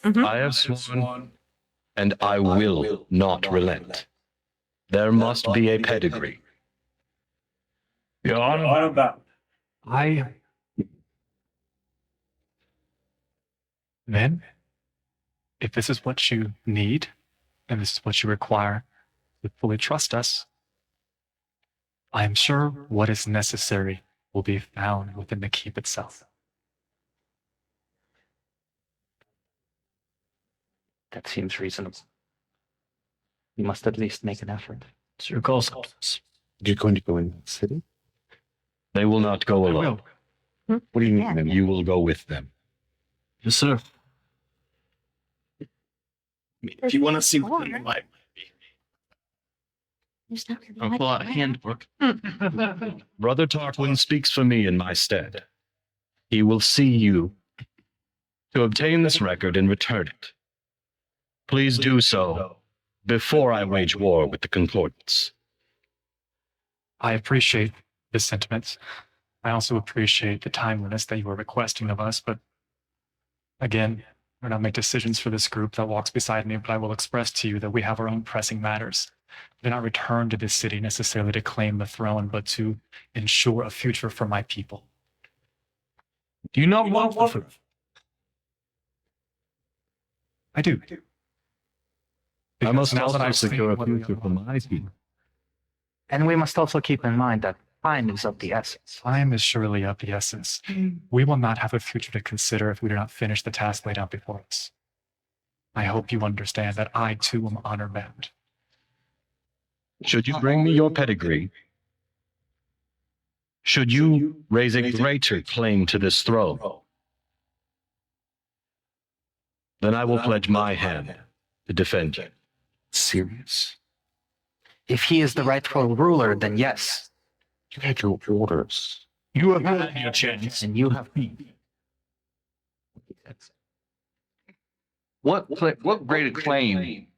I have sworn, and I will not relent. There must be a pedigree. Your Honor, Then, if this is what you need, and this is what you require to fully trust us, I am sure what is necessary will be found within the keep itself. That seems reasonable. You must at least make an effort. It's your call, Scouts. You're going to go in the city? They will not go alone. What do you mean? You will go with them. Yes, sir. If you want to see what they like, I'll pull out a handbook. Brother Tarquin speaks for me in my stead. He will see you to obtain this record and return it. Please do so before I wage war with the Concordance. I appreciate the sentiments. I also appreciate the timeliness that you are requesting of us, but again, I do not make decisions for this group that walks beside me, but I will express to you that we have our own pressing matters. I did not return to this city necessarily to claim the throne, but to ensure a future for my people. Do you not want the throne? I do. I must now that also I've secure a seen what future for my people. And we must also keep in mind that Time is of the essence. Time is surely of the essence. We will not have a future to consider if we do not finish the task laid out before us. I hope you understand that I too am honor bound. Should you bring me your pedigree, should you raise a greater claim to this throne, then I will pledge my hand to defend you. Serious? If he is the rightful ruler, then yes. You had your orders. You have had your chance. And you have What greater claim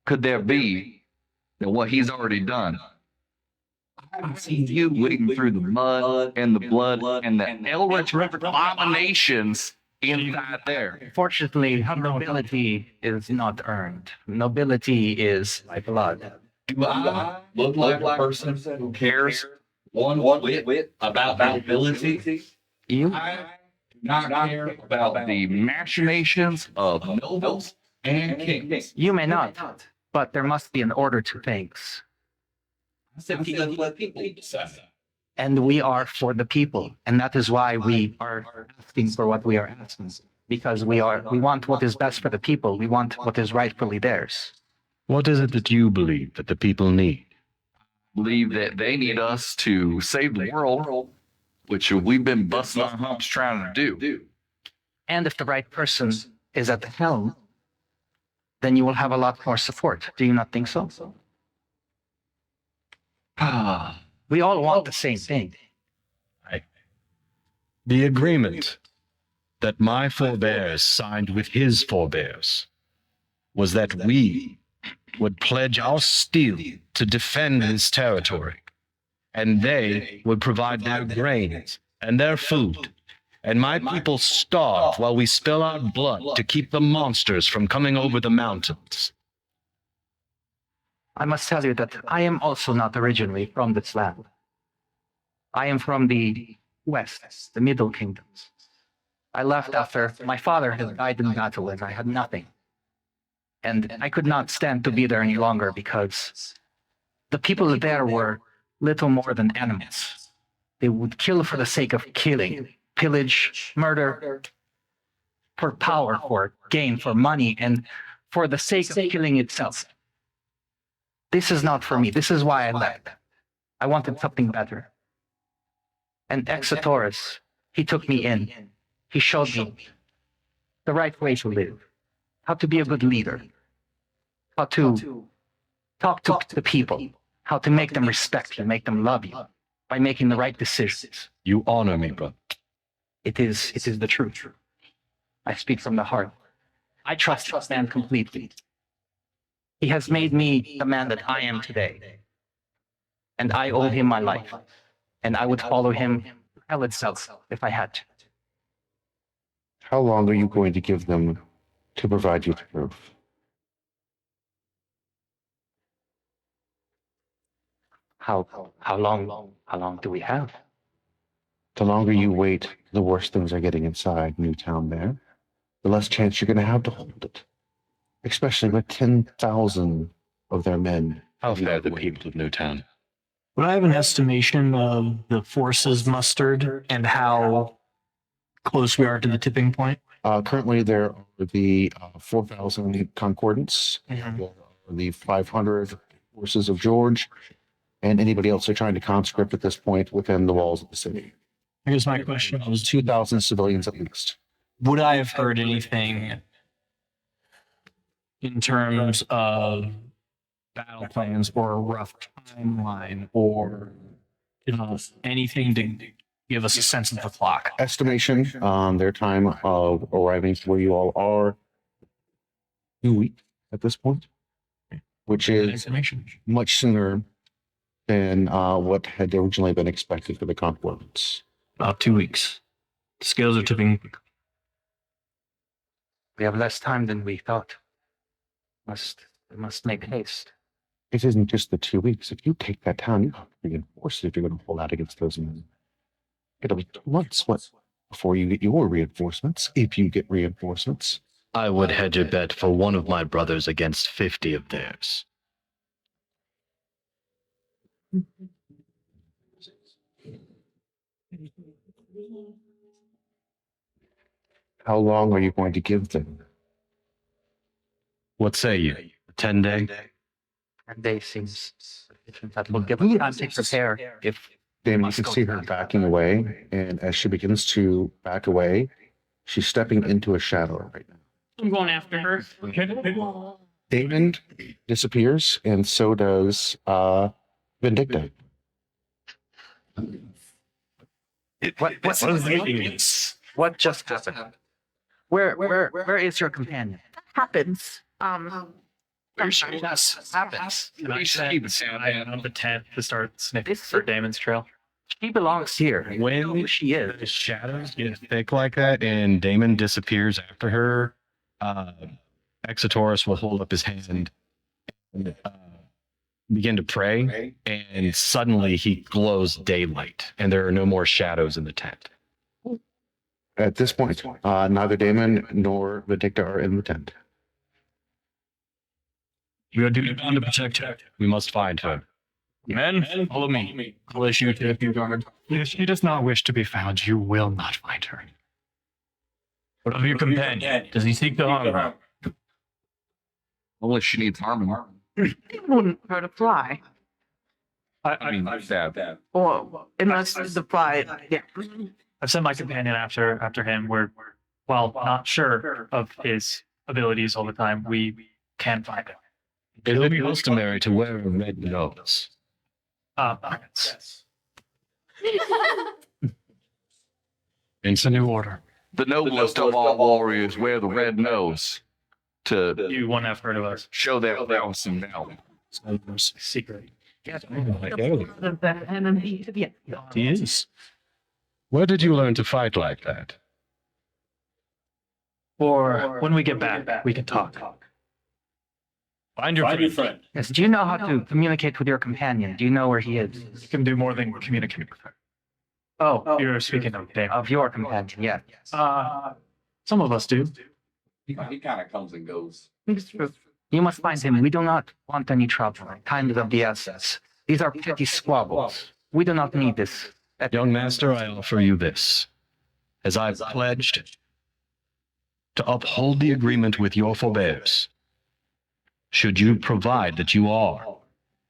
could there be than what he's already done? I've seen you wading through the mud and the blood and the eldritch abominations inside there. Fortunately, nobility is not earned. Nobility is by blood. Do I look like a person who cares one whit about nobility? You? I do not care about The machinations of nobles and kings. You may not, but there must be an order to things. I said let people decide. And we are for the people. And that is why we are asking for what we are asking. Because we want what is best for the people. We want what is rightfully theirs. What is it that you believe that the people need? Believe that they need us to save the world, which we've been busting our humps trying to do. And if the right person is at the helm, then you will have a lot more support. Do you not think so? We all want the same thing. The agreement that my forebears signed with his forebears was that we would pledge our steel to defend his territory, and they would provide their grains and their food, and my people starve while we spill our blood to keep the monsters from coming over the mountains. I must tell you that I am also not originally from this land. I am from the West, the Middle Kingdoms. I left after my father had died in battle and I had nothing. And I could not stand to be there any longer because the people there were little more than animals. They would kill for the sake of killing, pillage, murder, for power, for gain, for money, and for the sake of killing itself. This is not for me. This is why I left. I wanted something better. And Exotaurus, he took me in. He showed me the right way to live, how to be a good leader, how to talk to the people, how to make them respect you, make them love you by making the right decisions. You honor me, brother. It is the truth. I speak from the heart. I trust this man completely. He has made me the man that I am today. And I owe him my life. And I would follow him to hell itself if I had to. How long are you going to give them to provide you the proof? How long do we have? The longer you wait, the worse things are getting inside Newtown there. The less chance you're going to have to hold it. Especially with 10,000 of their men. How fare the people of Newtown? Would I have an estimation of the forces mustered and how close we are to the tipping point? Currently, there are the 4,000 concordants, the 500 forces of George, and anybody else they're trying to conscript at this point within the walls of the city. Here's my question. There's 2,000 civilians at least. Would I have heard anything in terms of battle plans or a rough timeline or anything to give us a sense of the clock? Estimation on their time of arriving to where you all are, 2 weeks at this point, which is much sooner than what had originally been expected for the concordance. About 2 weeks. The scales are tipping. We have less time than we thought. We must make haste. It isn't just the 2 weeks. If you take that town, you have to reinforce it if you're going to hold out against those men. It'll be 2 months before you get your reinforcements, if you get reinforcements. I would hedge a bet for one of my brothers against 50 of theirs. How long are you going to give them? What say you? 10 day? 10 days seems sufficient. That will give us time to prepare if Damon, you can see her backing away, and as she begins to back away, she's stepping into a shadow right now. I'm going after her. Damon disappears, and so does Vindicta. What just happened? Where is your companion? Happens. Just happens. And I said, I on the tent to start sniffing for Damon's trail. She belongs here. When she is. the shadows get thick like that and Damon disappears after her, Exotaurus will hold up his hand and begin to pray, and suddenly he glows daylight, and there are no more shadows in the tent. At this point, neither Damon nor Vindicta are in the tent. We are bound to protect her. We must find her. Men, follow me. I'll issue to you guard. If she does not wish to be found, you will not find her. What of your companion? Does he seek to harm her? Only she needs harming. It wouldn't hurt a fly. I mean, stab. Or unless the fly, yeah. I've sent my companion after him. We're while not sure of his abilities all the time, we can find him. It will be customary to wear a red nose. Yes. It's a new order. The noblest of all warriors wear the red nose to You wouldn't have heard of us. show their prowess and valor. Secret. The enemy to the Yes. Where did you learn to fight like that? Or when we get back, we can talk. Find your friend. Yes. Do you know how to communicate with your companion? Do you know where he is? You can do more than communicate with her. Oh, you're speaking of Damon. Of your companion, yeah. Some of us do. He kind of comes and goes. You must find him. We do not want any trouble. Time is of the essence. These are petty squabbles. We do not need this. Young master, I offer you this. As I've pledged to uphold the agreement with your forebears, should you provide that you are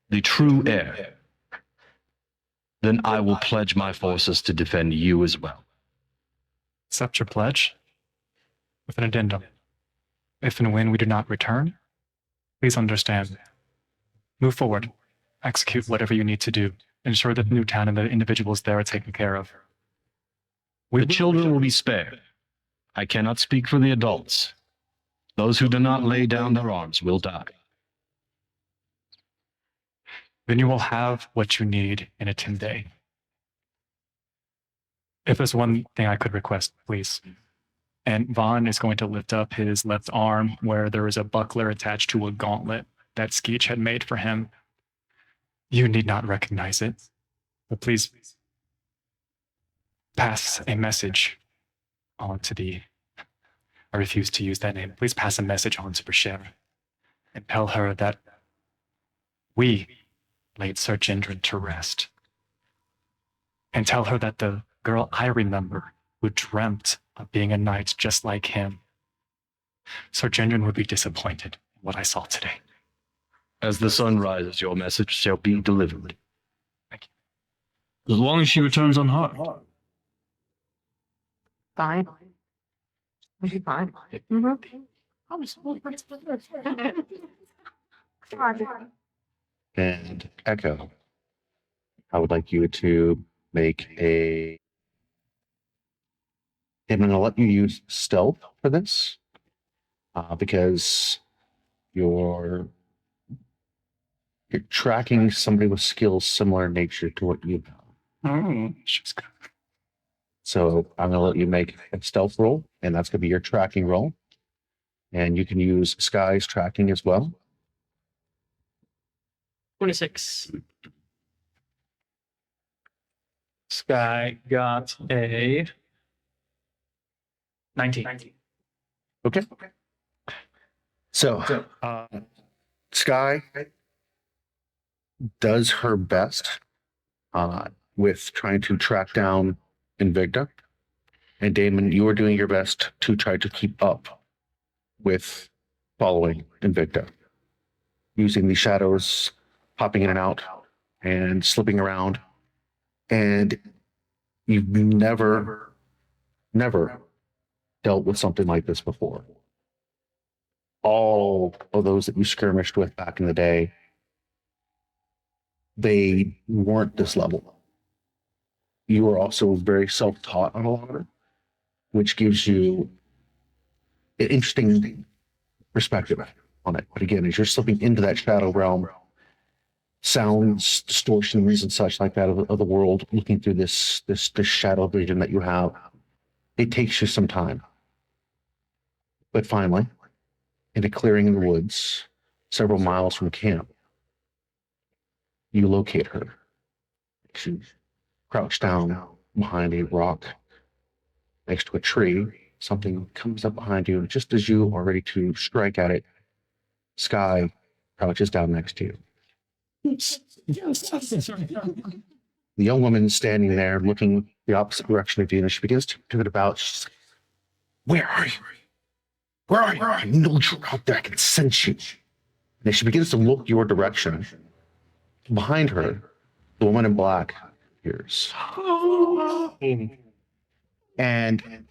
the true heir, then I will pledge my forces to defend you as well. Accept your pledge with an addendum. If and when we do not return, please understand. Move forward. Execute whatever you need to do. Ensure that Newtown and the individuals there are taken care of. The children will be spared. I cannot speak for the adults. Those who do not lay down their arms will die. Then you will have what you need in a 10-day. If there's one thing I could request, please. And Vaughn is going to lift up his left arm where there is a buckler attached to a gauntlet that Skeech had made for him. You need not recognize it, but please pass a message on to the, I refuse to use that name. Please pass a message on to Brashera and tell her that we laid Sir Gendron to rest. And tell her that the girl I remember who dreamt of being a knight just like him, Sir Gendron would be disappointed in what I saw today. As the sun rises, your message shall be delivered. Thank you. As long as she returns unharmed. Fine. We'll be fine. And Echo, I would like you to make a. I'm going to let you use stealth for this because you're tracking somebody with skills similar in nature to what you have. Oh, she's good. So I'm going to let you make a stealth roll, and that's going to be your tracking roll. And you can use Sky's tracking as well. 26. Sky got a 19. Okay. So, Sky does her best with trying to track down Invicta. And Damon, you are doing your best to try to keep up with following Invicta, using the shadows, popping in and out, and slipping around. And you've never dealt with something like this before. All of those that you skirmished with back in the day, they weren't this level. You are also very self-taught on a lot of it, which gives you an interesting perspective on it. But again, as you're slipping into that shadow realm, sounds, distortions, and such like that of the world, looking through this shadow vision that you have, it takes you some time. But finally, in a clearing in the woods, several miles from camp, you locate her. She's crouched down behind a rock next to a tree. Something comes up behind you, and just as you are ready to strike at it, Sky crouches down next to you. The young woman standing there looking the opposite direction of you, and she begins to pivot about. She's like, "Where are you? Where are you? I know you're out there. I can sense you." And as she begins to look your direction, behind her, the woman in black appears. And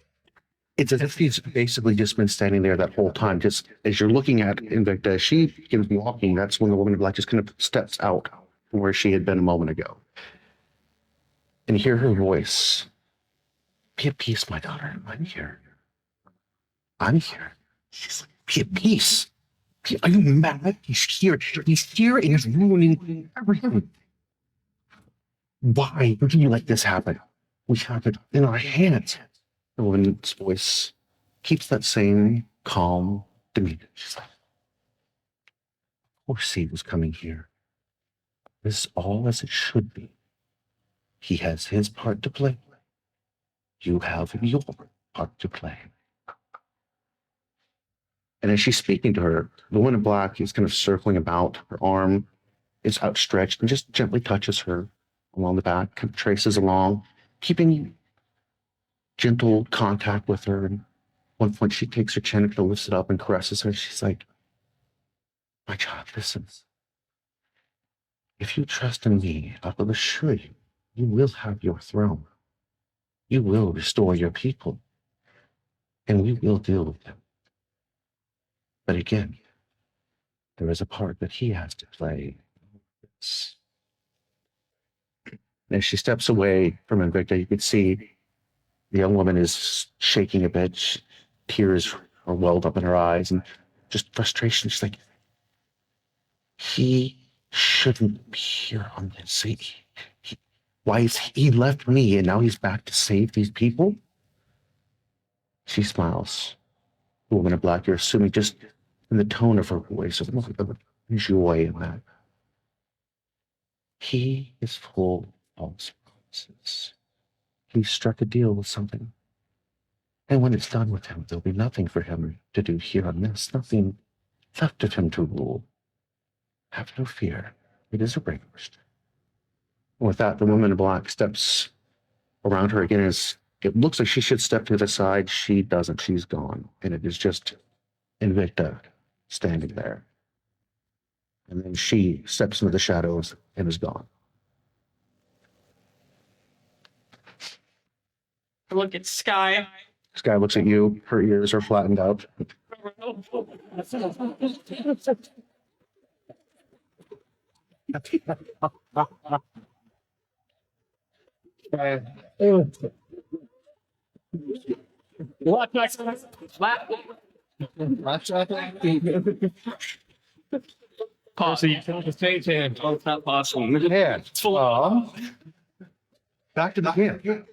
it's as if she's basically just been standing there that whole time. Just as you're looking at Invicta, she begins walking. That's when the woman in black just kind of steps out from where she had been a moment ago. And you hear her voice. "Be at peace, my daughter. I'm here. I'm here." She's like, "Be at peace. Are you mad? He's here. He's here and he's ruining everything. Why would you let this happen? We have it in our hands." The woman's voice keeps that same calm demeanor. She's like, "Of course he was coming here. This is all as it should be. He has his part to play. You have your part to play." And as she's speaking to her, the woman in black is kind of circling about. Her arm is outstretched and just gently touches her along the back, kind of traces along, keeping gentle contact with her. And at one point, she takes her chin and lifts it up and caresses her. She's like, "My child, listen. If you trust in me, I will assure you, you will have your throne. You will restore your people. And we will deal with them. But again, there is a part that he has to play." And as she steps away from Invicta, you can see the young woman is shaking a bit. Tears are welled up in her eyes and just frustration. She's like, "He shouldn't be here on this. Why is he left me and now he's back to save these people?" She smiles. The woman in black, you're assuming just in the tone of her voice, of joy in that. "He is full of false promises. He struck a deal with something. And when it's done with him, there'll be nothing for him to do here on this, nothing left of him to rule. Have no fear. It is arranged." And with that, the woman in black steps around her again. As it looks like she should step to the side, she doesn't. She's gone. And it is just Invicta standing there. And then she steps into the shadows and is gone. I look at Sky. Sky looks at you. Her ears are flattened out. Pause. Oh, it's not possible. Yeah. It's full of. Back to the camp.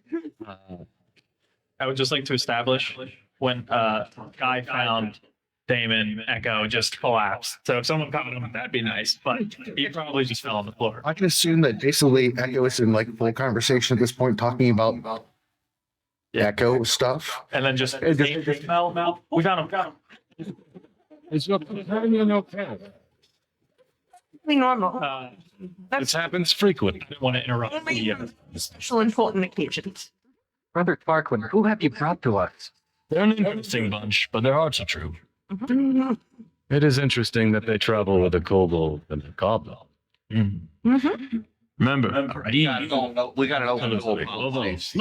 I would just like to establish when Guy found Damon, Echo just collapsed. So if someone caught him, that'd be nice. But he probably just fell on the floor. I can assume that basically Echo is in like full conversation at this point, talking about Echo stuff. And then just Mel, we found him. Is your companion okay? Normal. This happens frequently. I didn't want to interrupt Only special important occasions. Brother Clarkland, who have you brought to us? They're an interesting bunch, but their hearts are true. It is interesting that they travel with a kobold and a goblin. Remember, we got to open the whole place.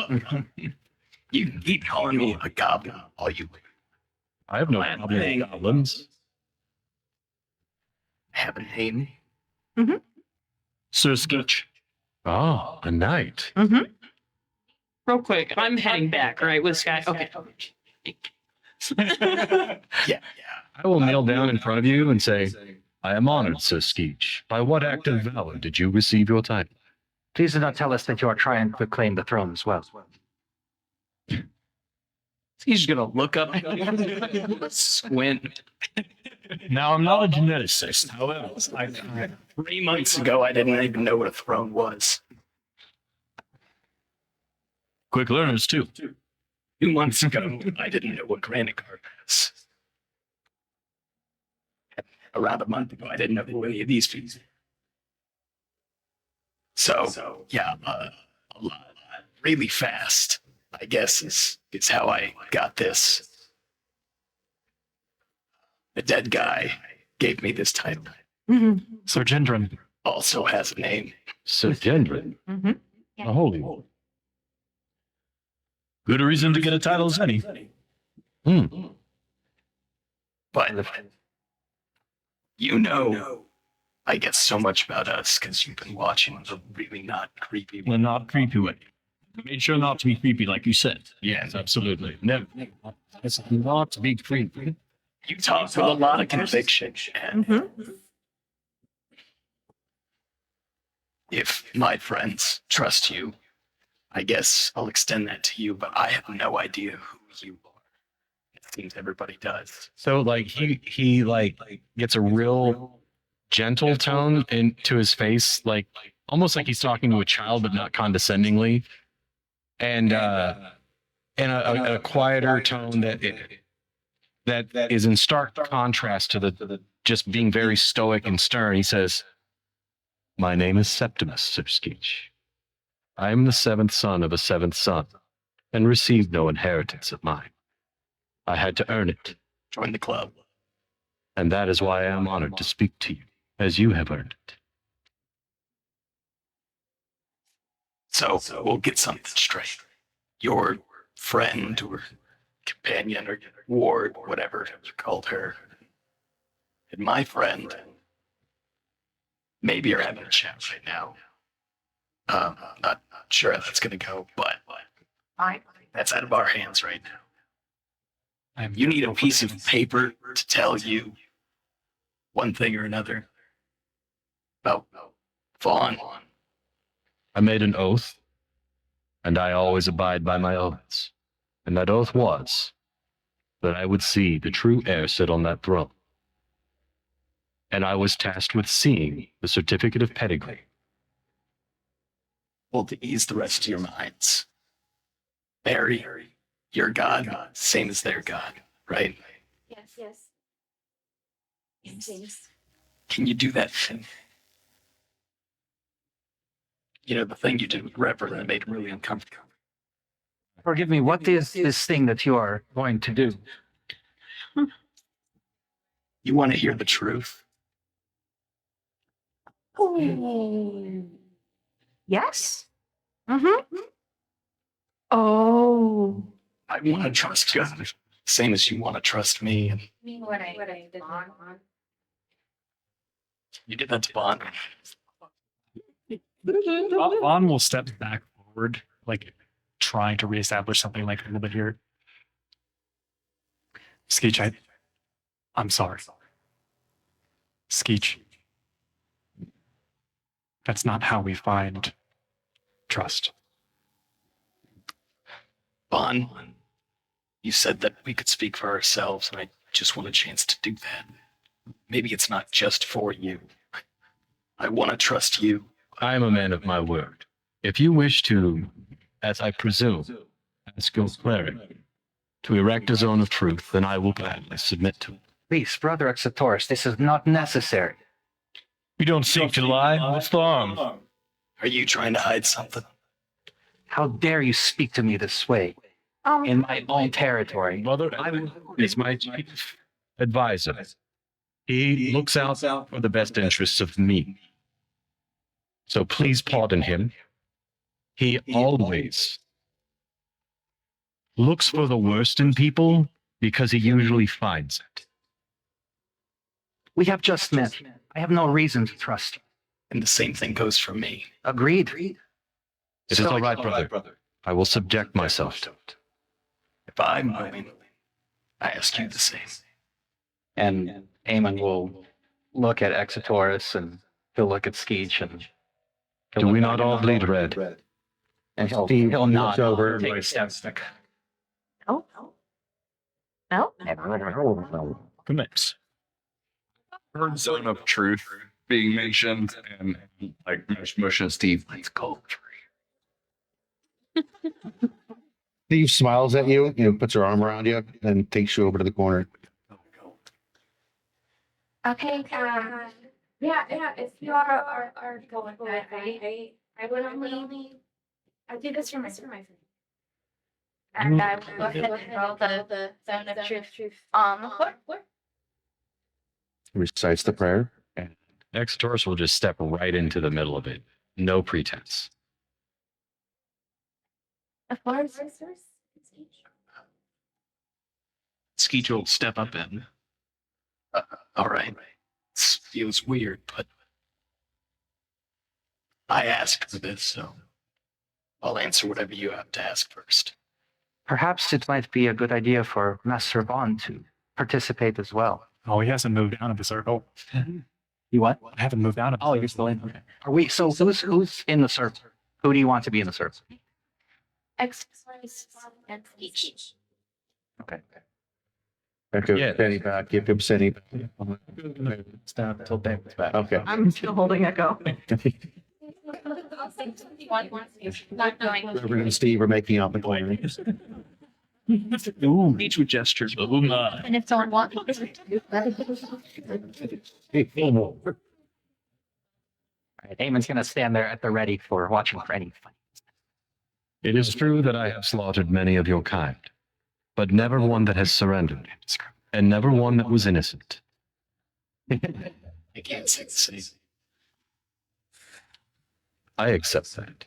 You can keep calling me a goblin all you I have no problem with goblins. have a name. Sir Skeech. Ah, a knight. Real quick, I'm heading back, right, with Sky. Okay. Yeah. I will kneel down in front of you and say, I am honored, Sir Skeech. By what act of valor did you receive your title? Please do not tell us that you are trying to claim the throne as well. He's gonna look up, squint. Now, I'm not a geneticist, however. 3 months ago, I didn't even know what a throne was. Quick learners, too. 2 months ago, I didn't know what Granitegard was. Around a month ago, I didn't know who any of these people. So yeah, a lot, really fast, I guess, is how I got this. The dead guy gave me this title. Sir Gendron also has a name. Sir Gendron? A holy one. Good reason to get a title as any. But you know, I get so much about us because you've been watching the really not creepy. Well, not creepy way. Made sure not to be creepy, like you said. Yes, absolutely. Never. It's not to be creepy. You talk with a lot of conviction. And if my friends trust you, I guess I'll extend that to you, but I have no idea who you are. It seems everybody does. So like he like gets a real gentle tone into his face, like almost like he's talking to a child, but not condescendingly, and a quieter tone that is in stark contrast to the just being very stoic and stern. He says, "My name is Septimus, Sir Skeech. I am the seventh son of a seventh son, and received no inheritance of mine. I had to earn it. Join the club. And that is why I am honored to speak to you, as you have earned it." So we'll get something straight. Your friend or companion or ward, whatever you called her, and my friend, maybe you're having a chat right now. Not sure how that's going to go, but that's out of our hands right now. You need a piece of paper to tell you one thing or another about Vaughn. I made an oath, and I always abide by my oaths. And that oath was that I would see the true heir sit on that throne. And I was tasked with seeing the certificate of pedigree. Well, to ease the rest of your minds, Barry, your god, same as their god, right? Yes. James. Can you do that thing? You know, the thing you did with Reverend that made him really uncomfortable. Forgive me, what is this thing that you are going to do? You want to hear the truth? Yes. Oh. I want to trust God, same as you want to trust me. And What I did on. you did that to Bond. Vaughn will step back forward, like trying to reestablish something like a little bit here. Skeech, I'm sorry. Skeech, that's not how we find trust. Bond, you said that we could speak for ourselves, and I just want a chance to do that. Maybe it's not just for you. I want to trust you. I am a man of my word. If you wish to, as I presume, ask your cleric to erect a zone of truth, then I will gladly submit to it. Please, Brother Exotaurus, this is not necessary. We don't seek to lie. What's the harm? Are you trying to hide something? How dare you speak to me this way in my own territory? Mother is my chief advisor. He looks out for the best interests of me. So please pardon him. He always looks for the worst in people because he usually finds it. We have just met. I have no reason to trust you. And the same thing goes for me. Agreed. It is all right, brother. I will subject myself to it. If I'm willing, I ask you the same. And Aemon will look at Exotaurus and he'll look at Skeech and Do we not all bleed red? and he'll Steve nod looks over and take a like- step back. No. No. Commence. Heard zone of truth being mentioned and like mush and Steve. Let's go. Steve smiles at you, puts her arm around you, and takes you over to the corner. Okay, yeah, if you are going that way, I would only, I do this for my friend. And I will go ahead and roll the zone of truth on the floor. Recites the prayer. And Exotaurus will just step right into the middle of it. No pretense. The floor is yours. Skeech will step up in. All right. This feels weird, but I asked for this, so I'll answer whatever you have to ask first. Perhaps it might be a good idea for Master Vaughn to participate as well. Oh, he hasn't moved out of the circle. You what? I haven't moved out of the Oh, you're still in. Okay. Are we? So who's in the circle? Who do you want to be in the circle? Exercise and speech. Okay. Back up, Penny back. Give him Penny back. Stop until David's back. Okay. I'm still holding Echo. Not going. Reverend and Steve are making out in the corner. Ooh, each with gestures. Oh my. And if someone wants to do that. All right. Aemon's gonna stand there at the ready for watching for any fight. It is true that I have slaughtered many of your kind, but never one that has surrendered, and never one that was innocent. I can't say the same. I accept that.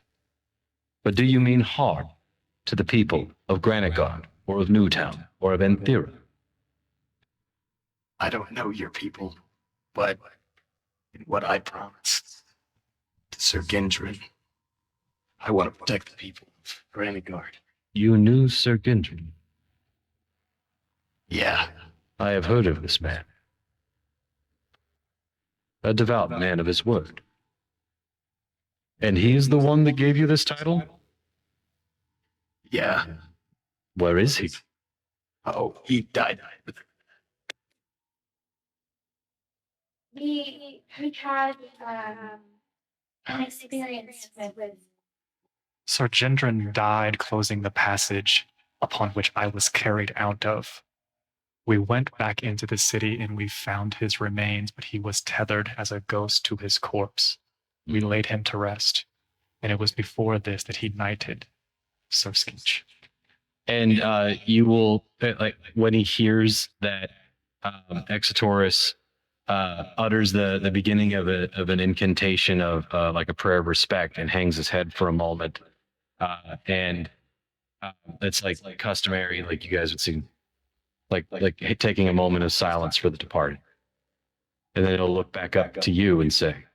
But do you mean harm to the people of Granitegard, or of Newtown, or of Enthera? I don't know your people, but in what I promised to Sir Gendron, I want to protect the people of Granitegard. You knew Sir Gendron? Yeah. I have heard of this man. A devout man of his word. And he is the one that gave you this title? Yeah. Where is he? Oh, he died. We had an experience with Sir Gendron died closing the passage upon which I was carried out of. We went back into the city and we found his remains, but he was tethered as a ghost to his corpse. We laid him to rest, and it was before this that he knighted Sir Skeech. And you will, like, when he hears that Exotaurus utters the beginning of an incantation of like a prayer of respect and hangs his head for a moment. And it's like customary, like you guys would see, like taking a moment of silence for the departed. And then he'll look back up to you and say,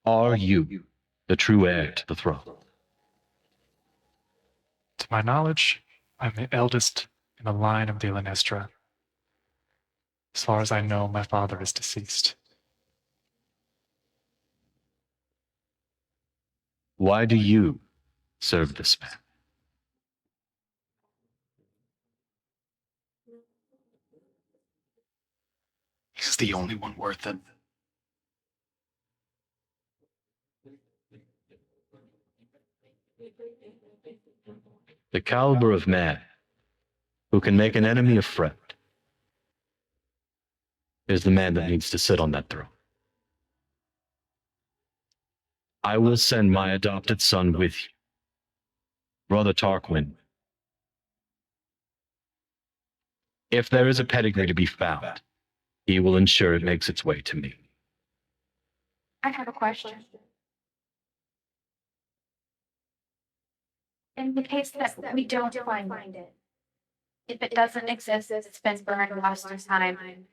"Are you the true heir to the throne?" To my knowledge, I'm the eldest in the line of the Linestra. As far as I know, my father is deceased. Why do you serve this man? He's the only one worth it. The caliber of man who can make an enemy a friend is the man that needs to sit on that throne. I will send my adopted son with you Brother Tarquin, if there is a pedigree to be found, he will ensure it makes its way to me. I have a question. In the case that we don't find it, if it doesn't exist, it's been burned, lost in time.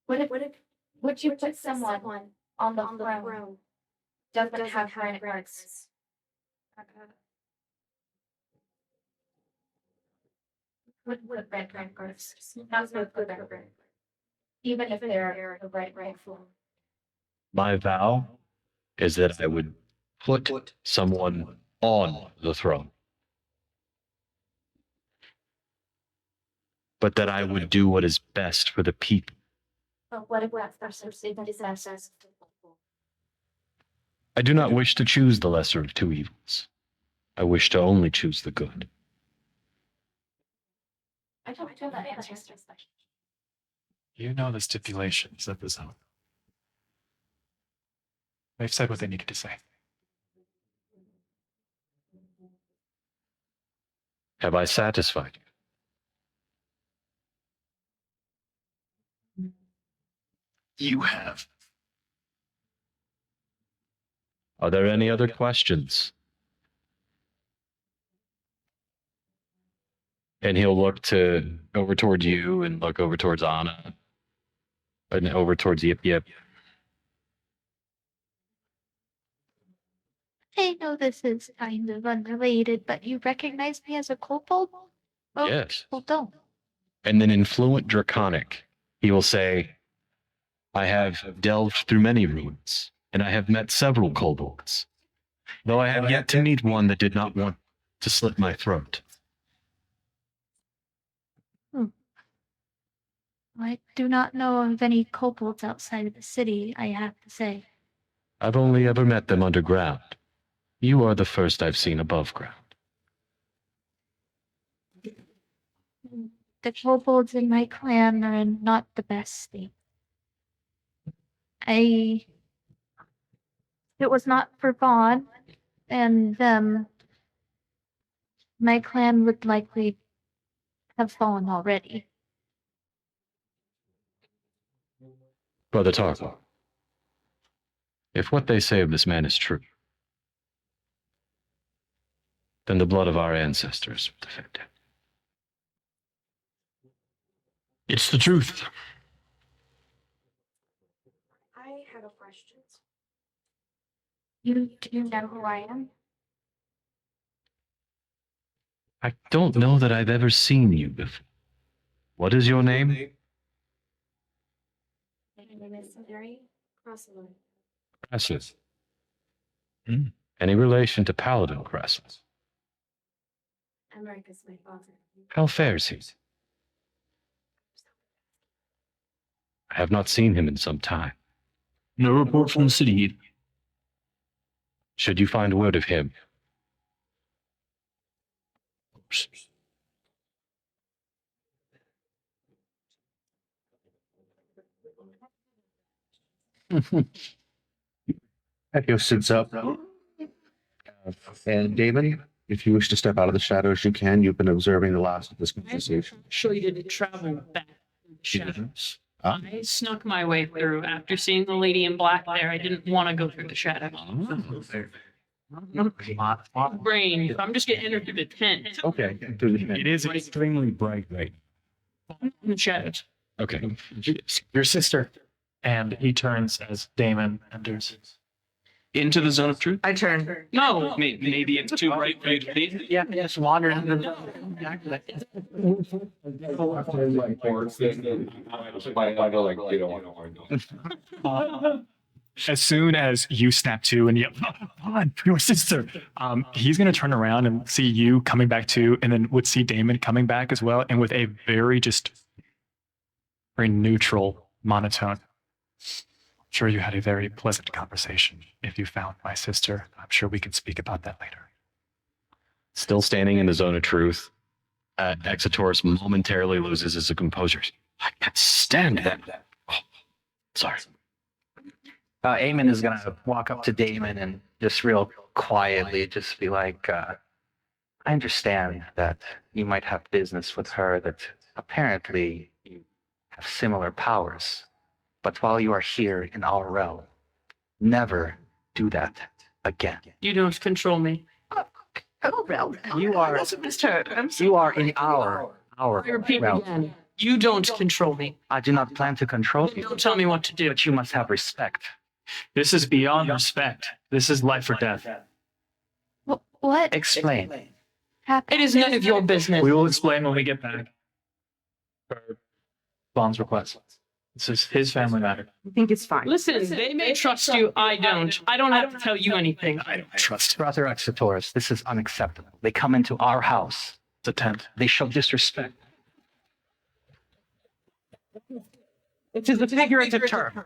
Would you put someone on the throne doesn't have granite guards? Would put red granite guards, not with the red, even if they're the right form. My vow is that I would put someone on the throne, but that I would do what is best for the people. But what if that person is I do not wish to choose the lesser of two evils. I wish to only choose the good. I don't feel that answers this question. You know the stipulations of the zone. They've said what they needed to say. Have I satisfied you? You have. Are there any other questions? And he'll look over towards you and look over towards Anna and over towards Yip Yip. I know this is kind of unrelated, but you recognize me as a kobold? Oh, Yes. Well, don't. And then in fluent Draconic, he will say, I have delved through many ruins, and I have met several kobolds, though I have yet to meet one that did not want to slit my throat. I do not know of any kobolds outside of the city, I have to say. I've only ever met them underground. You are the first I've seen above ground. The kobolds in my clan are in not the best state. If it was not for Vaughn and them, my clan would likely have fallen already. Brother Tarquin, if what they say of this man is true, then the blood of our ancestors will defend him. It's the truth. I have a question. Do you know who I am? I don't know that I've ever seen you before. What is your name? My name is Mary Crossley. Crassus. Any relation to Paladin Crassus? America's my father. How fares he? I have not seen him in some time. No report from the city either. Should you find word of him, Echo sits up. And Damon, if you wish to step out of the shadows, you can. You've been observing the last of this conversation. Actually didn't travel back in the shadows. Ah. I snuck my way through after seeing the lady in black there. I didn't want to go through the shadows. Brain. I'm just gonna enter through the tent. Okay. It is extremely bright right In the shadows. Okay. Your sister. And he turns as Damon enters. Into the zone of truth? I turn. No. Maybe it's too bright for you to see. Yeah, just wander in the. As soon as you snap to and yell, "On, your sister!" He's going to turn around and see you coming back too, and then would see Damon coming back as well, and with a very neutral monotone. I'm sure you had a very pleasant conversation. If you found my sister, I'm sure we can speak about that later. Still standing in the zone of truth, Exotaurus momentarily loses his composure. I can't stand that. Oh, sorry. Eamon is gonna walk up to Damon and just real quietly just be like, I understand that you might have business with her, that apparently you have similar powers. But while you are here in our realm, never do that again. You don't control me. Oh, well, You are, you are in our I repeat realm. again. You don't control me. I do not plan to control you. Don't tell me what to do. But you must have respect. This is beyond respect. This is life or death. What Explain. happened? It is none of your business. We will explain when we get back. Per Bond's request. This is his family matter. I think it's fine. Listen, they may trust you. I don't. I don't have to tell you anything. I don't trust him. Brother Exotors, this is unacceptable. They come into our house. It's a tent. They show disrespect. It is a figurative term.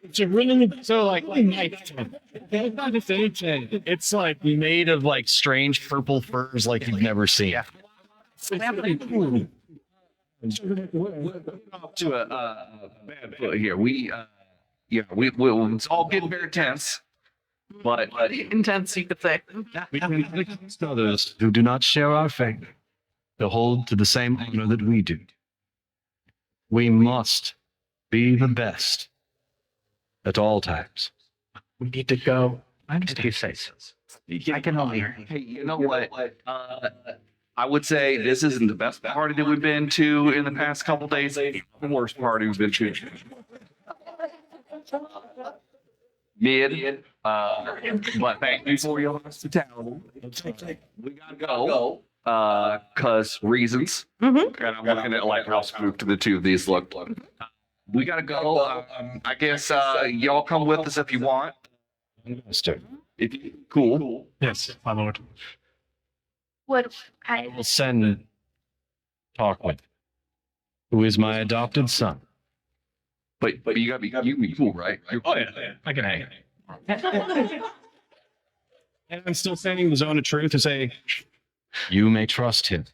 It's a really so like nice tent. It's not just any tent. It's like made of like strange purple furs like you've never seen. Yeah. To a bad foot here. We it's all getting very tense, but Intense, you could say. We trust others who do not share our faith to hold to the same honor that we do. We must be the best at all times. We need to go. I If understand. you say so. I can only. hey, you know what? I would say this isn't the best party that we've been to in the past couple days. The worst party we've been to. Mid. But thank you for your hospitality. We gotta go. Cause reasons. Mm-hmm. And I'm looking at like how spooked the two of these look. We gotta go. I guess y'all come with us if you want. Master, If you, cool. Yes, my lord. Would I I? will send Tarquin, who is my adopted son. But you gotta be cool, right? Oh yeah, I can hang. And I'm still standing in the zone of truth to say, you may trust him.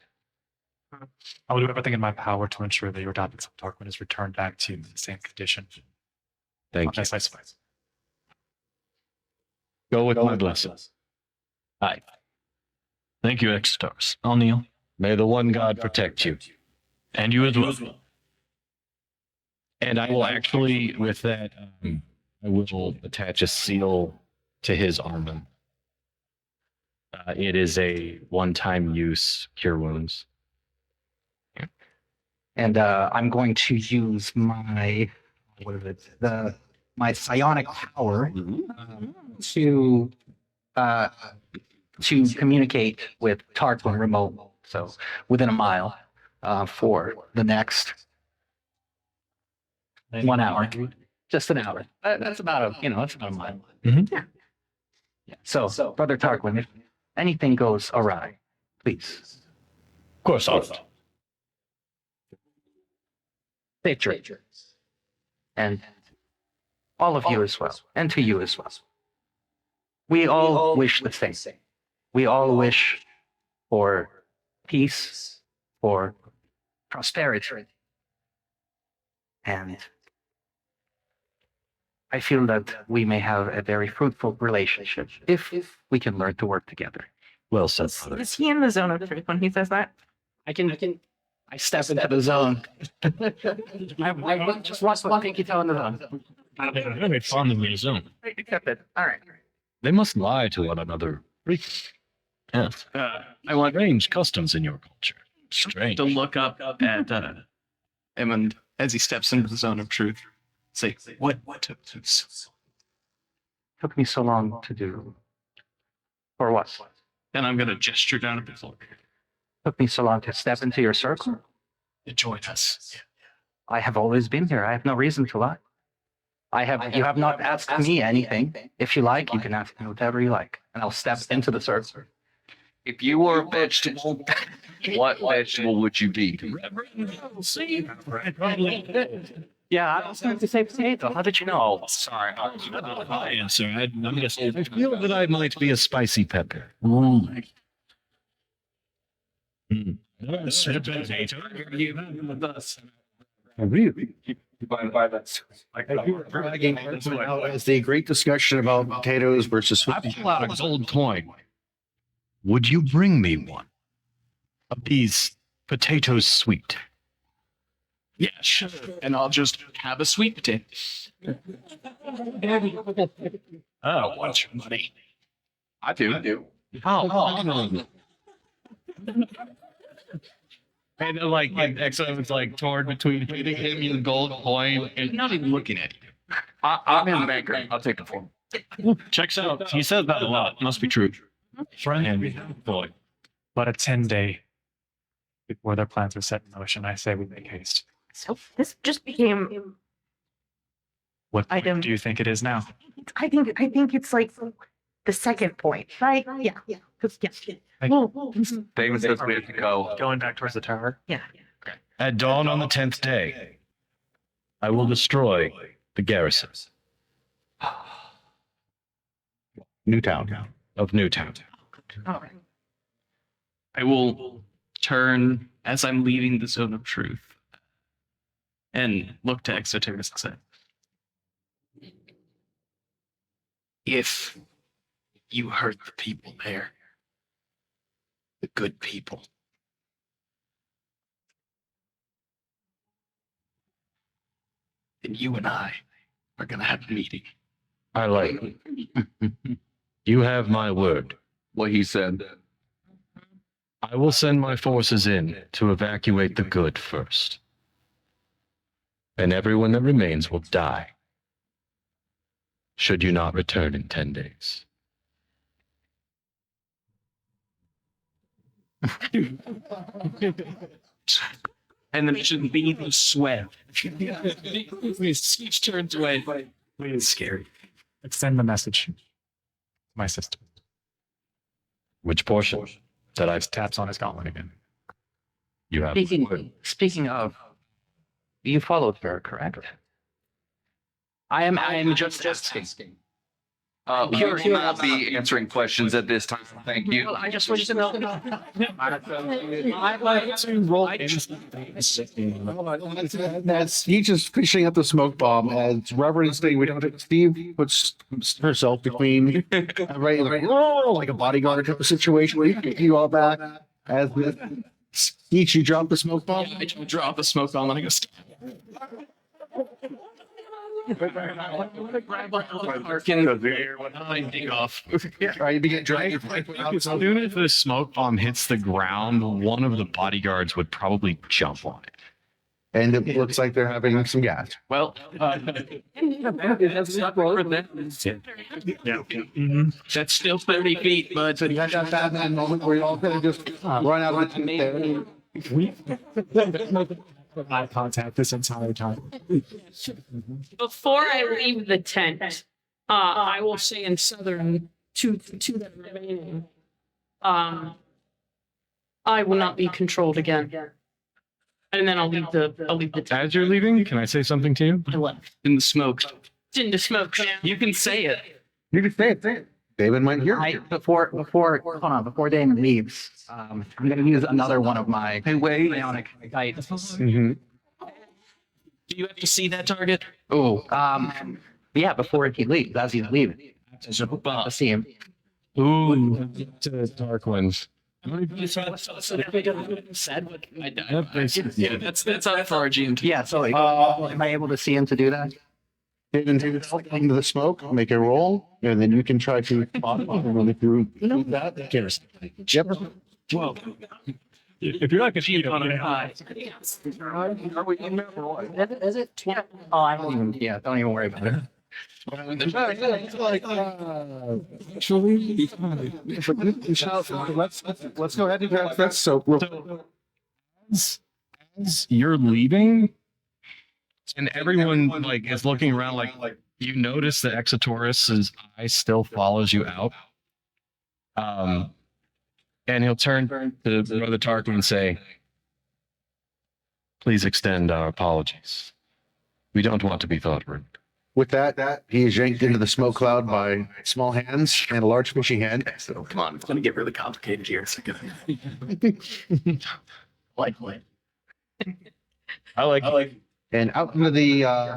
I will do everything in my power to ensure that your adopted son Tarquin is returned back to the same condition. Thank you. As I suppose. Go with my blessing. Aye. Thank you, Extars. I'll kneel. May the one God protect you. And you as well. And I will actually, with that, I will attach a seal to his armor. It is a one-time use cure wounds. And I'm going to use my my psionic power to communicate with Tarquin remote, so within a mile, for the next 1 hour, just an hour. That's about that's about a mile. Yeah. So, Brother Tarquin, if anything goes awry, please. Of course, I'll. Safe journeys. And all of you as well, and to you as well. We all wish the same. We all wish for peace, for prosperity. And I feel that we may have a very fruitful relationship if we can learn to work together. Well said, brother. Is he in the zone of truth when he says that? I step into the zone. I just watch one pinky toe in the zone. They're very fond of me, zone. Accepted. All right. They must lie to one another. Yes. I want strange customs in your culture. Strange. To look up at Emmond as he steps into the zone of truth. Say, what took this? Took me so long to do. For what? Then I'm going to gesture down at the floor. Took me so long to step into your circle. Join us. I have always been here. I have no reason to lie. You have not asked me anything. If you like, you can ask me whatever you like, and I'll step into the circle. If you were a vegetable, what vegetable would you be? Yeah, I was going to say potato. How did you know? Sorry. My answer. I'm guessing. I feel that I might be a spicy pepper. Really? As the great discussion about potatoes versus I pull out a gold coin. Would you bring me one? Of these potatoes sweet. Yeah, sure. And I'll just have a sweet potato. I want your money. I do. How honorable. And like, and Exo was like torn between hitting him you the gold coin and not even looking at you. I'm in the banker. I'll take the form. Checks out. He says that a lot. Must be true. Friend, Boy. but a 10-day before their plans are set in motion, I say we make haste. So this just became. What point Item. do you think it is now? I think it's like the second point, right? Yeah. Because yeah. David says we have to go. Going back towards the tower? Yeah. At dawn on the 10th day, I will destroy the garrison Newtown. of Newtown. All right. I will turn as I'm leaving the zone of truth and look to Exoterus and say, if you hurt the people there, the good people, then you and I are going to have a meeting. I like it. You have my word. What he said. I will send my forces in to evacuate the good first. And everyone that remains will die. Should you not return in 10 days. And then it should be the sweat. Each turns away. Please, scary. Extend the message to my sister. Which portion? That I've Taps on his gauntlet again. you have. Speaking of, you followed her, correct? I am just asking. We will not be answering questions at this time. Thank you. Well, I just wanted to know. I'd like to roll That's he just finishing up the smoke bomb as Reverend is saying we don't. Steve puts herself between right like a bodyguard type of situation where you can get you all back as each you drop the smoke bomb. I drop a smoke bomb and I go. Take off. Right, you begin dragging. As soon as the smoke bomb hits the ground, one of the bodyguards would probably jump on it. And it looks like they're having some gas. Well, that's still 30 feet, but So you had that moment where you all kind of just run out of the eye contact this entire time. Before I leave the tent, I will say in Southern to that remaining, I will not be controlled again. And then I'll leave the tent. As you're leaving, can I say something to you? I left. in the smoke. It's in the smoke. You can say it. You can say it. David might hear. Before Damon leaves, I'm going to use another one of my bionic guidance. Mm-hmm. Do you have to see that target? Oh, yeah, before he leaves, as he's leaving. To see him. Ooh, to dark ones. Yeah, that's up for our GM. Yeah, so am I able to see him to do that? David, take yourself into the smoke, make a roll, and then you can try to run through that. Yep. Well, if you're not going to eat on it, Are we in there or what? Is it? Oh, I don't even, don't even worry about it. Let's go ahead and grab that soap. As you're leaving, and everyone like is looking around, like you notice that Exotaurus's eye still follows you out. And he'll turn to Brother Tarkin and say, "Please extend our apologies. We don't want to be thought rude." With that, he is yanked into the smoke cloud by small hands and a large fishy hand. So come on, it's going to get really complicated here. I like. And out into the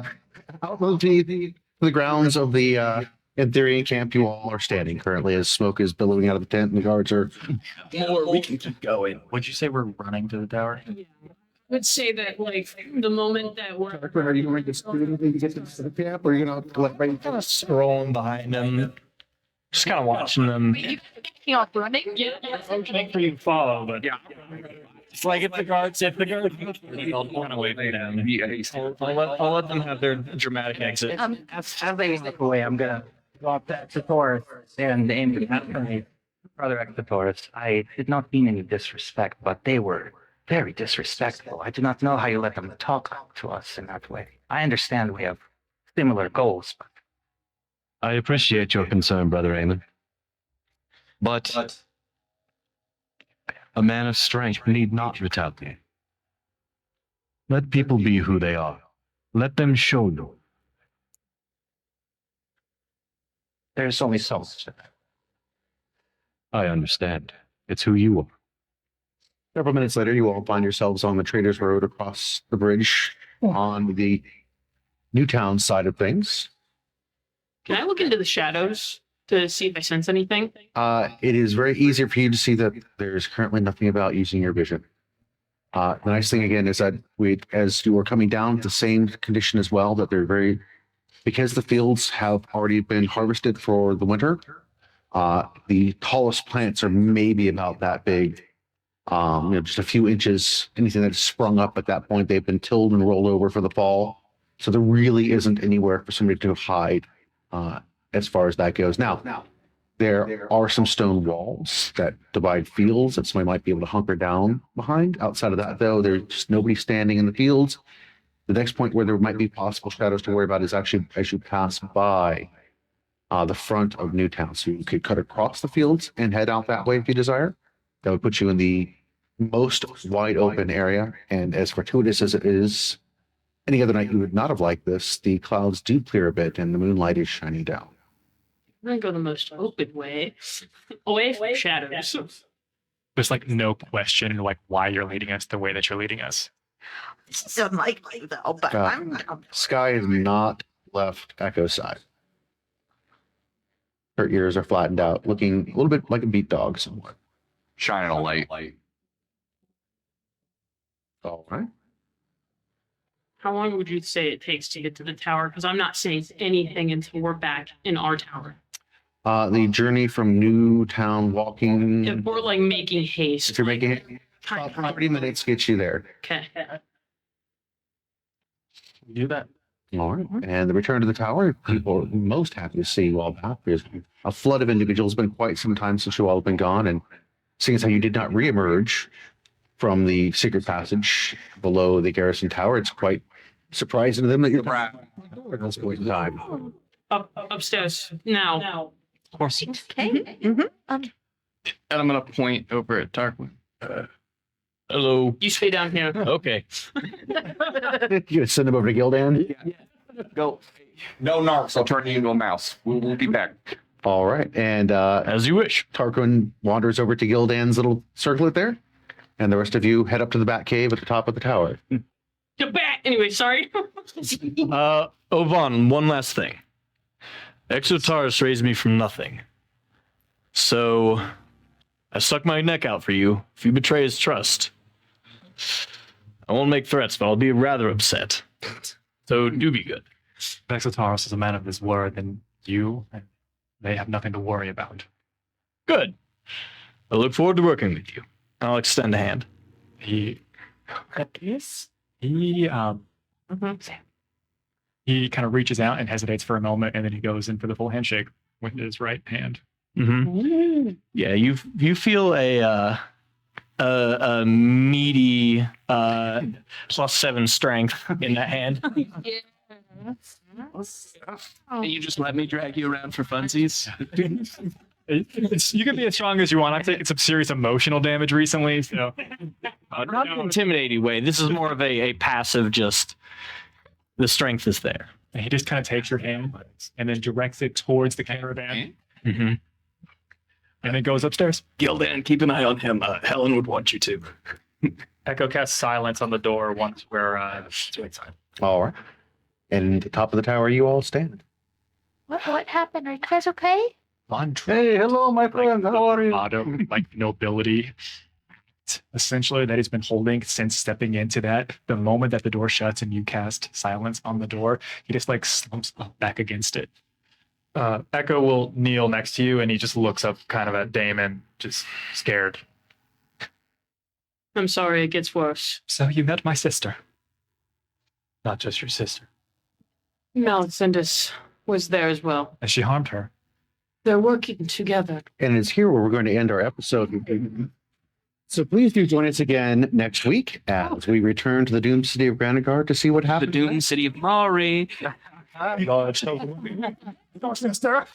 grounds of the Anthurian camp, you all are standing currently as smoke is billowing out of the tent and the guards are. Or we can keep going. Would you say we're running to the tower? Yeah. I would say that, like, the moment that we're. Are you going to do anything to get to the camp, or are you going to let right? Kind of scrolling behind them, just kind of watching them. Taking off running? Yeah. I'm trying for you to follow, but Yeah. It's like if the guards, I'll kind of wait for them. I'll let them have their dramatic exit. As they walk away, I'm gonna walk back to Taurus and aim at my brother Taurus. I did not mean any disrespect, but they were very disrespectful. I do not know how you let them talk to us in that way. I understand we have similar goals, but I appreciate your concern, Brother Amon. But a man of strength need not retaliate. Let people be who they are. Let them show you. there's only so much of that. I understand. It's who you are. Several minutes later, you all find yourselves on the Traders Road across the bridge on the Newtown side of things. Can I look into the shadows to see if I sense anything? It is very easy for you to see that there's currently nothing about using your vision. The nice thing again is that as you are coming down, the same condition as well, that they're very, because the fields have already been harvested for the winter, the tallest plants are maybe about that big. Just a few inches, anything that's sprung up at that point, they've been tilled and rolled over for the fall. So there really isn't anywhere for somebody to hide as far as that goes. Now, there are some stone walls that divide fields that somebody might be able to hunker down behind. Outside of that, though, there's just nobody standing in the fields. The next point where there might be possible shadows to worry about is actually as you pass by the front of Newtown. So you could cut across the fields and head out that way if you desire. That would put you in the most wide open area. And as fortuitous as it is, any other night you would not have liked this. The clouds do clear a bit and the moonlight is shining down. I'm gonna go the most open way, away from shadows. There's like no question like why you're leading us the way that you're leading us. It's unlikely though, but Sky is not left Echo's side. Her ears are flattened out, looking a little bit like a beat dog somewhat. Shining a light. All right. How long would you say it takes to get to the tower? Because I'm not saying anything until we're back in our tower. The journey from Newtown walking. If we're like making haste. If you're making it, 30 minutes gets you there. Okay. Do that. All right. And the return to the tower, people are most happy to see you all back. There's a flood of individuals. It's been quite some time since you all have been gone. And seeing as how you did not reemerge from the secret passage below the garrison tower, it's quite surprising to them that you're back at this point in time. Upstairs now. Of course. okay. And I'm gonna point over at Tarquin. Hello. You stay down here. Okay. You gonna send them over to Gildan? Go. No narcs. I'll turn you into a mouse. We'll be back. All right. And as you wish. Tarquin wanders over to Gildan's little circlet there. And the rest of you head up to the bat cave at the top of the tower. The bat. Anyway, sorry. Ovan, one last thing. Exotaurus raised me from nothing. So I stuck my neck out for you. If you betray his trust, I won't make threats, but I'll be rather upset. So do be good. Exotaurus is a man of his word, and you, they have nothing to worry about. Good. I look forward to working with you. I'll extend a hand. He kind of reaches out and hesitates for a moment, and then he goes in for the full handshake with his right hand. Mm-hmm. Yeah, you feel a meaty +7 strength in that hand. And you just let me drag you around for funsies. You can be as strong as you want. I've taken some serious emotional damage recently, so not in an intimidating way. This is more of a passive, just the strength is there. And he just kind of takes your hand and then directs it towards the caravan. Mm-hmm. And then goes upstairs. Gildan, keep an eye on him. Helen would want you to. Echo casts silence on the door once we're to inside. All right. And at the top of the tower, you all stand. What happened? Are you guys okay? Hey, hello, my friend. How are you? Like nobility, essentially, that he's been holding since stepping into that. The moment that the door shuts and you cast silence on the door, he just like slumps up back against it. Echo will kneel next to you and he just looks up kind of at Damon, just scared. I'm sorry, it gets worse. So you met my sister. Not just your sister. Melancholic was there as well. And she harmed her. They're working together. And it's here where we're going to end our episode. So please do join us again next week as we return to the doomed city of Granitegard to see what happens. The doomed city of Mari. God, sister.